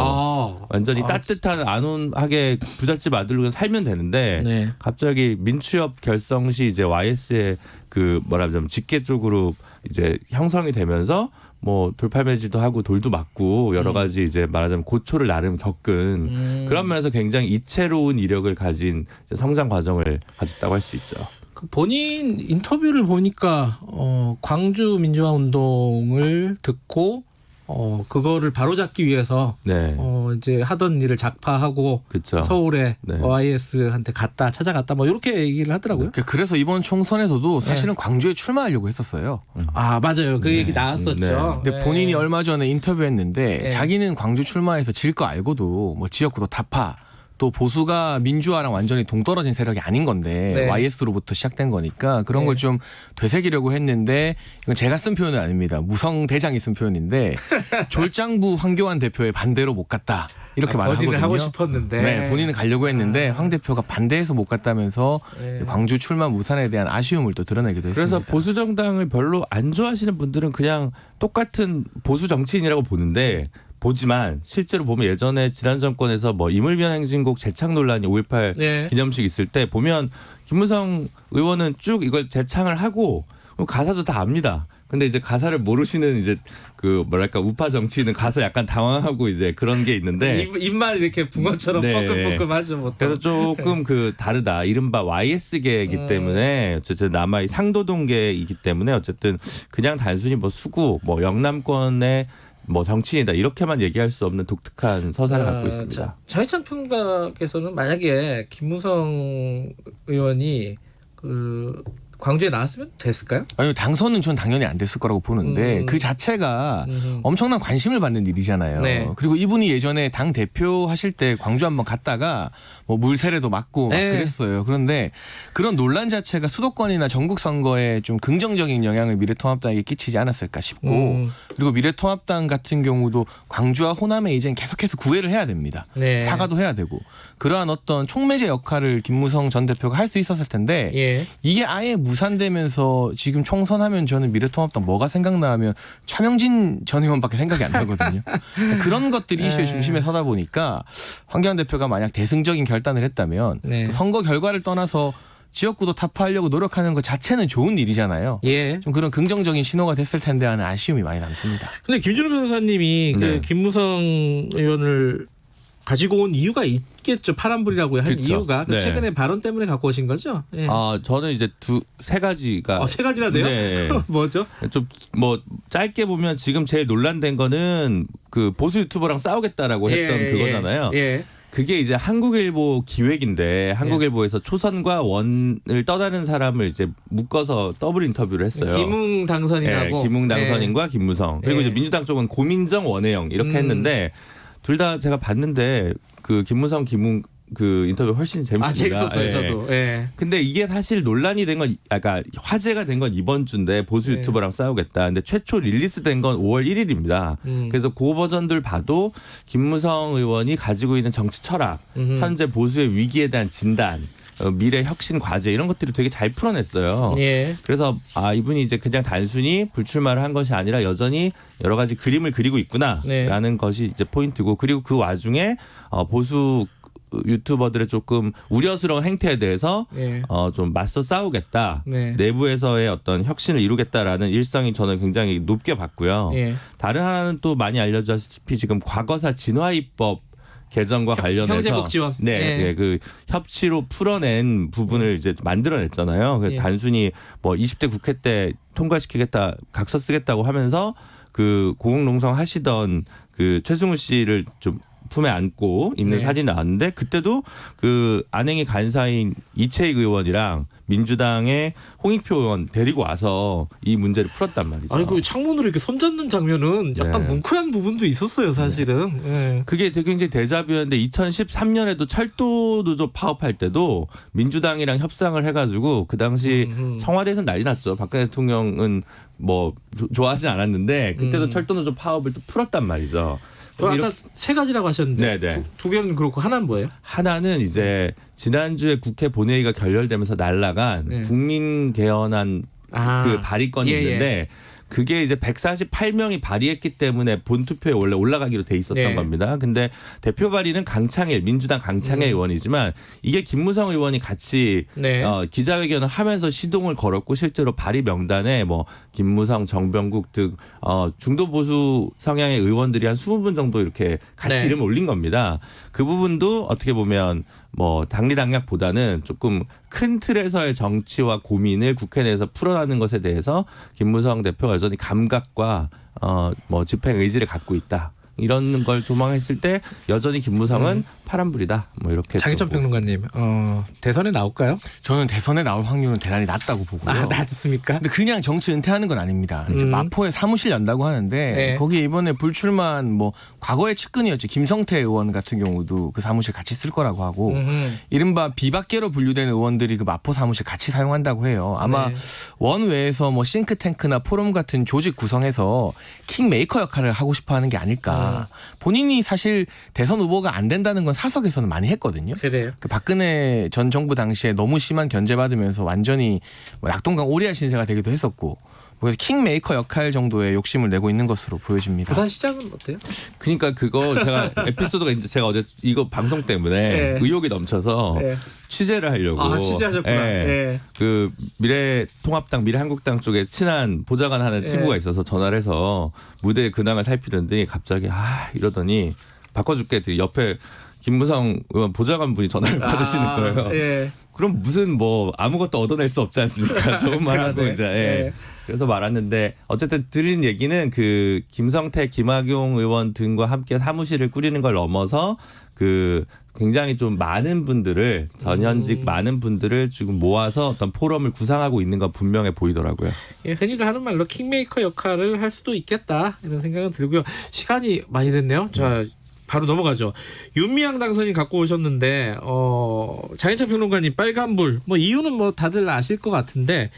완전히 따뜻한 안온하게 부잣집 아들로 살면 되는데 갑자기 민추협 결성 시 이제 YS의 그 뭐라면 직계 쪽으로 이제 형성이 되면서 뭐 돌팔매질도 하고 돌도 맞고 여러 가지 이제 말하자면 고초를 나름 겪은 그런 면에서 굉장히 이채로운 이력을 가진 성장 과정을 가졌다고 할 수 있죠. 본인 인터뷰를 보니까 광주 민주화 운동을 듣고 그거를 바로잡기 위해서 이제 하던 일을 작파하고 서울에 YS한테 찾아갔다 뭐 이렇게 얘기를 하더라고요. 그래서 이번 총선에서도 사실은 광주에 출마하려고 했었어요. 맞아요. 그 얘기 나왔었죠. 근데 본인이 얼마 전에 인터뷰했는데 자기는 광주 출마해서 질 거 알고도 뭐 지역구도 다 또 보수가 민주화랑 완전히 동떨어진 세력이 아닌 건데 네. YS로부터 시작된 거니까 그런 네. 걸 좀 되새기려고 했는데 이건 제가 쓴 표현은 아닙니다. 무성 대장이 쓴 표현인데 졸장부 황교안 대표의 반대로 못 갔다 이렇게 말을 본인은 하거든요. 하고 싶었는데. 네, 본인은 가려고 했는데 황 대표가 반대해서 못 갔다면서 네. 광주 출마 무산에 대한 아쉬움을 또 드러내기도 했습니다. 그래서 보수 정당을 별로 안 좋아하시는 분들은 그냥 똑같은 보수 정치인이라고 보지만 실제로 보면 예전에 지난 정권에서 뭐 이물변 행진곡 재창 논란이 5.18 네. 기념식 있을 때 보면 김무성 의원은 쭉 이걸 재창을 하고 가사도 다 압니다. 근데 이제 가사를 모르시는 이제 그 뭐랄까 우파 정치인은 가서 약간 당황하고 이제 그런 게 있는데 입만 이렇게 붕어처럼 네. 뻐끔뻐끔하죠. 보통. 그래서 조금 그 다르다. 이른바 YS계이기 때문에 어쨌든 남아의 상도동계이기 때문에 어쨌든 그냥 단순히 뭐 수구 뭐 영남권의 뭐 정치인이다 이렇게만 얘기할 수 없는 독특한 서사를 갖고 있습니다. 장희찬 평가께서는 만약에 김무성 의원이 그 광주에 나왔으면 됐을까요? 아니 당선은 전 당연히 안 됐을 거라고 보는데 그 자체가 엄청난 관심을 받는 일이잖아요. 네. 그리고 이분이 예전에 당 대표 하실 때 광주 한번 갔다가 뭐 물세례도 맞고 막 네. 그랬어요. 그런데 그런 논란 자체가 수도권이나 전국 선거에 좀 긍정적인 영향을 미래통합당에게 끼치지 않았을까 싶고 그리고 미래통합당 같은 경우도 광주와 호남에 이제 계속해서 구애를 해야 됩니다. 네. 사과도 해야 되고 그러한 어떤 촉매제 역할을 김무성 전 대표가 할 수 있었을 텐데 예. 이게 아예 무산되면서 지금 총선하면 저는 미래통합당 뭐가 생각나면 차명진 전 의원밖에 생각이 안 나거든요. 그런 것들이 이슈의 중심에 서다 보니까 황교안 대표가 만약 대승적인 결단을 했다면 네. 또 선거 결과를 떠나서 지역구도 타파하려고 노력하는 것 자체는 좋은 일이잖아요. 예. 좀 그런 긍정적인 신호가 됐을 텐데 하는 아쉬움이 많이 남습니다. 근데 김준호 변호사님이 네. 그 김무성 의원을 가지고 온 이유가 있겠죠. 파란불이라고 한 그렇죠. 이유가 네. 최근에 발언 때문에 갖고 오신 거죠? 예. 저는 이제 세 가지가 세 가지나 돼요? 네. 뭐죠? 좀 뭐 짧게 보면 지금 제일 논란된 거는 그 보수 유튜버랑 싸우겠다라고 했던 그거잖아요. 예. 그게 이제 한국일보 기획인데 한국일보에서 초선과 원을 떠나는 사람을 이제 묶어서 더블 인터뷰를 했어요. 김웅 당선인하고 김웅 당선인과 김무성 그리고 이제 민주당 쪽은 고민정 원혜영 이렇게 했는데 둘 다 제가 봤는데 그 김무성 김웅 그 인터뷰 훨씬 재밌습니다. 재밌었어요, 저도. 예. 근데 이게 사실 논란이 된 건, 아까 화제가 된 건 이번 주인데 보수 유튜버랑 싸우겠다. 근데 최초 릴리스된 건 5월 1일입니다. 그래서 그 버전들 봐도 김무성 의원이 가지고 있는 정치 철학, 현재 보수의 위기에 대한 진단, 미래 혁신 과제 이런 것들이 되게 잘 풀어냈어요. 예. 그래서 이분이 이제 그냥 단순히 불출마를 한 것이 아니라 여전히 여러 가지 그림을 그리고 있구나라는 것이 이제 포인트고 그리고 그 와중에 보수 유튜버들의 조금 우려스러운 행태에 대해서 좀 맞서 싸우겠다. 네. 내부에서의 어떤 혁신을 이루겠다라는 일성이 저는 굉장히 높게 봤고요. 예. 다른 하나는 또 많이 알려졌다시피 지금 과거사 진화입법 개정과 관련해서 형제복지원. 네, 그 협치로 풀어낸 부분을 이제 만들어냈잖아요. 그래서 단순히 뭐 20대 국회 때 통과시키겠다, 각서 쓰겠다고 하면서 그 고공농성 하시던 그 최승우 씨를 좀 품에 안고 있는 사진이 나왔는데 그때도 그 안행이 간사인 이채익 의원이랑 민주당의 홍익표 의원 데리고 와서 이 문제를 풀었단 말이죠. 아니 그 창문으로 이렇게 손잡는 장면은 약간 뭉클한 부분도 있었어요, 사실은. 네. 그게 되게 굉장히 데자뷰였는데 2013년에도 철도 노조 파업할 때도 민주당이랑 협상을 해가지고 그 당시 청와대에서 난리 났죠. 박근혜 대통령은 뭐 좋아하지 않았는데 그때도 철도 노조 파업을 또 풀었단 말이죠. 아까 세 가지라고 하셨는데 네네. 두 개는 그렇고 하나는 뭐예요? 하나는 이제 지난주에 국회 본회의가 결렬되면서 날아간 국민 개헌안 그 발의건이 있는데 그게 이제 148명이 발의했기 때문에 본투표에 원래 올라가기로 돼 있었던 겁니다. 근데 대표 발의는 강창일 민주당 강창일 의원이지만 이게 김무성 의원이 같이 기자회견을 하면서 시동을 걸었고 실제로 발의 명단에 뭐 김무성, 정병국 등 중도 보수 성향의 의원들이 한 20분 정도 이렇게 같이 이름을 올린 겁니다. 그 부분도 어떻게 보면 뭐 당리당략보다는 조금 큰 틀에서의 정치와 고민을 국회 내에서 풀어나는 것에 대해서 김무성 대표가 여전히 감각과 뭐 집행 의지를 갖고 있다. 이런 걸 조망했을 때 여전히 김무성은 파란불이다. 뭐 이렇게. 장희천 평론가님, 대선에 나올까요? 저는 대선에 나올 확률은 대단히 낮다고 보고요. 아, 낮습니까? 근데 그냥 정치 은퇴하는 건 아닙니다. 이제 마포에 사무실 연다고 하는데 네. 거기에 이번에 불출마한 뭐 과거의 측근이었지 김성태 의원 같은 경우도 그 사무실 같이 쓸 거라고 하고 이른바 비박계로 분류된 의원들이 그 마포 사무실 같이 사용한다고 해요. 아마 네. 원외에서 뭐 싱크탱크나 포럼 같은 조직 구성해서 킹메이커 역할을 하고 싶어하는 게 아닐까. 본인이 사실 대선 후보가 안 된다는 건 사석에서는 많이 했거든요. 그래요. 그 박근혜 전 정부 당시에 너무 심한 견제받으면서 완전히 뭐 낙동강 오리알 신세가 되기도 했었고 그래서 킹메이커 역할 정도의 욕심을 내고 있는 것으로 보여집니다. 부산시장은 어때요? 그러니까 그거 제가 에피소드가 이제 제가 어제 이거 방송 때문에 네. 의욕이 넘쳐서 네. 취재를 하려고. 아, 취재하셨구나. 네. 그 미래통합당, 미래한국당 쪽에 친한 보좌관 하는 네. 친구가 있어서 전화를 해서 무대 근황을 살피는데 갑자기 이러더니 바꿔줄게. 옆에 김무성 의원 보좌관 분이 전화를 받으시는 거예요. 예. 그럼 무슨 뭐 아무것도 얻어낼 수 없지 않습니까? 좋은 말하고 그러네. 이제. 예. 그래서 말았는데 어쨌든 들은 얘기는 그 김성태, 김학용 의원 등과 함께 사무실을 꾸리는 걸 넘어서 그 굉장히 좀 많은 분들을 전현직 많은 분들을 지금 모아서 어떤 포럼을 구상하고 있는 건 분명해 보이더라고요. 예, 흔히들 하는 말로 킹메이커 역할을 할 수도 있겠다 이런 생각은 들고요. 시간이 많이 됐네요. 자, 바로 넘어가죠. 윤미향 당선인 갖고 오셨는데 장희천 평론가님 빨간불 뭐 이유는 뭐 다들 아실 것 같은데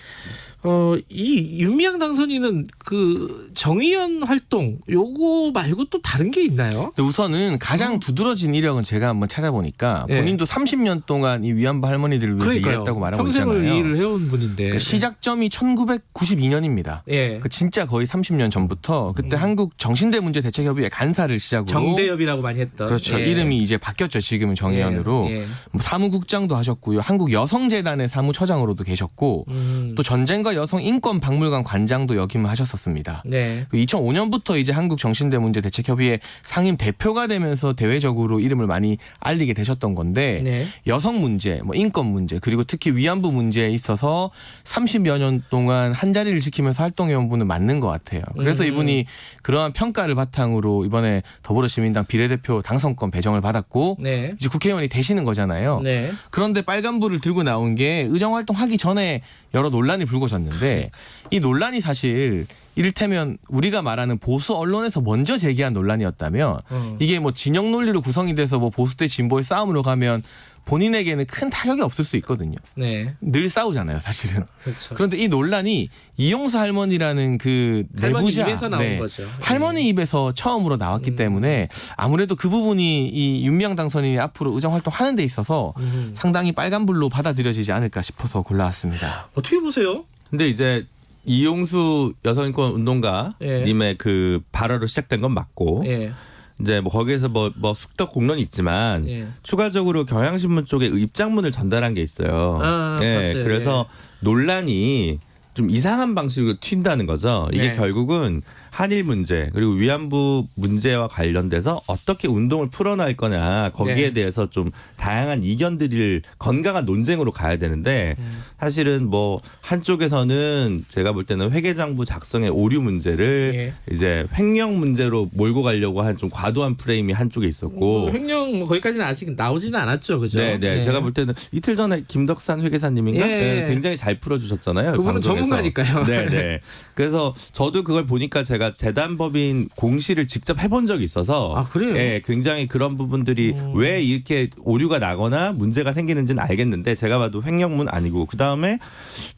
이 윤미향 당선인은 그 정의연 활동 요거 말고 또 다른 게 있나요? 우선은 가장 두드러진 이력은 제가 한번 찾아보니까 예. 본인도 30년 동안 이 위안부 할머니들을 위해서 그러니까요. 일했다고 말하고 평생을 있잖아요. 일을 해온 분인데 그러니까 시작점이 1992년입니다. 예. 그 진짜 거의 30년 전부터 그때 한국 정신대 문제 대책협의회 간사를 시작으로 정대협이라고 많이 했던. 그렇죠. 예. 이름이 이제 바뀌었죠. 지금은 정의연으로. 예. 뭐 사무국장도 하셨고요. 한국 여성재단의 사무처장으로도 계셨고 또 전쟁과 여성 인권 박물관 관장도 역임을 하셨었습니다. 네. 2005년부터 이제 한국 정신대 문제 대책협의회 상임 대표가 되면서 대외적으로 이름을 많이 알리게 되셨던 건데 네. 여성 문제, 뭐 인권 문제 그리고 특히 위안부 문제에 있어서 30여 년 동안 한 자리를 지키면서 활동해온 분은 맞는 것 같아요. 그래서 이분이 그러한 평가를 바탕으로 이번에 더불어시민당 비례대표 당선권 배정을 받았고 네. 이제 국회의원이 되시는 거잖아요. 네. 그런데 빨간불을 들고 나온 게 의정활동하기 전에 여러 논란이 불거졌는데 이 논란이 사실 이를테면 우리가 말하는 보수 언론에서 먼저 제기한 논란이었다면 이게 뭐 진영 논리로 구성이 돼서 뭐 보수 대 진보의 싸움으로 가면 본인에게는 큰 타격이 없을 수 있거든요. 네. 늘 싸우잖아요, 사실은. 그렇죠. 그런데 이 논란이 이용수 할머니라는 그 할머니 내부자 입에서 나온 거죠. 할머니 입에서 처음으로 나왔기 때문에 아무래도 그 부분이 이 윤미향 당선인이 앞으로 의정 활동하는 데 있어서 상당히 빨간불로 받아들여지지 않을까 싶어서 골라왔습니다. 어떻게 보세요? 근데 이제 이용수 여성인권 운동가님의 그 발화로 시작된 건 맞고 예. 이제 뭐 거기에서 뭐 숙덕 공론이 있지만 예. 추가적으로 경향신문 쪽에 입장문을 전달한 게 있어요. 봤어요. 그래서 논란이 좀 이상한 방식으로 튄다는 거죠. 이게 네. 결국은 한일 문제 그리고 위안부 문제와 관련돼서 어떻게 운동을 풀어나갈 거냐 거기에 네. 대해서 좀 다양한 이견들을 건강한 논쟁으로 가야 되는데 사실은 뭐 한쪽에서는 제가 볼 때는 회계장부 작성의 오류 문제를 이제 횡령 문제로 몰고 가려고 한 좀 과도한 프레임이 한쪽에 있었고 횡령 뭐 거기까지는 아직 나오지는 않았죠, 그죠? 네. 제가 볼 때는 이틀 전에 김덕산 회계사님인가 예. 굉장히 잘 풀어주셨잖아요. 그분은 방송에서. 전문가니까요. 네. 그래서 저도 그걸 보니까 제가 재단법인 공시를 직접 해본 적이 있어서 그래요? 네, 굉장히 그런 부분들이 왜 이렇게 오류가 나거나 문제가 생기는지는 알겠는데 제가 봐도 횡령문 아니고 그 다음에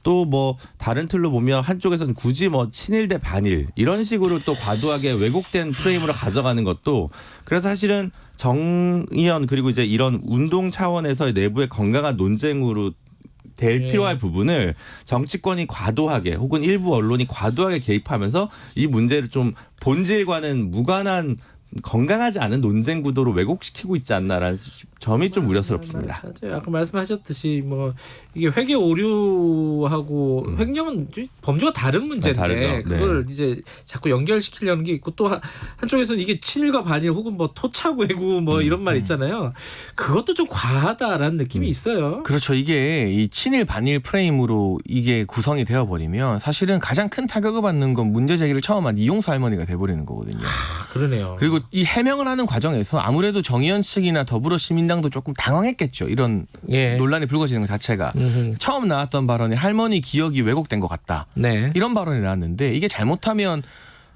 또 뭐 다른 틀로 보면 한쪽에서는 굳이 뭐 친일 대 반일 이런 식으로 또 과도하게 왜곡된 프레임으로 가져가는 것도 그래서 사실은 정의연 그리고 이제 이런 운동 차원에서의 내부의 건강한 논쟁으로 될 필요할 부분을 정치권이 과도하게 혹은 일부 언론이 과도하게 개입하면서 이 문제를 좀 본질과는 무관한 건강하지 않은 논쟁 구도로 왜곡시키고 있지 않나라는 점이 좀 우려스럽습니다. 맞아요. 아까 말씀하셨듯이 뭐 이게 회계 오류하고 횡령은 범주가 다른 문제인데 다르죠. 그걸 이제 자꾸 연결시키려는 게 있고 또 한쪽에서는 이게 친일과 반일 혹은 뭐 토착 왜구 뭐 이런 말 있잖아요. 그것도 좀 과하다라는 느낌이 있어요. 그렇죠. 이게 이 친일 반일 프레임으로 이게 구성이 되어버리면 사실은 가장 큰 타격을 받는 건 문제 제기를 처음 한 이용수 할머니가 돼버리는 거거든요. 그러네요. 그리고 그리고 이 해명을 하는 과정에서 아무래도 정의연 측이나 더불어시민당도 조금 당황했겠죠. 이런 논란이 불거지는 것 자체가. 처음 나왔던 발언이 할머니 기억이 왜곡된 것 같다. 네. 이런 발언이 나왔는데 이게 잘못하면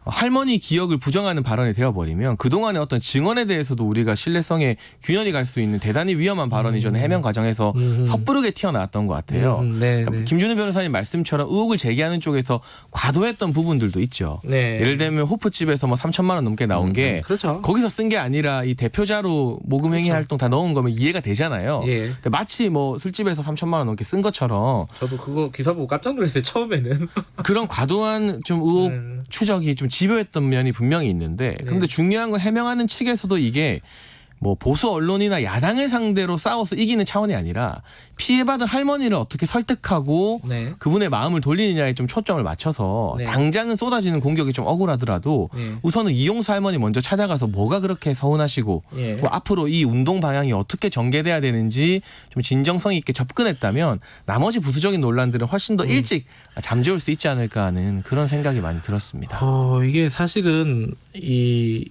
할머니 기억을 부정하는 발언이 되어버리면 그동안의 어떤 증언에 대해서도 우리가 신뢰성에 균열이 갈 수 있는 대단히 위험한 발언이 저는 해명 과정에서 섣부르게 튀어나왔던 것 같아요. 네, 그러니까 네. 김준우 변호사님 말씀처럼 의혹을 제기하는 쪽에서 과도했던 부분들도 있죠. 네. 예를 들면 호프집에서 뭐 3천만 원 넘게 나온 게 그렇죠. 거기서 쓴 게 아니라 이 대표자로 모금행위 활동 다 넣은 거면 이해가 되잖아요. 예. 근데 마치 뭐 술집에서 3천만 원 넘게 쓴 것처럼 저도 그거 기사 보고 깜짝 놀랐어요. 처음에는. 그런 과도한 좀 의혹 추적이 좀 집요했던 면이 분명히 있는데 그런데 중요한 건 해명하는 측에서도 이게 뭐 보수 언론이나 야당을 상대로 싸워서 이기는 차원이 아니라 피해받은 할머니를 어떻게 설득하고 그분의 마음을 돌리느냐에 좀 초점을 맞춰서 당장은 쏟아지는 공격이 좀 억울하더라도 우선은 이용수 할머니 먼저 찾아가서 뭐가 그렇게 서운하시고 뭐 앞으로 이 운동 방향이 어떻게 전개돼야 되는지 좀 진정성 있게 접근했다면 나머지 부수적인 논란들은 훨씬 더 일찍 잠재울 수 있지 않을까 하는 그런 생각이 많이 들었습니다. 이게 사실은 이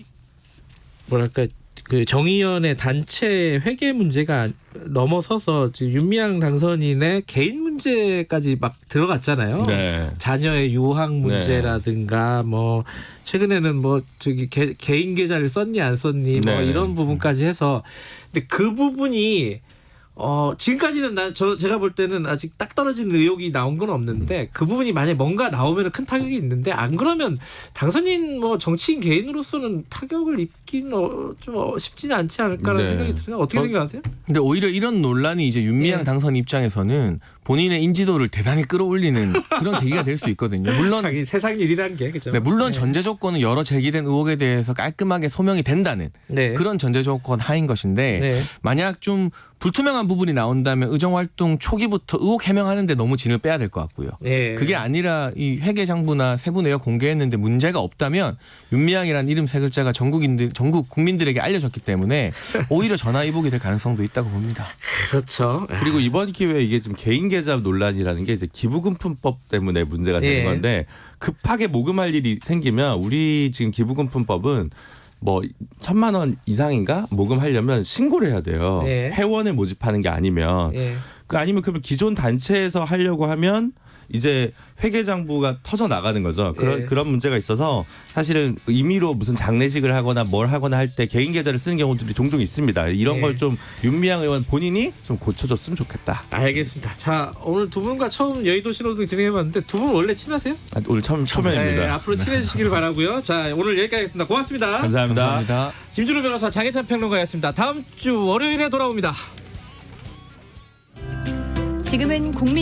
뭐랄까 그 정의연의 단체 회계 문제가 넘어서서 윤미향 당선인의 개인 문제까지 막 들어갔잖아요. 네. 자녀의 유학 문제라든가 뭐 최근에는 뭐 저기 개인 계좌를 썼니 안 썼니 뭐 네. 이런 부분까지 해서 근데 그 부분이 지금까지는 제가 볼 때는 아직 딱 떨어진 의혹이 나온 건 없는데 그 부분이 만약 뭔가 나오면 큰 타격이 있는데 안 그러면 당선인 뭐 정치인 개인으로서는 타격을 입긴 좀 쉽지는 않지 않을까라는 생각이 들어요. 어떻게 생각하세요? 근데 오히려 이런 논란이 이제 윤미향 당선 입장에서는 본인의 인지도를 대단히 끌어올리는 그런 계기가 될 수 있거든요. 물론 세상 일이라는 게 그죠. 네, 물론 전제 조건은 여러 제기된 의혹에 대해서 깔끔하게 소명이 된다는 그런 전제 조건 하인 것인데 만약 좀 불투명한 부분이 나온다면 의정활동 초기부터 의혹 해명하는데 너무 진을 빼야 될 것 같고요. 그게 아니라 이 회계장부나 세부 내역 공개했는데 문제가 없다면 윤미향이라는 이름 세 글자가 전국 국민들에게 알려졌기 때문에 오히려 전화위복이 될 가능성도 있다고 봅니다. 그렇죠. 그리고 이번 기회에 이게 좀 개인 계좌 논란이라는 게 이제 기부금품법 때문에 문제가 되는 건데 급하게 모금할 일이 생기면 우리 지금 기부금품법은 뭐 1,000만 원 이상인가 모금하려면 신고를 해야 돼요. 회원을 모집하는 게 아니면 아니면 그러면 기존 단체에서 하려고 하면 이제 회계장부가 터져 나가는 거죠. 그런 문제가 있어서 사실은 임의로 무슨 장례식을 하거나 뭘 하거나 할 때 개인 계좌를 쓰는 경우들이 종종 있습니다. 이런 걸 좀 윤미향 의원 본인이 좀 고쳐줬으면 좋겠다. 알겠습니다. 자, 오늘 두 분과 처음 여의도 신호등 진행해봤는데 두 분 원래 친하세요? 오늘 처음이었습니다. 네, 앞으로 친해지시길 바라고요. 자, 오늘 여기까지 하겠습니다. 고맙습니다. 감사합니다. 김준우 변호사, 장혜찬 평론가였습니다. 다음 주 월요일에 돌아옵니다. 지금은 국민